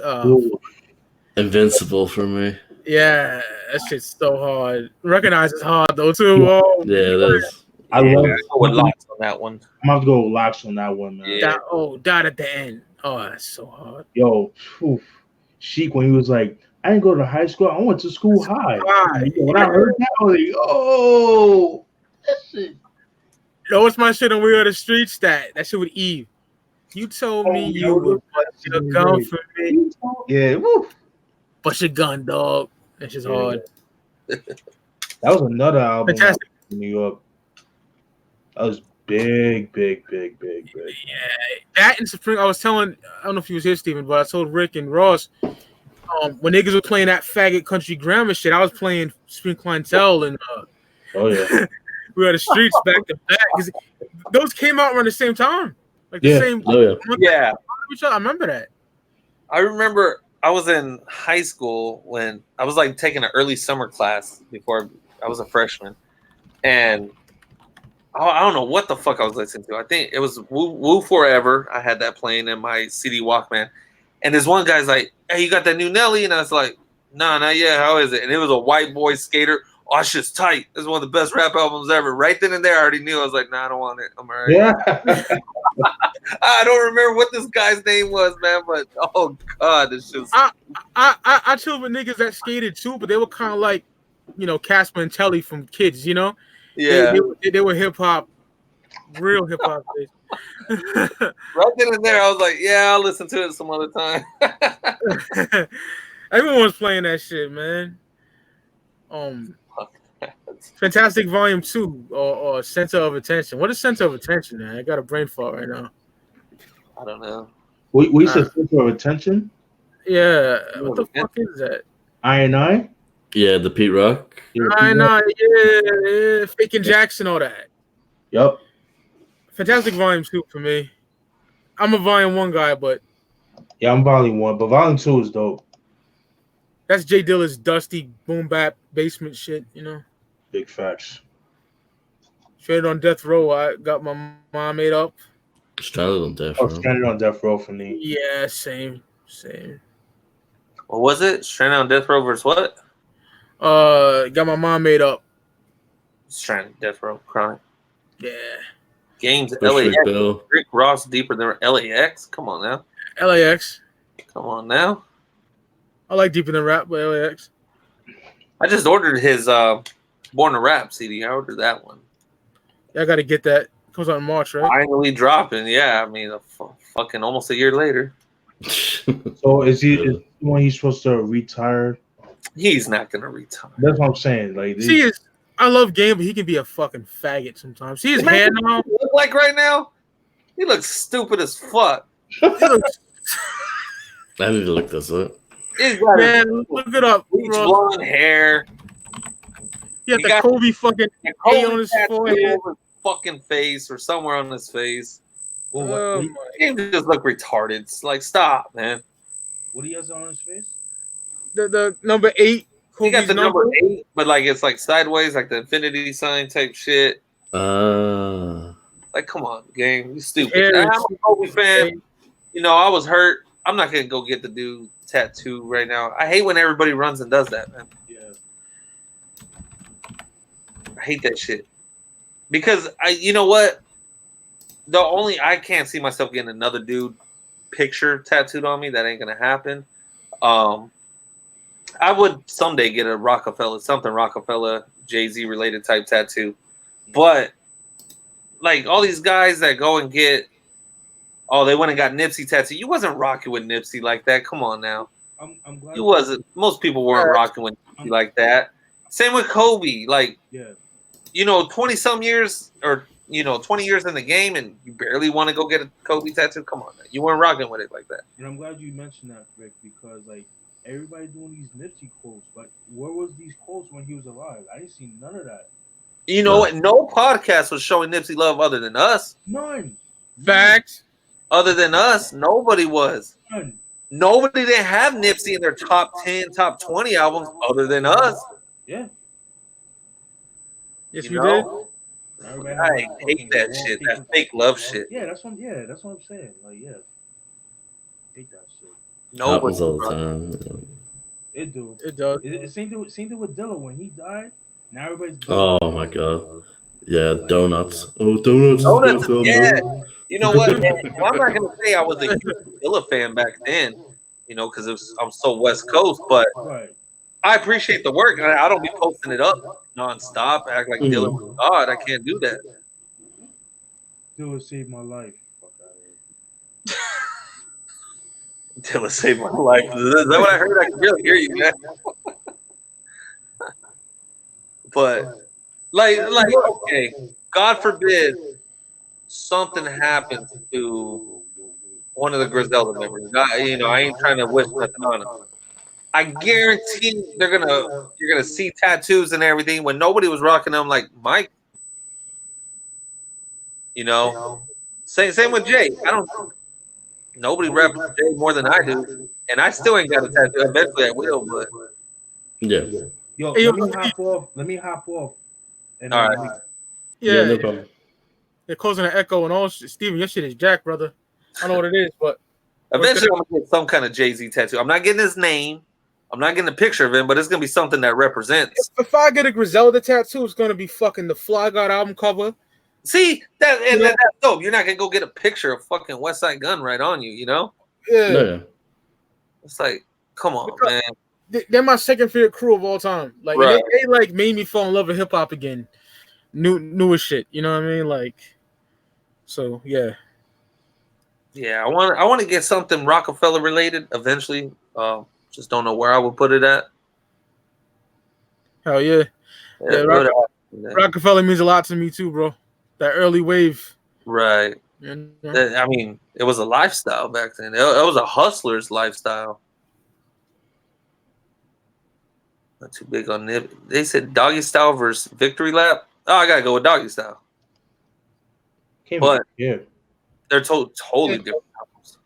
Invincible for me. Yeah, that shit's so hard. Recognize is hard though too. Oh, Yeah, it is. I love I go with Locks on that one. I'm gonna have to go with Locks on that one, man. Yeah. Dot at the end. Oh, that's so hard. Yo, Sheik when he was like, I didn't go to high school. I went to school high. When I heard that, I was like, oh, that shit. Yo, what's my shit on We Are the Streets? That shit with Eve. You told me you would bust your gun for me. Yeah, woo. Bust your gun, dog. That shit's hard. That was another album Fantastic. in New York. That was big. Yeah, that and Supreme. I don't know if he was here, Steven, but I told Rick and Ross, when niggas were playing that faggot country grammar shit, I was playing Supreme Clientele and Oh yeah. We Are the Streets back to back because those came out around the same time, like the same. Oh yeah. Yeah. I remember that. I remember I was in high school when I was like taking an early summer class before I was a freshman. And I don't know what the fuck I was listening to. I think it was Woo Forever. I had that playing in my CD Walkman. And this one guy's like, hey, you got that new Nelly? And I was like, nah, not yet. How is it? And it was a white boy skater. Oh, that shit's tight. This is one of the best rap albums ever. Right then and there, I already knew. I was like, nah, I don't want it. I'm all right. Yeah. I don't remember what this guy's name was, man, but oh god, this just I chilled with niggas that skated too, but they were kind of like, Casper and Telly from Kids, yeah. They were hip hop, real hip hop. Right then and there, I was like, yeah, I'll listen to it some other time. Everyone was playing that shit, man. Fantastic Volume 2 or Center of Attention. What is Center of Attention, man? I got a brain fart right now. I don't know. We said center of attention. Yeah, what the fuck is that? I. Yeah, the Pete Rock. Yeah, Faking Jackson, all that. Yep. Fantastic Volume 2 for me. I'm a Volume 1 guy, but Yeah, I'm Volume 1, but Volume 2 is dope. that's Jay Dilla's dusty boom bap basement shit, Big facts. Straight on Death Row, I got my mom made up. Stranded on Death Oh, Row. Stranded on Death Row for me. Yeah, same. What was it? Stranded on Death Row versus what? Got my mom made up. Stranded Death Row crime. Yeah. Games Bushwick LAX. Bill. Rick Ross deeper than LAX. Come on now. LAX. Come on now. I like Deeper Than Rap by LAX. I just ordered his Born to Rap CD. I ordered that one. Yeah, I got to get that. Comes out in March, right? Finally dropping. Yeah, I mean, fucking almost a year later. So is when he's supposed to retire? He's not gonna retire. That's what I'm saying. Like, I love Game, but he can be a fucking faggot sometimes. See his hair now? What he look like right now? He looks stupid as fuck. He looks- I need to look this up. He's got Man, look it up. bleach bro. blonde hair. He had he the got- Kobe fucking And A on his forehead. over his fucking face or somewhere on his face. Oh, He just look retarded. It's like, stop, man. what he has on his face? the number 8. He got Kobe's the number 8, but like it's like sideways, like the infinity sign type shit. Like, come on, game, you stupid. Yeah, I'm a Kobe fan. I was hurt. I'm not gonna go get the dude tattoo right now. I hate when everybody runs and does that, man. Yeah. I hate that shit. Because you know what? I can't see myself getting another dude picture tattooed on me. That ain't gonna happen. I would someday get a Rockefeller, Jay-Z related type tattoo. But like all these guys that go and get, they went and got Nipsey tattoo. You wasn't rocking with Nipsey like that. Come on now. I'm glad You wasn't. Most people weren't rocking with Nipsey like that. Same with Kobe. Like, Yeah. 20 some years or 20 years in the game and you barely want to go get a Kobe tattoo. Come on, man. You weren't rocking with it like that. And I'm glad you mentioned that, Rick, because like everybody doing these Nipsey quotes, but where was these quotes when he was alive? I didn't see none of that. You know what? No podcast was showing Nipsey love other than us. None. Facts. Other than us, nobody was. None. Nobody didn't have Nipsey in their top 10, top 20 albums other than us. Yeah. Yes, You we did. know? I hate that shit. That fake love shit. Yeah, that's what I'm saying. Like, yeah. Hate that shit. Nobody. Happens all the time. It do. It does. It same thing with Dilla when he died. Now everybody's Oh my god. Yeah, donuts. Oh, donuts. Donuts, is yeah. You know what? Well, I'm not gonna say I was a huge Dilla fan back then, you know, because I'm so West Coast, but right. I appreciate the work. I don't be posting it up nonstop, act like Dilla was God. I can't do that. Dilla saved my life. Fuck out of here. Dilla saved my life. Is that what I heard? I can really hear you, man. But like, okay, God forbid something happens to one of the Griselda members. You know, I ain't trying to wish nothing on them. I guarantee you're gonna see tattoos and everything when nobody was rocking them like Mike. You know, same with Jay. Nobody reps Jay more than I do, and I still ain't got a tattoo. Eventually, I will, but Yeah. Yo, Hey, let me hop off. And all right. Yeah, no problem. they're causing an echo and all. Steven, your shit is jacked, brother. I don't know what it is, but Eventually, I'm gonna get some kind of Jay-Z tattoo. I'm not getting his name. I'm not getting a picture of him, but it's gonna be something that represents. if I get a Griselda tattoo, it's gonna be fucking the Fly God album cover. See that's dope. You're not gonna go get a picture of fucking West Side Gun right on you. You know, Yeah, No, it's like, come on, man. they're my second favorite crew of all time. Like Right. they like made me fall in love with hip hop again. Newest shit. You know what I mean? Like, so yeah. Yeah, I want to get something Rockefeller related eventually. Just don't know where I would put it at. Hell yeah. Yeah, Yeah. Rockefeller means a lot to me too, bro. That early wave. Right. You know? I mean, it was a lifestyle back then. It was a hustler's lifestyle. Not too big on it. They said Doggy Style versus Victory Lap. Oh, I gotta go with Doggy Style. But yeah. they're totally different albums.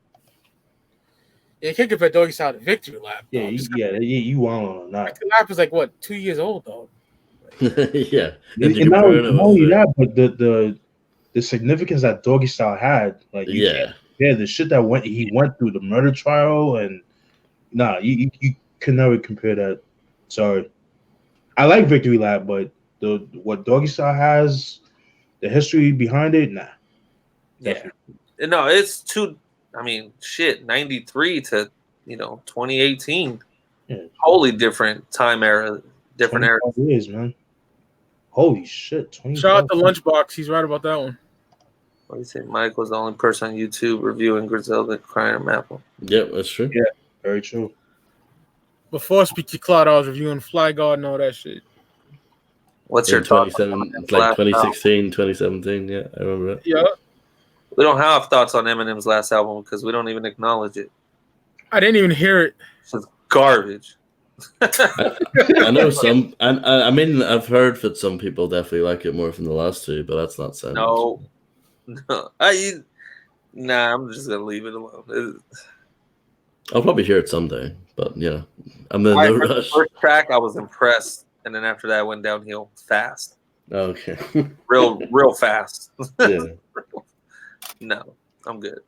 Yeah, you can't compare Doggy Style to Victory Lap. Yeah, you want on that. Victory Lap is like what, 2 years old, though. yeah. And not only that, but the significance that Doggy Style had, like the shit that he went through, the murder trial, and you can never compare that. Sorry, I like Victory Lap, but what Doggy Style has, the history behind it, nah. Yeah, no, it's too. I mean, shit, 93 to 2018, wholly different time era, different era. Years, man. Holy shit! Shout out to Lunchbox. He's right about that one. What do you say? Mike was the only person on YouTube reviewing Griselda crying Apple. Yep, that's true. Yeah, very true. Before Speak to Cloud, I was reviewing Fly God and all that shit. What's your thoughts? It's like 2016, 2017. Yeah, I remember that. Yeah. We don't have thoughts on Eminem's last album because we don't even acknowledge it. I didn't even hear it. It's garbage. I know some, and I mean, I've heard that some people definitely like it more from the last two, but that's not sound. No. I'm just gonna leave it alone. I'll probably hear it someday, but I'm in no rush. The first track, I was impressed, and then after that, I went downhill fast. Okay. real fast. Yeah. No, I'm good.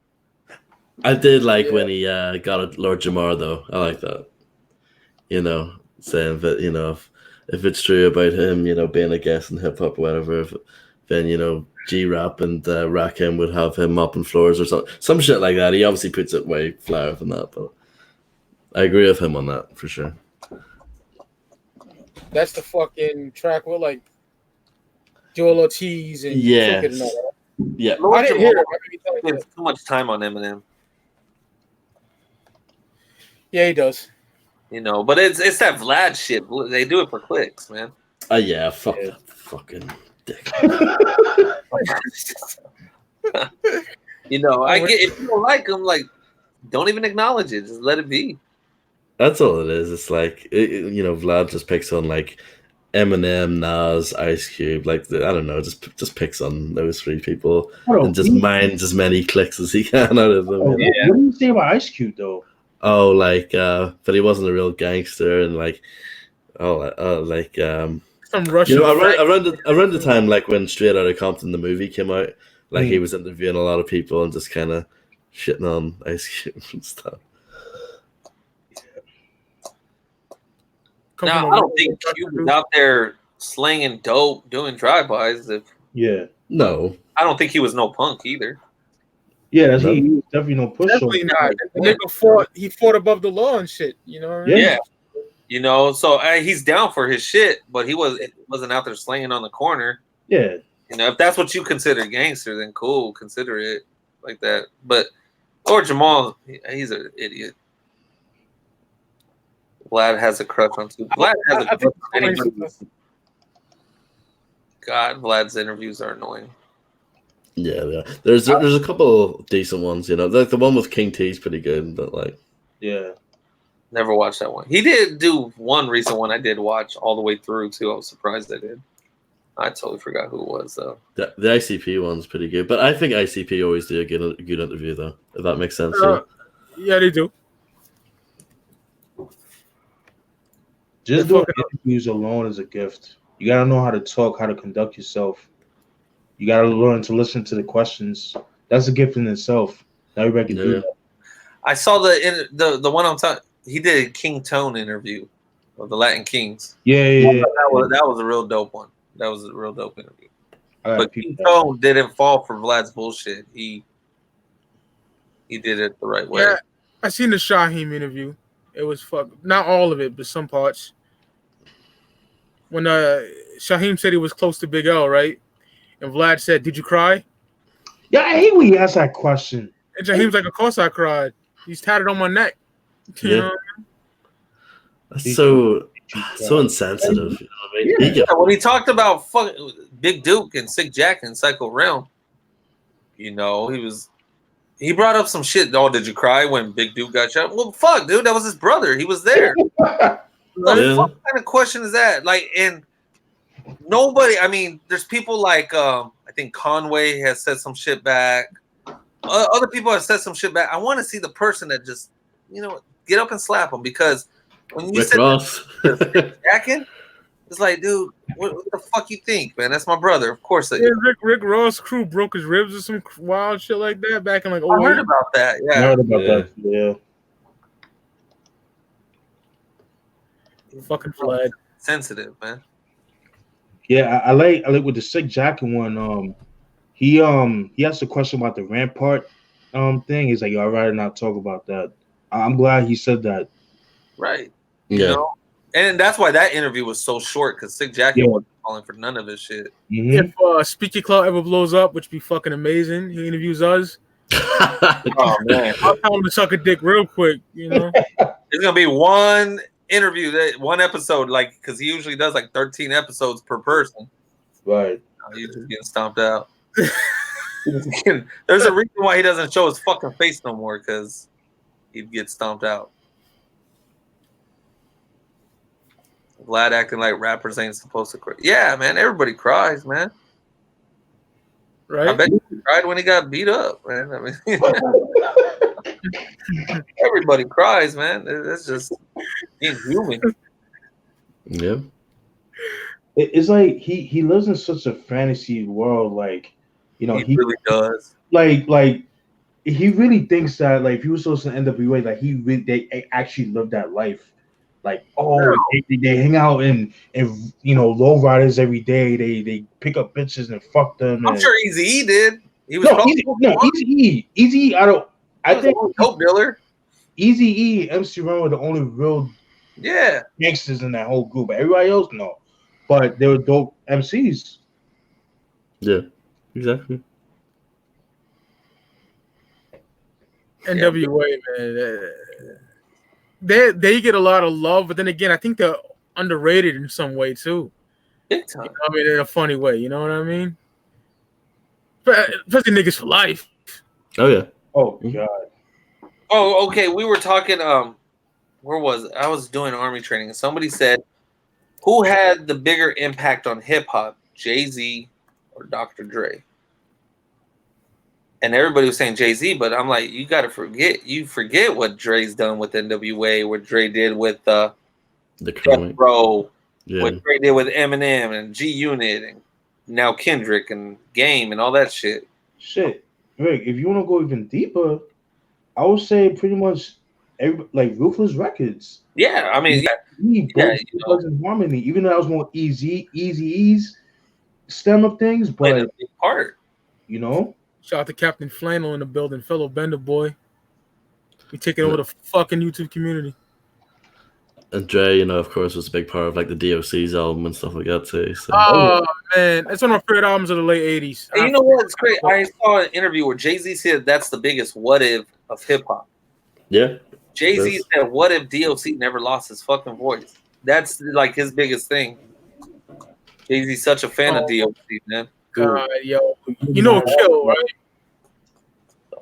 I did like when he got at Lord Jamar, though. I like that. Saying that, if it's true about him, being a guest in hip hop or whatever, then, G-Rap and Rakim would have him mopping floors or something. Some shit like that. He obviously puts it way flyer than that, but I agree with him on that for sure. That's the fucking track with like Joel Ortiz and yes. and all that. Yeah. I didn't hear it. He spends too much time on Eminem. Yeah, he does. But it's that Vlad shit. They do it for clicks, man. Yeah, fuck that fucking dick. I get if you don't like him, like, don't even acknowledge it. Just let it be. That's all it is. It's like Vlad just picks on like Eminem, Nas, Ice Cube. Like I don't know, just picks on those three people and just mines as many clicks as he can out of them. What do you say about Ice Cube though? Oh, like, but he wasn't a real gangster, and like, Some Russian. around the time like when Straight Outta Compton the movie came out, like he was interviewing a lot of people and just kind of shitting on Ice Cube and stuff. Now, I don't think Cube was out there slinging dope, doing drive-bys. No, I don't think he was no punk either. Yeah, that's he was definitely no pushover. Definitely not. The nigga fought above the law and shit. You know what I mean? Yeah. You know, so he's down for his shit, but he wasn't out there slanging on the corner. Yeah. You know, if that's what you consider gangster, then cool, consider it like that. But or Jamal, he's an idiot. Vlad has a crush on too. Vlad has a crush on anybody. God, Vlad's interviews are annoying. Yeah. There's a couple decent ones, you know. Like the one with King T is pretty good, but like, yeah. Never watched that one. He did do one recent one I did watch all the way through too. I was surprised I did. I totally forgot who it was though. The ICP one's pretty good, but I think ICP always do a good interview though. If that makes sense. Yeah, they do. Just doing interviews alone is a gift. You gotta know how to talk, how to conduct yourself. You gotta learn to listen to the questions. That's a gift in itself. Not everybody can do that. I saw the one I'm talking. He did a King Tone interview of the Latin Kings. Yeah. That was a real dope one. That was a real dope interview. But King Tone didn't fall for Vlad's bullshit. He did it the right way. Yeah, I seen the Shaheem interview. It was not all of it, but some parts. When Shaheem said he was close to Big L, right? And Vlad said, "Did you cry?" Yeah, I hate when you ask that question. And Shaheem's like, "Of course I cried. He's tatted on my neck." You know? That's so insensitive. You know what I mean? When he talked about Big Duke and Sick Jack and Psycho Realm, you know, he brought up some shit. Oh, did you cry when Big Duke got shot? Well, fuck, dude, that was his brother. He was there. What kind of question is that? Like, and nobody. I mean, there's people like I think Conway has said some shit back. Other people have said some shit back. I want to see the person that just, you know, get up and slap him, because when you said jacking, it's like, dude, what the fuck you think, man? That's my brother, of course. Yeah, Rick Ross' crew broke his ribs or some wild shit like that back in like. I heard about that. Yeah, I heard about that. Yeah. Fucking Vlad. Sensitive, man. Yeah, I like with the Sick Jacking one. He asked a question about the Rampart thing. He's like, I'd rather not talk about that. I'm glad he said that. Right. You know? And that's why that interview was so short, because Sick Jacking wasn't calling for none of his shit. If Speaky Clout ever blows up, which be fucking amazing, he interviews us. Oh man, I'll tell him to suck a dick real quick. You know, it's gonna be one interview, one episode, like, because he usually does like 13 episodes per person. Right. He's just getting stomped out. There's a reason why he doesn't show his fucking face no more, because he'd get stomped out. Vlad acting like rappers ain't supposed to cry. Yeah, man, everybody cries, man. Right? I bet he cried when he got beat up, man. I mean, everybody cries, man. That's just being human. Yeah. It's like he lives in such a fantasy world, like, you know, he really does. Like he really thinks that, like, if he was supposed to NWA, like they actually live that life. Like, they hang out in you know, lowriders every day. They pick up bitches and fuck them. I'm sure Eazy-E did. He was Eazy-E. I think dope dealer. Eazy-E, MC Ren were the only real gangsters in that whole group. Everybody else, no, but they were dope MCs. Yeah, exactly. NWA, man. They get a lot of love, but then again, I think they're underrated in some way too. Big time. You know, I mean, in a funny way. You know what I mean? Especially niggas for life. Oh yeah. Oh god. Oh, okay. We were talking. Where was it? I was doing army training, and somebody said, "Who had the bigger impact on hip hop, Jay-Z or Dr. Dre?" and everybody was saying Jay-Z, but I'm like, you forget what Dre's done with NWA, what Dre did with The Death comic. Row, Yeah. what Dre did with Eminem and G Unit, and now Kendrick and Game and all that shit. Shit, Rick. If you want to go even deeper, I would say pretty much like Ruthless Records. Yeah, I mean, Both was in harmony, even though that was more Eazy-E's stem of things, played a but big part. you know, Shout out to Captain Flannel in the building, fellow Bender boy. We taking over the fucking YouTube community. And Dre, of course, was a big part of like the DOC's album and stuff like that too. So. Oh man, it's one of my favorite albums of the late '80s. And you know what's great? I saw an interview where Jay-Z said that's the biggest what if of hip hop. Yeah. Jay-Z said, what if DOC never lost his fucking voice? That's like his biggest thing. Jay-Z's such a fan of DOC, man. God, yo, you know Kill, right?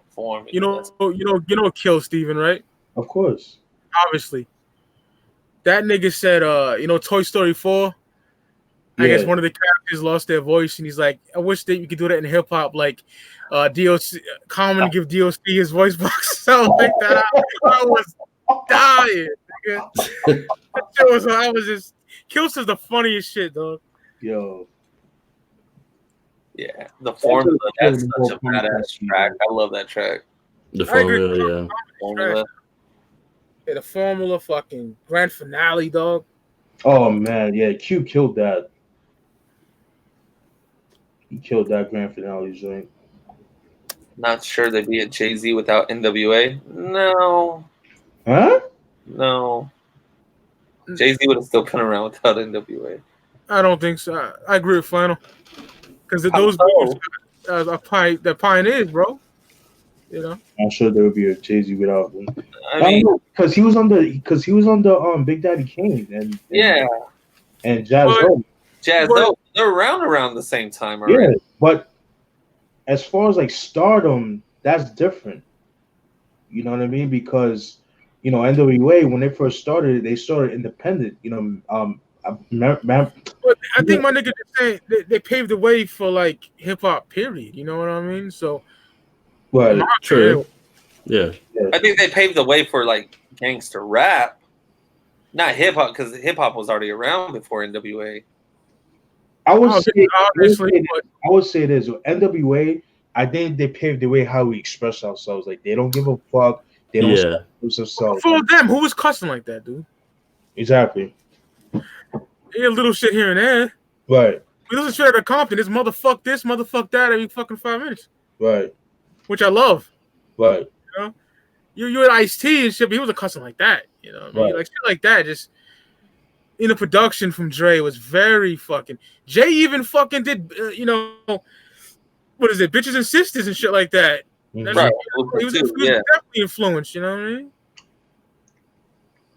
Form, you know Kill, Steven, right? Of course. Obviously. That nigga said, Toy Story 4. I guess one of the characters lost their voice, and he's like, I wish that you could do that in hip hop, like DOC Common give DOC his voice box. So like that, I was dying. Nigga. That shit was, I was just Kills is the funniest shit, dog. Yo. Yeah, the Formula, that's such a badass track. I love that track. The Formula, yeah. Formula. Yeah, the Formula, fucking grand finale, dog. Oh man, yeah, Q killed that. He killed that grand finale joint. Not sure they'd be a Jay-Z without NWA. No. Huh? No. Jay-Z would have still been around without NWA. I don't think so. I agree with Flannel. Because those boys are pioneers, bro. I'm sure there would be a Jay-Z without them. I mean, because he was on the Big Daddy Kane and Jaz-O. Jaz-O, they're around the same time already. Yeah, but as far as like stardom, that's different. You know what I mean? Because NWA, when they first started, they started independent. But I think my nigga saying they paved the way for like hip hop. Period. You know what I mean? So, well, true. Yeah. I think they paved the way for like gangster rap, not hip hop, because hip hop was already around before NWA. I would say this with NWA. I think they paved the way how we express ourselves. Like they don't give a fuck. They don't express themselves. For them, who was cussing like that, dude? Exactly. Yeah, little shit here and there. Right. We listen straight out of Compton. It's motherfuck this, motherfuck that every fucking 5 minutes. Right. Which I love. Right. You had Ice-T and shit, but he wasn't cussing like that. You know what I mean? Right. Like shit like that. Just in the production from Dre was very fucking. Jay even fucking did, what is it? Bitches and Sisters and shit like that. Mm-hmm. Right. He was definitely influenced. You know what I mean?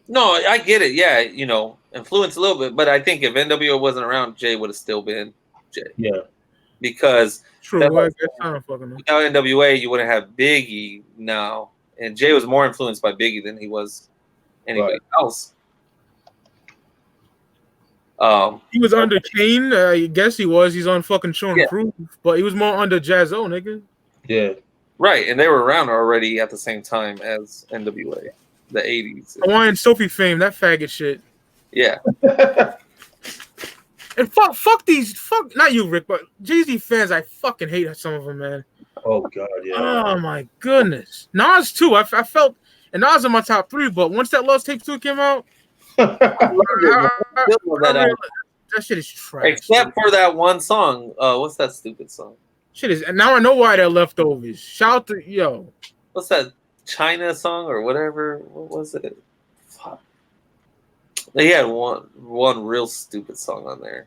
No, I get it. Yeah, influence a little bit, but I think if NWO wasn't around, Jay would have still been Jay. Yeah. Because true. Without NWA, you wouldn't have Biggie now, and Jay was more influenced by Biggie than he was anybody else. He was under Kane. I guess he was. He's on fucking Show and Proof, but he was more under Jaz-O, nigga. Yeah. Right, and they were around already at the same time as NWA, the 80s. Hawaiian Sophie fame, that faggot shit. Yeah. And fuck not you, Rick, but Jay-Z fans, I fucking hate some of them, man. Oh god, yeah. Oh my goodness. Nas too. I felt, and Nas in my top 3, but once that Lost Tape 2 came out, that shit is trash. Except for that one song. What's that stupid song? Shit is, and now I know why they're leftovers. Shout out to what's that China song or whatever? What was it? Fuck. They had one real stupid song on there.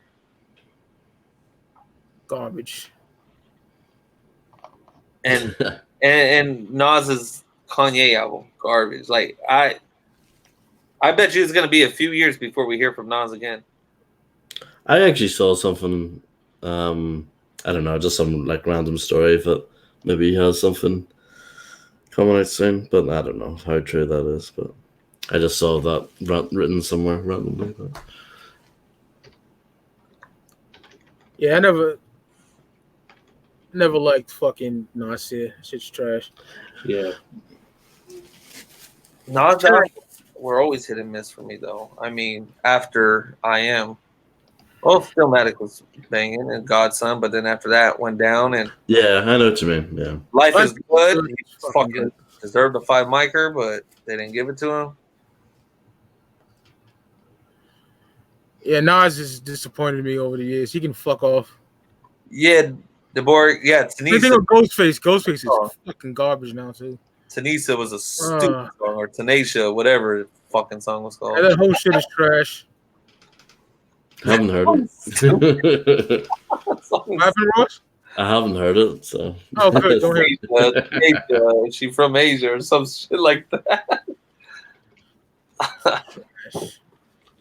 Garbage. And Nas's Kanye album, garbage. Like I bet you it's gonna be a few years before we hear from Nas again. I actually saw something. I don't know, just some like random story that maybe he has something coming out soon, but I don't know how true that is. But I just saw that written somewhere randomly. But. Yeah, I never. Never liked fucking Nasir. Shit's trash. Yeah. Nas albums were always hit and miss for me, though. I mean, after I Am, well, Stillmatic was banging and Godson, but then after that went down and Yeah, I know what you mean. Yeah. Life is Good. He Fucking fucking good. deserved a 5 micer, but they didn't give it to him. Yeah, Nas has disappointed me over the years. He can fuck off. Yeah, DeBoer. Yeah, Same thing with Ghostface. Ghostface is Oh. fucking garbage now too. Tanisa was a stupid song, or Tanisha, whatever the fucking song was called. Yeah, that whole shit is trash. Haven't heard it. What happened, Ross? I haven't heard it, so. Oh, good. Don't hear it. Asia, she from Asia or some shit like that.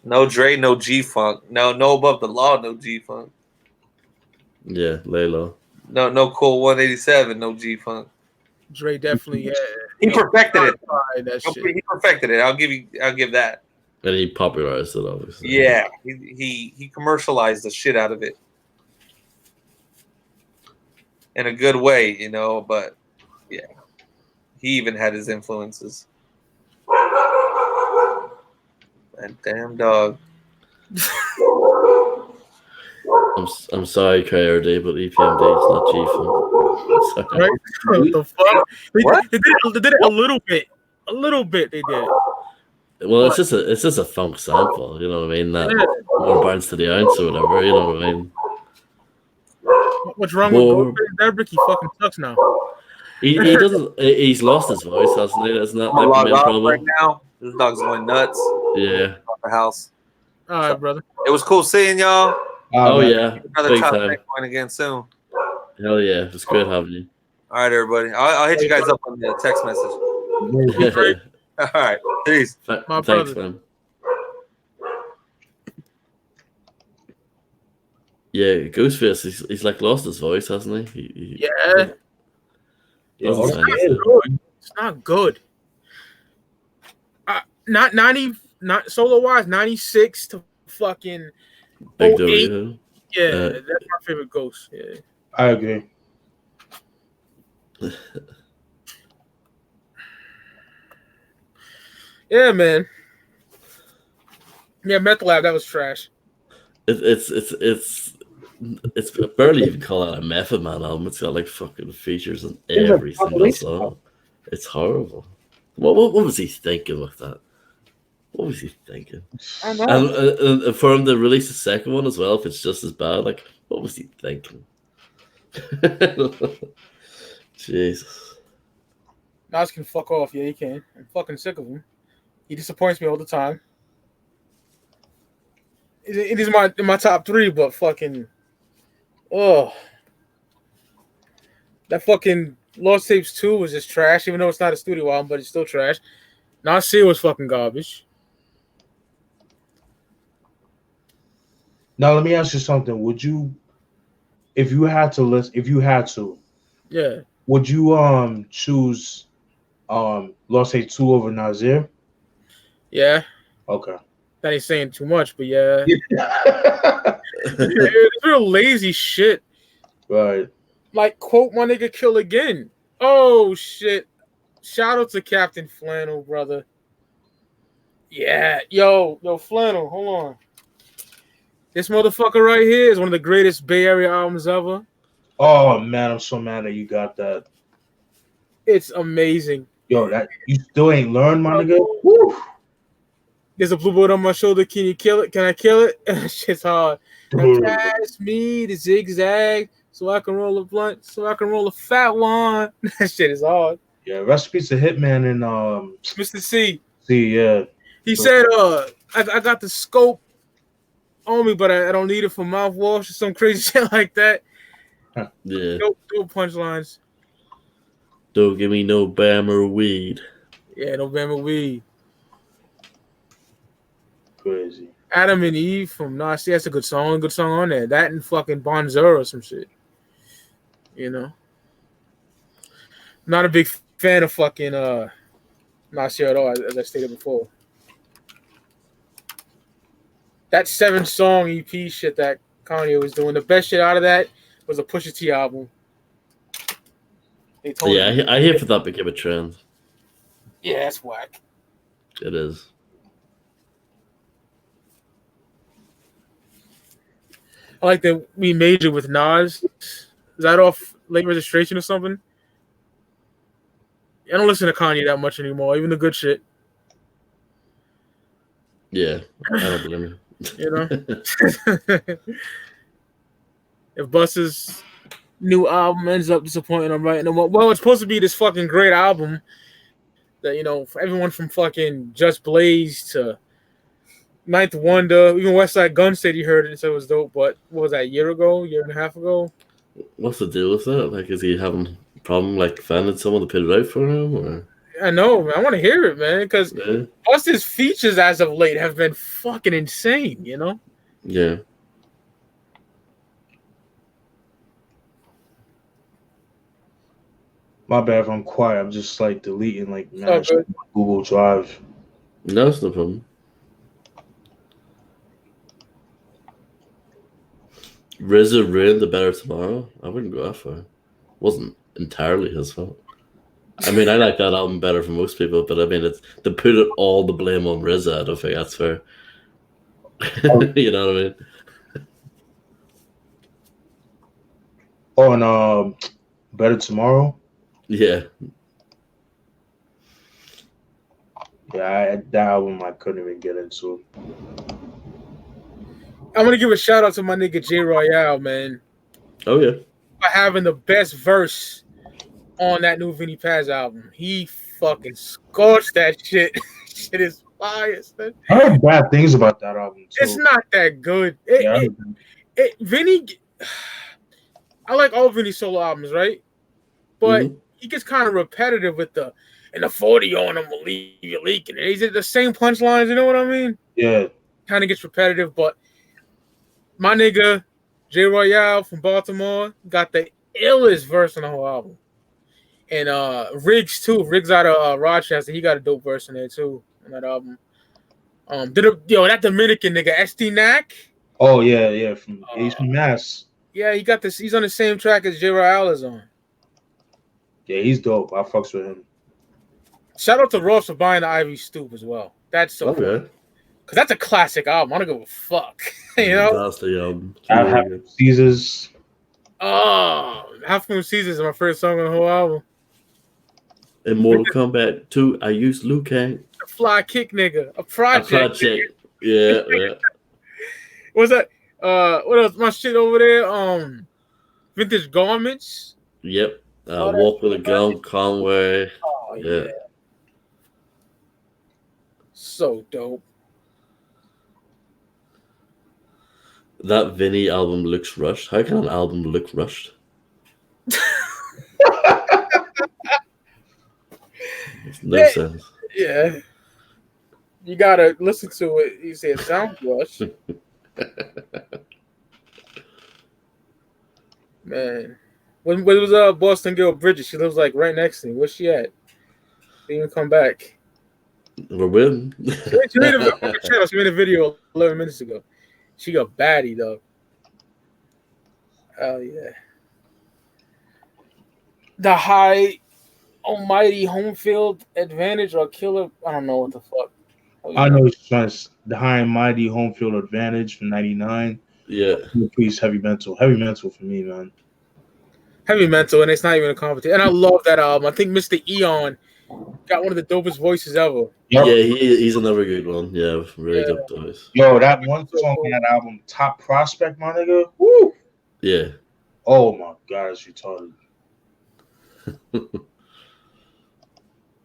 No Dre, no G Funk. No Above the Law, no G Funk. Yeah, Layla. No Cool 187, no G Funk. Dre definitely. Yeah, He perfected it. That shit. He perfected it. I'll give that. And he popularized it, obviously. Yeah, he commercialized the shit out of it in a good way, you know. But yeah, he even had his influences. That damn dog. I'm sorry, KRD, but EPMD is not G-Funk. Sorry. Right? What the fuck? What? They did it a little bit. A little bit. They did. Well, it's just a funk sample, you know what I mean? That Yeah. more bounce to the ounce or whatever, you know what I mean? What's wrong Whoa. with Ghostface? That Ricky fucking sucks now. He doesn't. He's lost his voice, hasn't he? Isn't that I'm gonna like log the main off problem? right now. This dog's going nuts. Yeah. Off the house. All right, brother. It was cool seeing y'all. Oh man. yeah, Another big top time. going again soon. Hell yeah, it was great having you. All right, everybody. I'll hit you guys up on the text message. All right, peace. My Thanks, brother. man. Yeah, Ghostface, he's like lost his voice, hasn't he? Yeah. Doesn't Yeah, sound okay. good. It's not good. Not 90, not solo wise, 96 to fucking Big 08. W. Yeah, that's my favorite Ghost. Yeah. I agree. Yeah, man. Yeah, Meth Lab, that was trash. It's barely even call that a Method Man album. It's got like fucking features on every single song. It's horrible. What was he thinking with that? What was he thinking? I know. And for him to release the second one as well, if it's just as bad, like what was he thinking? Jesus. Nas can fuck off. Yeah, he can. I'm fucking sick of him. He disappoints me all the time. It is in my top 3, but fucking, oh, that fucking Lost Tapes 2 was just trash. Even though it's not a studio album, but it's still trash. Nasir was fucking garbage. Now let me ask you something. Would you, if you had to, Yeah, would you choose Lost Tapes 2 over Nasir? yeah. Okay. That ain't saying too much, but yeah. It's real lazy shit. Right. Like, quote my nigga Kill Again. Oh, shit. Shout out to Captain Flannel, brother. Yeah. Yo, Flannel, hold on. This motherfucker right here is one of the greatest Bay Area albums ever. Oh man, I'm so mad that you got that. It's amazing. Yo, that you still ain't learned, my nigga. Woo. There's a blue board on my shoulder. Can you kill it? Can I kill it? Shit's hard. Now pass me the zigzag so I can roll a blunt, so I can roll a fat one. That shit is hard. Yeah, recipes to Hitman and Mr. C. see, yeah. He said, I got the scope on me, but I don't need it for mouthwash or some crazy shit like that. Yeah. Dope punchlines. Don't give me no Bammer weed. Yeah, November weed. Crazy. Adam and Eve from Nas. That's a good song on there. That and fucking Bonzero or some shit. You know? Not a big fan of fucking Nasir at all, as I stated before. That 7-song EP shit that Kanye was doing, the best shit out of that was a Pusha T album. They told Yeah, him. I hate for that became a trend. Yeah, that's whack. It is. I like that we majored with Nas. Is that off late registration or something? I don't listen to Kanye that much anymore, even the good shit. Yeah, I don't blame you. You know, if Busta's new album ends up disappointing, I'm writing them up. Well, it's supposed to be this fucking great album that for everyone from fucking Just Blaze to Ninth Wonder, even Westside Gun said he heard it and said it was dope. But what was that, a year and a half ago? What's the deal with that? Like, is he having a problem like finding someone to put it out for him, or? I know, man. I want to hear it, man, because Yeah. Busta's features as of late have been fucking insane. Yeah. My bad if I'm quiet. I'm just like deleting like Oh, man, good. Google Drive. No, it's no problem. RZA ruined the Better Tomorrow. I wouldn't go that far. Wasn't entirely his fault. I mean, I like that album better for most people, but I mean, it's to put it all the blame on RZA. I don't think that's fair. You know what I mean? Oh, and Better Tomorrow. Yeah. Yeah, that album I couldn't even get into. I'm gonna give a shout out to my nigga J Royale, man, Oh yeah. for having the best verse on that new Vinny Paz album. He fucking scorched that shit. Shit is fire, man. I heard bad things about that album too. It's not that good. Yeah, Vinny, I like all Vinny solo albums, right? But Mhm. he gets kind of repetitive with the 40 on him will leave you leaking. And he's at the same punchlines, you know what I mean? yeah. Kind of gets repetitive, but my nigga J Royale from Baltimore got the illest verse on the whole album. And Riggs too. Riggs out of Rochester, he got a dope verse in there too on that album. That Dominican nigga SD Knack. Oh yeah. He's from Mass. Yeah, he got this. He's on the same track as J Royale is on. Yeah, he's dope. I fucks with him. Shout out to Ross for buying the Ivy Stoop as well. That's so cool. Okay. Because that's a classic album. I don't give a fuck. You know? That's the album. I have Caesars. Oh, Half Moon Caesars is my first song on the whole album. In Mortal Kombat 2, I used Liu Kang. The Fly Kick nigga. A A project. project. Yeah, yeah. What's that? What else? My shit over there. Vintage Garments. Yep. Walk with a Gun, Conway. Oh Yeah. So dope. That Vinny album looks rushed. How can an album look rushed? Makes no sense. Yeah. You gotta listen to it. You say it sounds rushed. Man. When was Boston Girl Bridget? She lives like right next to me. Where's she at? Didn't even come back. We're winning. She made a video 11 minutes ago. She got baddie though. Oh yeah. The high almighty home field advantage or killer. I don't know what the fuck. I know it's just the high and mighty home field advantage from '99. Yeah. Increase heavy mental. Heavy mental for me, man. Heavy mental, and it's not even a competition. And I love that album. I think Mr. Eon got one of the dopest voices ever. Yep. Yeah, he's another good one. Yeah, really dope voice. Yo, that one song on that album, Top Prospect, my nigga. Woo! Yeah. Oh my god, it's retarded.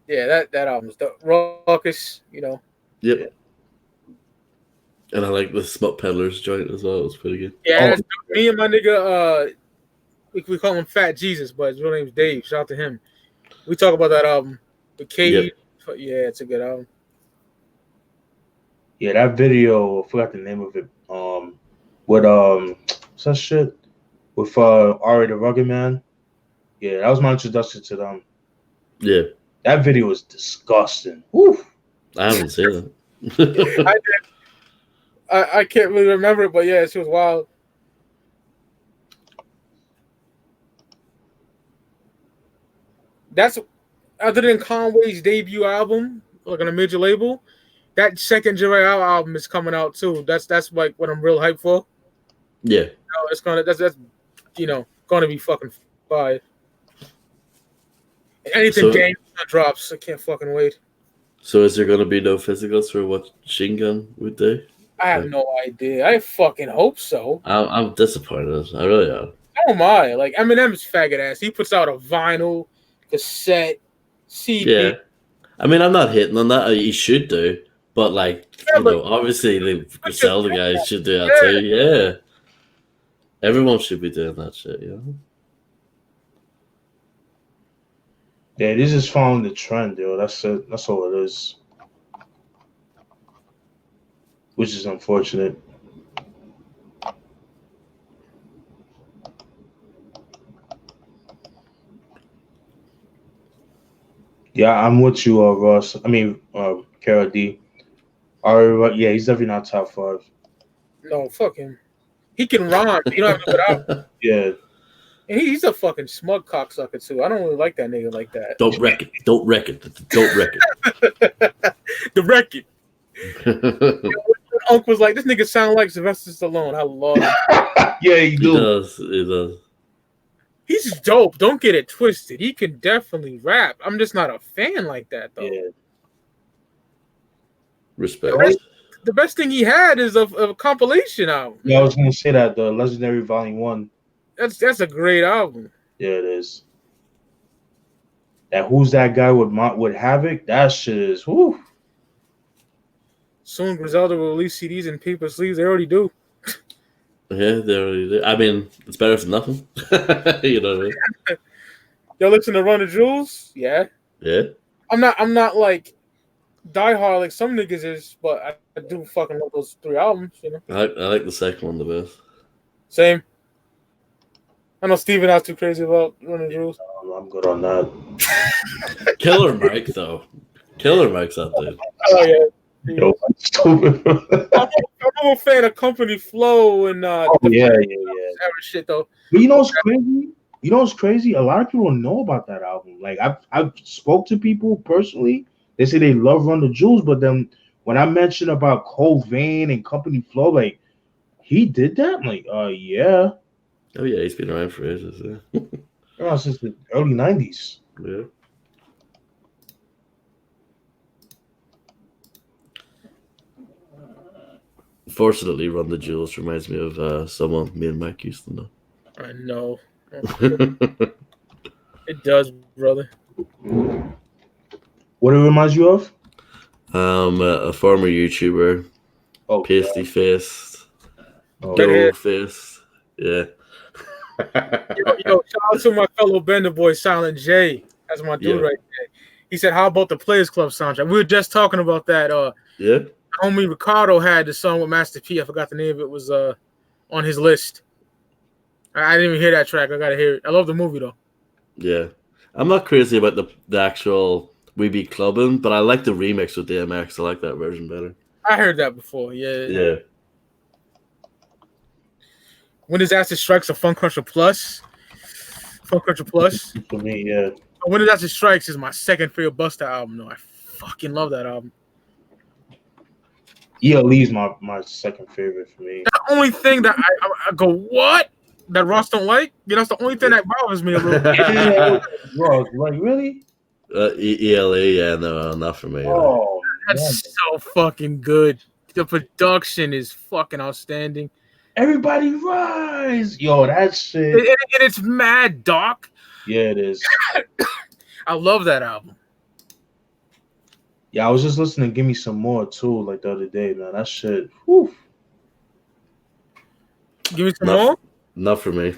Yeah, that album's dope. Raucous, Yep. Yeah. And I like the Smut Peddlers joint as well. It was pretty good. Yeah, that's dope. Me and my nigga, we call him Fat Jesus, but his real name's Dave. Shout out to him. We talk about that album with Cade. Yep. Yeah, it's a good album. Yeah, that video, I forgot the name of it. With what's that shit? With Ari the Rugged Man. Yeah, that was my introduction to them. Yeah. That video was disgusting. Woo! I haven't seen it. I did. I can't really remember it, but yeah, she was wild. That's other than Conway's debut album, like on a major label. That second J.R. album is coming out too. That's like what I'm real hyped for. Yeah. It's that's gonna be fucking fire. Anything So- game drops, I can't fucking wait. So is there going to be no physicals for what Shingun would do? I have no idea. I fucking hope so. I'm disappointed. I really am. Oh my! Like Eminem's faggot ass. He puts out a vinyl, cassette, CD. Yeah. I mean, I'm not hitting on that. He should do. But, like, Yeah, but- obviously the Griselda guys should do that Yeah. too. Yeah. Everyone should be doing that shit, you know? Yeah, this is following the trend, yo. That's it. That's all it is. Which is unfortunate. Yeah, I'm with you, Ross. I mean, Kara D. Yeah, he's definitely not top 5. No, fuck him. He can rhyme. But you don't have to put out. Yeah, And he's a fucking smug cocksucker too. I don't really like that nigga like that. Don't wreck it. Don't wreck it. Don't wreck The record. it. Unc was like, this nigga sound like Sylvester Stallone. I love it. yeah, you He do. does. He does. He's dope. Don't get it twisted. He can definitely rap. I'm just not a fan like that though. Yeah, Respect. The best thing he had is a compilation album. yeah. I was gonna say that the Legendary Volume 1. That's a great album. Yeah, it is. That Who's That Guy with Havoc? That shit is whoo. Soon Griselda will release CDs in paper sleeves. They already do. Yeah, they already do. I mean, it's better than nothing. You know what I mean? Y'all listen to Run the Jewels? Yeah. Yeah. I'm not like diehard like some niggas is, but I do fucking love those 3 albums, you know. I like the second one the best. Same. I know Steven not too crazy about Run the Jewels. I'm good on that. Killer Mike, though. Killer Mike's out there. Oh yeah. Yo, I'm stupid. I'm a fan of Company Flow and yeah. average shit though. But you know what's crazy? You know what's crazy? A lot of people don't know about that album. Like I've spoke to people personally. They say they love Run the Jewels, but then when I mentioned about Cole Vane and Company Flow, like he did that. I'm like, yeah. Oh, yeah, he's been around for ages. Yeah. Since the early '90s. Yeah. Fortunately, Run the Jewels reminds me of someone me and Mike used to know. I know. It does, brother. What it reminds you of? A former YouTuber, Oh, Pasty Face, oh, Redhead. Gold Face. Yeah. Yo, shout out to my fellow Bender boy, Silent J. That's my dude Yeah. right there. He said, "How about the Players Club soundtrack?" We were just talking about that. Yeah. Homie Ricardo had the song with Master P. I forgot the name of it. Was on his list. I didn't even hear that track. I gotta hear it. I love the movie though. Yeah. I'm not crazy about the actual We Be Clubbing, but I like the remix with DMX. I like that version better. I heard that before. Yeah. Yeah. When His Acid Strikes, a Funk Cruncher Plus. Funk Cruncher Plus. for me, yeah. When His Acid Strikes is my second favorite Busta album. though. I fucking love that album. Lee's my second favorite for me. The only thing that I go, what? That Ross don't like? That's the only thing that bothers me a little bit. Yeah, bro, like really? ELE, yeah, no, not for me. Oh, That's man. so fucking good. The production is fucking outstanding. Everybody rise, yo, that shit. And it's mad dark. Yeah, it is. I love that album. Yeah, I was just listening to Give Me Some More too, like the other day, man. That shit. Whew. Give me some No. more. Not for me.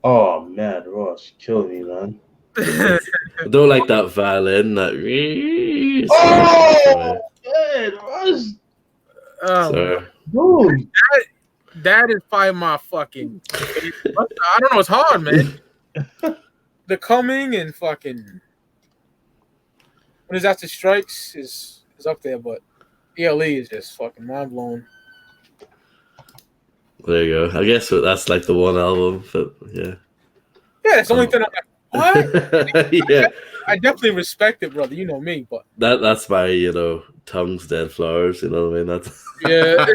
Oh man, Ross, killing me, man. I don't like that violin. That. Oh, man, Ross, Oh, Sorry. dude. that is probably my fucking. I don't know. It's hard, man. The Coming and fucking When His Acid Strikes is up there, but ELE is just fucking mind blowing. There you go. I guess that's like the one album, but yeah. Yeah, that's the only thing What? Yeah, I definitely respect it, brother. You know me, but that's my tongue's dead flowers. You know what I mean? That's yeah,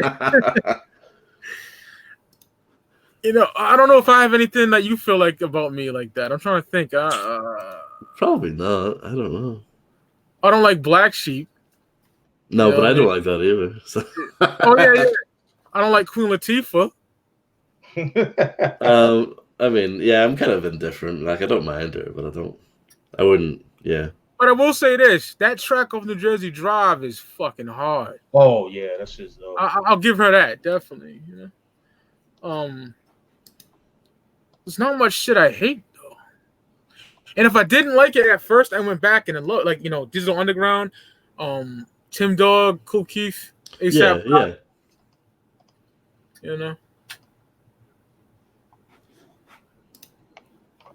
I don't know if I have anything that you feel like about me like that. I'm trying to think. Probably not. I don't know. I don't like Black Sheep. No, You know but what I I don't mean? like that either. So. Oh yeah. I don't like Queen Latifah. I mean, yeah, I'm kind of indifferent. Like, I don't mind her, but I wouldn't. Yeah. But I will say this: that track of New Jersey Drive is fucking hard. Oh yeah, that's just I'll give her that, definitely. There's not much shit I hate though. And if I didn't like it at first, I went back and looked, like Digital Underground, Tim Dog, Kool Keith, Yeah, ASAP. yeah.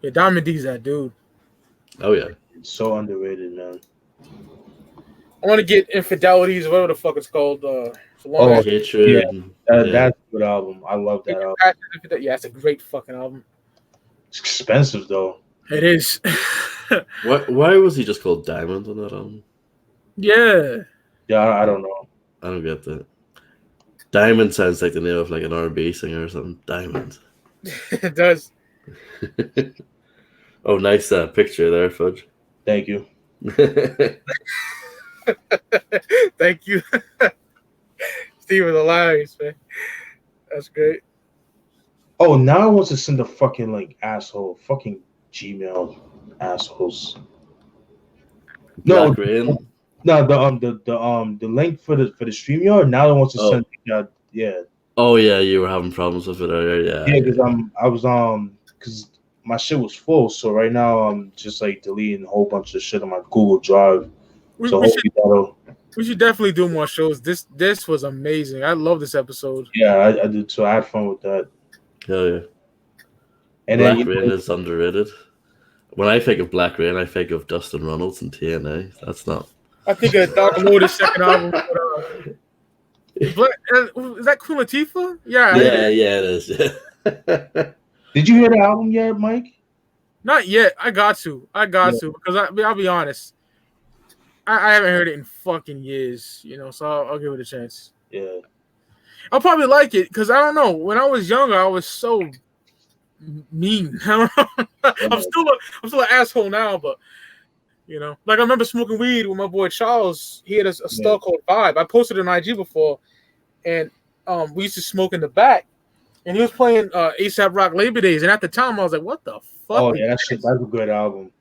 Yeah, Diamond D's that dude. Oh yeah. it's so underrated, man. I want to get Infidelities, whatever the fuck it's called. Oh, Hatred. yeah. Yeah. That's a good album. I love that album. Yeah, it's a great fucking album. It's expensive though. It is. Why was he just called Diamond on that album? Yeah. Yeah, I don't know. I don't get that. Diamond sounds like the name of like an R&B singer or something. Diamond. It does. Oh, nice picture there, Fudge. Thank you. Thank you. Steve was hilarious, man. That's great. Oh, now I want to send a fucking fucking Gmail assholes. No, Black Rain. no, the link for the StreamYard. Now I want to send yeah. Oh yeah, you were having problems with it earlier. Yeah. Yeah, because my shit was full. So right now I'm just like deleting a whole bunch of shit on my Google Drive. We should definitely do more shows. This was amazing. I love this episode. Yeah, I did. So I had fun with that. Hell yeah. And Black Rain is underrated. When I think of Black Rain, I think of Dustin Runnels and TNA. That's not. I think of Dark Lord's second album. Is that Queen Latifah? Yeah. Yeah, it is. Yeah. Did you hear the album yet, Mike? Not yet. I got to because I'll be honest. I haven't heard it in fucking years, so I'll give it a chance. Yeah. I'll probably like it because I don't know. When I was younger, I was so mean. I don't know. I'm still an asshole now, but like I remember smoking weed with my boy Charles. He had a store called Vibe. I posted it on IG before, and we used to smoke in the back. And he was playing ASAP Rock Labor Days, and at the time I was like, "What the fuck?" Oh yeah, that's a good album.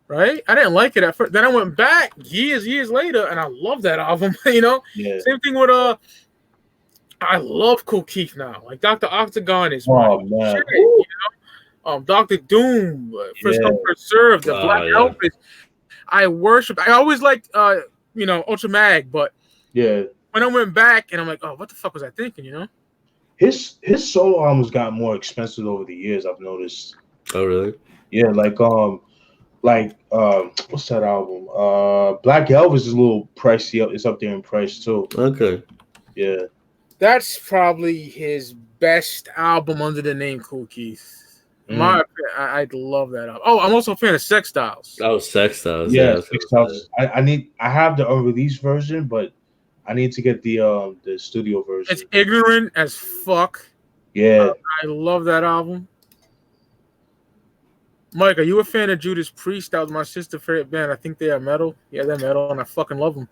Right? I didn't like it at first. Then I went back years later, and I love that album. Yeah. Same thing with I love Kool Keith now. Like Dr. Octagon is my shit. Dr. Doom, First Come First Serve, the Black Elvis. I worship. I always liked Ultra Mag, but when I went back and I'm like, oh, what the fuck was I thinking? His solo albums got more expensive over the years. I've noticed. Oh really? Yeah, what's that album? Black Elvis is a little pricey. It's up there in price too. Okay. Yeah. That's probably his best album under the name Kool Keith. I love that album. Oh, I'm also a fan of Sex Styles. Oh, Sex Styles. Yeah, Sex Styles. I have the unreleased version, but I need to get the studio version. It's ignorant as fuck. Yeah. I love that album. Mike, are you a fan of Judas Priest? That was my sister's favorite band. I think they are metal. Yeah, they're metal, and I fucking love them.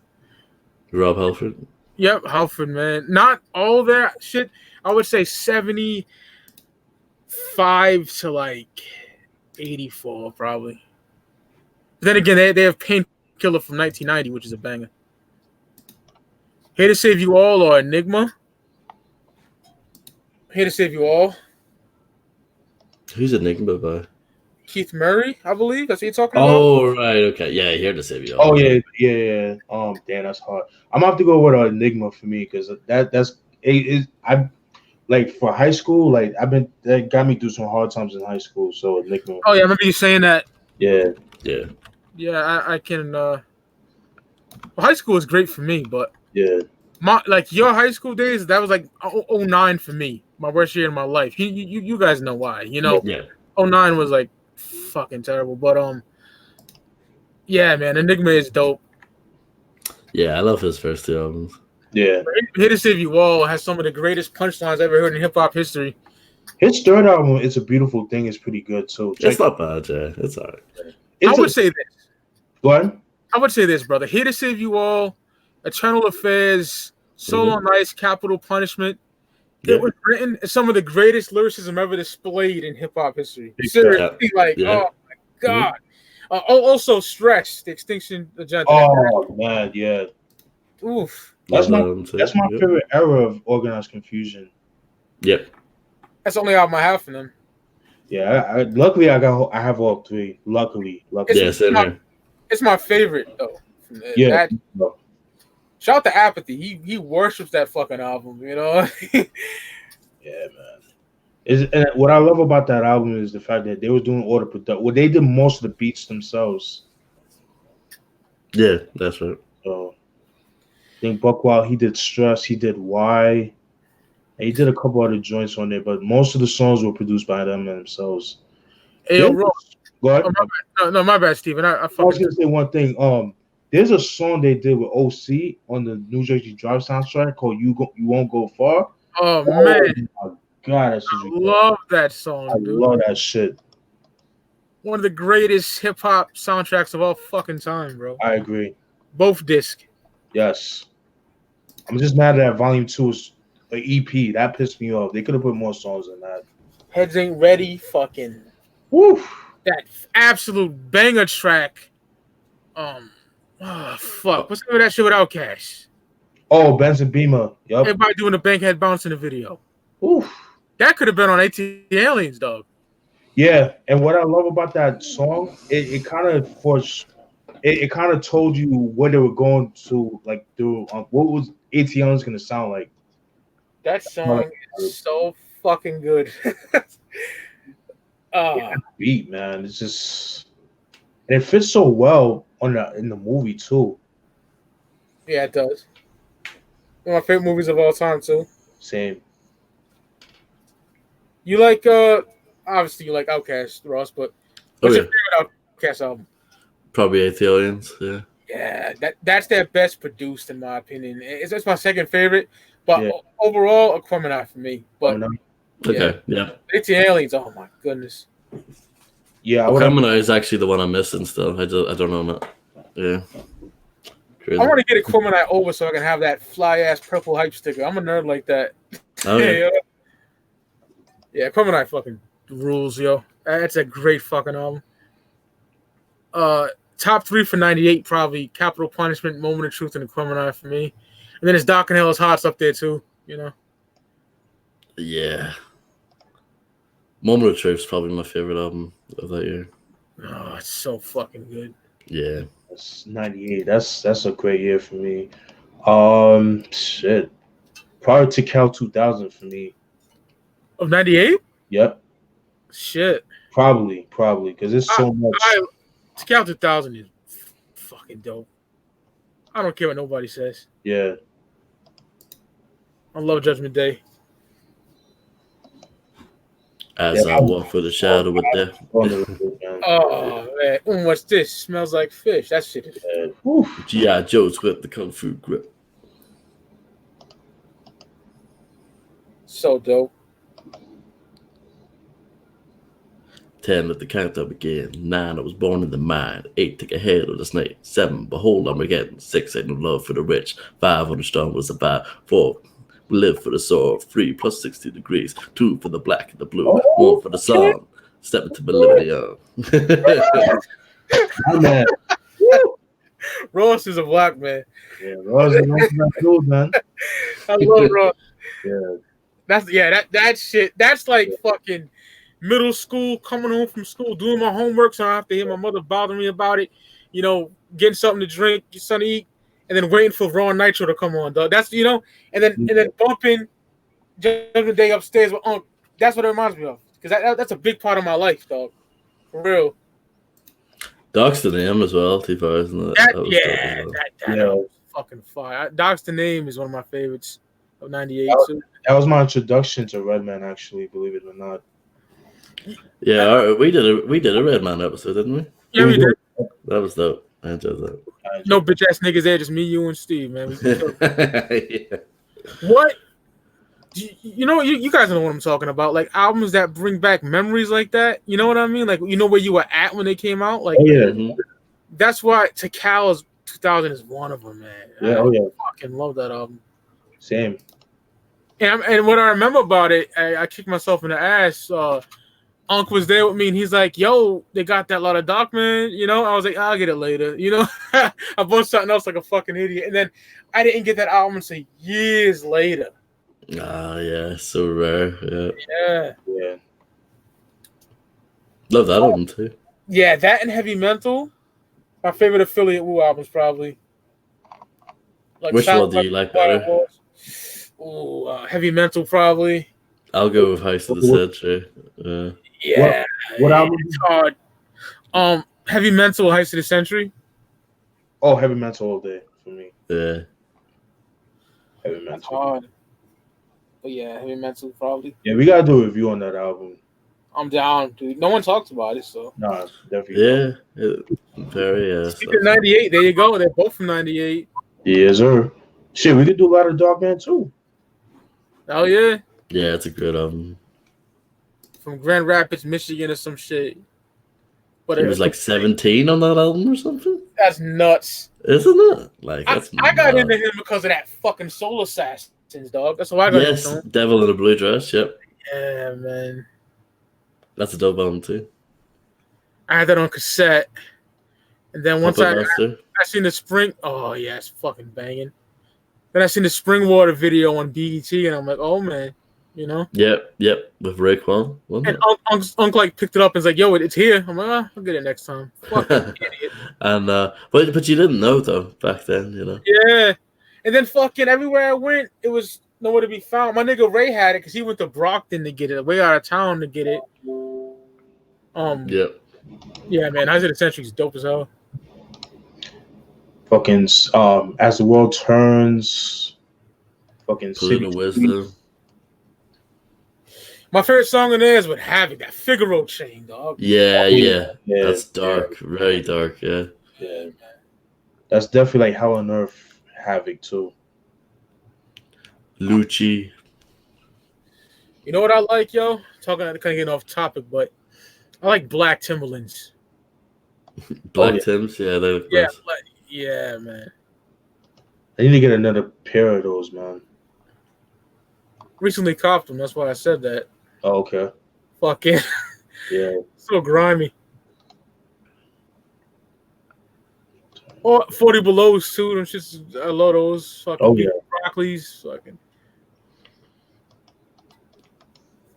Rob Halford? Yep, Halford, man. Not all that shit. I would say 75 to 84, probably. But then again, they have Painkiller from 1990, which is a banger. Here to Save You All or Enigma. Here to Save You All. Who's Enigma by? Keith Murray, I believe. That's what you're talking about. Oh, right. Okay. Yeah, Here to Save You All. Oh, yeah. Damn, that's hard. I'm gonna have to go with Enigma for me because for high school, that got me through some hard times in high school. So Enigma. Oh yeah, I remember you saying that. Yeah. I can. High school was great for me, but yeah, your high school days, that was 09 for me, my worst year in my life. You guys know why, Yeah. 09 was fucking terrible. But yeah, man, Enigma is dope. Yeah, I love his first two albums. Yeah. Here to Save You All has some of the greatest punchlines I've ever heard in hip hop history. His third album, It's a Beautiful Thing, is pretty good too. It's not bad, Jay. It's alright. I would say this. Go ahead. I would say this, brother. Here to Save You All, Eternal Affairs, Soul on Ice, Capital Punishment. Yeah. It was written as some of the greatest lyricism ever displayed in hip hop history. Yeah. Seriously, like, Yeah. oh my god. Also, Stretch, The Extinction Agenda. Oh man, yeah. Oof. That's my Love them too. That's my Yep. favorite era of Organized Confusion. Yep. That's the only album I have from them. Yeah, luckily I have all three. Luckily. Yeah, same here. It's my favorite though. Yeah. Shout out to Apathy. He worships that fucking album, you know. Yeah, man. And what I love about that album is the fact that they were doing all the production. Well, they did most of the beats themselves. Yeah, that's right. So I think Buckwild, he did Stress, he did Why, and he did a couple other joints on there, but most of the songs were produced by them themselves. Hey, yo, Ro, Go ahead. oh, my bad. No, my bad, Steven. I I was fucking gonna say one thing. There's a song they did with OC on the New Jersey Drive soundtrack called You Won't Go Far. oh man, my god, that's I love that song, I dude. love that shit. One of the greatest hip hop soundtracks of all fucking time, bro. I agree. Both disc. Yes. I'm just mad that Volume 2 is an EP. That pissed me off. They could have put more songs in that. Heads Ain't Ready, fucking Woo! that absolute banger track. Fuck. What's the name of that shit with Outkast? Oh, Benson Beamer. Yup. Everybody doing the bankhead bounce in the video. Oof. That could have been on AT Aliens, dog. Yeah, and what I love about that song, it kind of forced. It kind of told you what they were going to like do. What was ATL's going to sound like? That song is so fucking good. Beat, man. It's just, and it fits so well in the movie too. Yeah, it does. One of my favorite movies of all time too. Same. You like obviously you like Outkast, Ross, but what's your favorite Outkast album? Probably AT Aliens. Yeah. Yeah, that's their best produced in my opinion. It's my second favorite, but Yeah. overall Aquemini for me. But Okay. Yeah. AT Aliens, oh my goodness. Yeah, Aquemini is actually the one I'm missing still. I don't know that. Yeah. Crazy. I want to get Aquemini over so I can have that fly ass purple hype sticker. I'm a nerd like that. Oh, yeah. Yeah, Aquemini fucking rules, yo. That's a great fucking album. Top 3 for 98, probably Capital Punishment, Moment of Truth, and Aquemini for me. And then it's Doc and Hell's Hearts up there too, you know. Yeah. Moment of Truth is probably my favorite album of that year. Oh, it's so fucking good. Yeah. That's 98. That's a great year for me. Shit. Prior to Cal 2000 for me. Of 98? Yep. Shit. Probably, because there's so much. Scout 2000 is fucking dope. I don't care what nobody says. Yeah. I love Judgment Day. As I walk through the shadow with death. Oh man, what's this? Smells like fish. That shit is G.I. Joe's with the Kung Fu grip. so dope. 10, let the countdown begin. 9, I was born in the mind. 8, take a head of the snake. 7, behold, Armageddon. 6, ain't no love for the rich. 5, on the strong will survive. 4, we live for the sword. 3, plus 60 degrees. 2, for the black and the blue. 1, for the sun. Step into my liberty on. Oh, man. Ross is a black man. Yeah, Ross is not good, man. I love Ross. Yeah. That shit. That's like fucking middle school, coming home from school, doing my homework, so I have to hear my mother bothering me about it. You know, getting something to drink, get something to eat, and then waiting for Raw Nitro to come on, dog. That's and then bumping Judgment Day upstairs with Unc. That's what it reminds me of, because that's a big part of my life, dog. For real. Doc's the name as well, T-2000. That was fucking fire. Doc's the Name is one of my favorites of 98 too. That was my introduction to Redman, actually, believe it or not. Yeah, we did a Redman episode, didn't we? Yeah, we did. That was dope. I enjoyed that. No bitch ass niggas there, just me, you, and Steve, man. We killed it. Yeah. What? You know, you guys know what I'm talking about. Like albums that bring back memories like that. You know what I mean? Like, you know where you were at when they came out. Like, Oh yeah, Mhm. that's why Tikala's 2000 is one of them, man. yeah, oh yeah, I fucking love that album. same. And what I remember about it, I kicked myself in the ass. Unc was there with me, and he's like, "Yo, they got that lot of Doc, man." You know, I was like, "I'll get it later." You know, I bought something else like a fucking idiot, and then I didn't get that album until years later. Ah, yeah, so rare. Yeah, Yeah, Yeah, love that album too. yeah, that and Heavy Mental. My favorite Affiliate Wu albums, probably. Like Which Sound one do you like What better? It Was. Ooh, Heavy Mental, probably. I'll go with House of the Century. Yeah. Yeah, what album? it's hard. Heavy Mental, Heist of the Century. Oh, Heavy Mental all day for me. Yeah. Heavy That's Mental. hard. But yeah, Heavy Mental, probably. Yeah, we gotta do a review on that album. I'm down, dude. No one talks about it, so. Nah, definitely. Yeah. Very, yeah. Speaking of 98, there you go. They're both from 98. Yes, sir. Shit, we could do a lot of Dog Man too. Oh, yeah. Yeah, it's a good album. From Grand Rapids, Michigan or some shit. But He was like 17 on that album or something, that's nuts. isn't it? Like, that's I got mad. into him because of that fucking Soul Assassins, dog. That's why I got Yes, into him. Devil in a Blue Dress. Yep, Yeah, man. that's a dope album too. I had that on cassette. And then once Puppet I Master. seen the Spring, oh yeah, it's fucking banging. Then I seen the Spring Water video on BET, and I'm like, oh man, you know. Yep, with Raekwon. wasn't And it? Unc like picked it up and was like, yo, it's here. I'm like, I'll get it next time. Fucking idiot. And but you didn't know though back then, you know. Yeah. And then fucking everywhere I went, it was nowhere to be found. My nigga Ray had it because he went to Brockton to get it, way out of town to get it. Yep. Yeah, man, Heist of the Century's dope as hell. Fucking As the World Turns. Fucking Polluted City Wisdom. My favorite song in there is with Havoc, that Figaro chain, dog. Yeah. Yeah, That's dark, very dark. Yeah. Yeah, man. That's definitely like Hell on Earth Havoc too. Lucci. You know what I like, yo? Talking kind of getting off topic, but I like Black Timberlands. Black yeah. Tims. Yeah, they look Yeah, nice. yeah, man. I need to get another pair of those, man. Recently copped them. That's why I said that. Oh, okay. Fucking Yeah. so grimy. Or 40 Belows too. Them shits, I love those. Fucking Oh, yeah. Broccoli's. Fucking.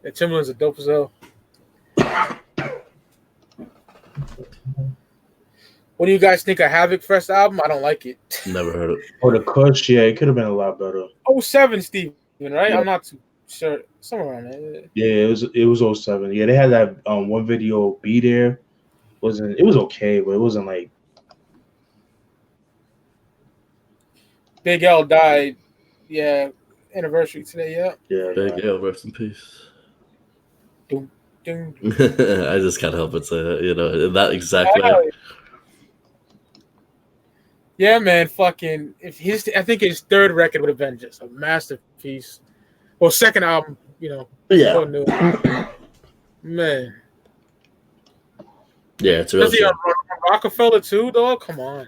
Yeah, Timberlands are dope as hell. What do you guys think of Havoc first album? I don't like it. Never heard it. Oh, the Kush, yeah, it could have been a lot better. 07, Steven, right? Yeah. I'm not too sure. Somewhere around there. Yeah, it was 07. Yeah, they had that one video Be There. It was okay, but it wasn't like Big L died. Yeah, anniversary today. Yeah. yeah. Big L, rest in peace. Dun. I just can't help but say that, you know, in that exact way. Yeah, man. Fucking. I think his third record would have been just a masterpiece. Well, second album, you know. Yeah. so new. Man. Yeah, it's a real Does he shame. on Rockefeller too, dog? Come on.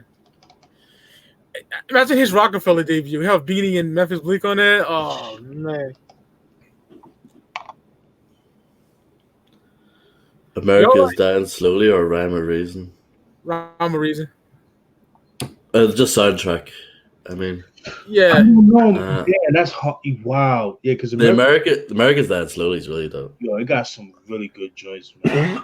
Imagine his Rockefeller debut. We have Beanie and Memphis Bleak on there. Oh man. America's Dying Slowly or Rhyme or Reason? Rhyme or Reason. Just soundtrack. I mean, I Yeah. don't know. Uh, Yeah, that's hot. Wow. Yeah, because America's Dying Slowly is really dope. yo, it got some really good joints, man.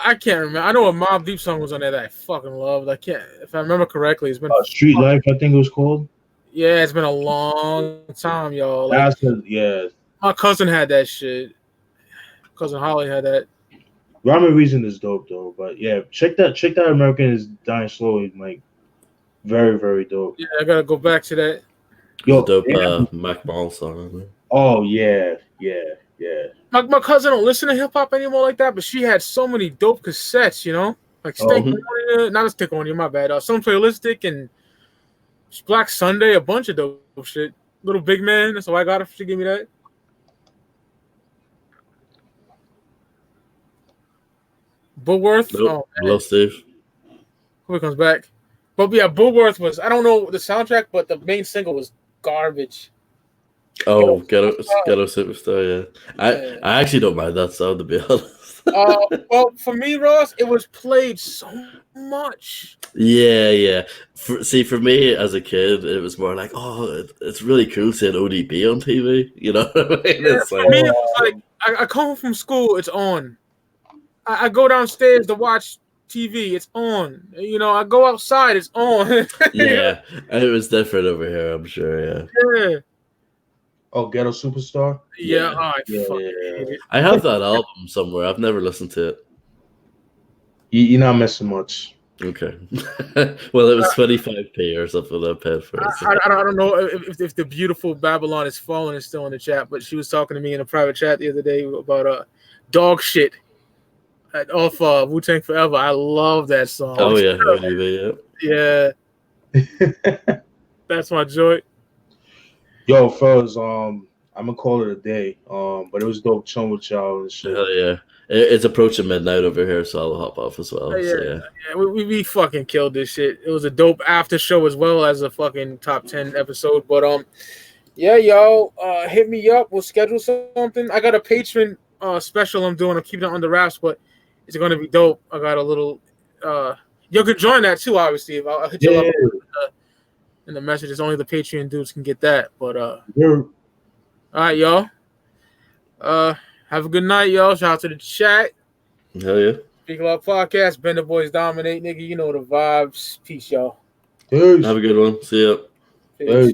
I can't remember. I know a Mobb Deep song was on there that I fucking loved. I can't, if I remember correctly, it's been Street Life, I think it was called. yeah, it's been a long time, y'all. Like, Yeah. my cousin had that shit. Cousin Holly had that. Rhyme and Reason is dope though, but yeah, check that American is Dying Slowly, like very, very dope. Yeah, I gotta go back to that. Yo, Dope yeah. Mac Ball song. Oh yeah. My cousin don't listen to hip hop anymore like that, but she had so many dope cassettes, you know, like not a stick on you, my bad. Some Playlistic and Black Sunday, a bunch of dope shit. Little Big Man, that's why I got her. She gave me that. Bullworth. Nope. Hello, Steve. Hope he comes back. But yeah, Bullworth was, I don't know the soundtrack, but the main single was garbage. Oh, Ghetto Superstar, yeah. I actually don't mind that sound, to be honest. Well, for me, Ross, it was played so much. Yeah. For me as a kid, it was more like, oh, it's really cool seeing ODB on TV. You know what I mean? Yeah, for me, it was like, I come home from school, it's on. I go downstairs to watch TV, it's on. You know, I go outside, it's on. Yeah, it was different over here, I'm sure, Yeah. Oh, Ghetto Superstar? Yeah, I have that album somewhere. I've never listened to it. You're not missing much. Okay. Well, it was 25p or something I paid for it. So. I don't know if the beautiful Babylon is falling is still in the chat, but she was talking to me in a private chat the other day about dog shit off Wu-Tang Forever. I love that song. Oh yeah, yeah. That's my joy. Yo, fellas, I'm gonna call it a day. But it was dope chilling with y'all and shit. Hell yeah. It's approaching midnight over here, so I'll hop off as well. Yeah, we fucking killed this shit. It was a dope after show as well as a fucking top 10 episode. But yeah, y'all, hit me up. We'll schedule something. I got a patron special I'm doing. I'm keeping it under wraps, but it's gonna be dope. I got a little. You can join that too, obviously. I'll hit you up in the messages. Only the Patreon dudes can get that. But all right, y'all. Have a good night, y'all. Shout out to the chat. Hell yeah. Speak Love Podcast. Bend the Boys Dominate, nigga. You know the vibes. Peace, y'all. Peace. Have a good one. See ya. Peace.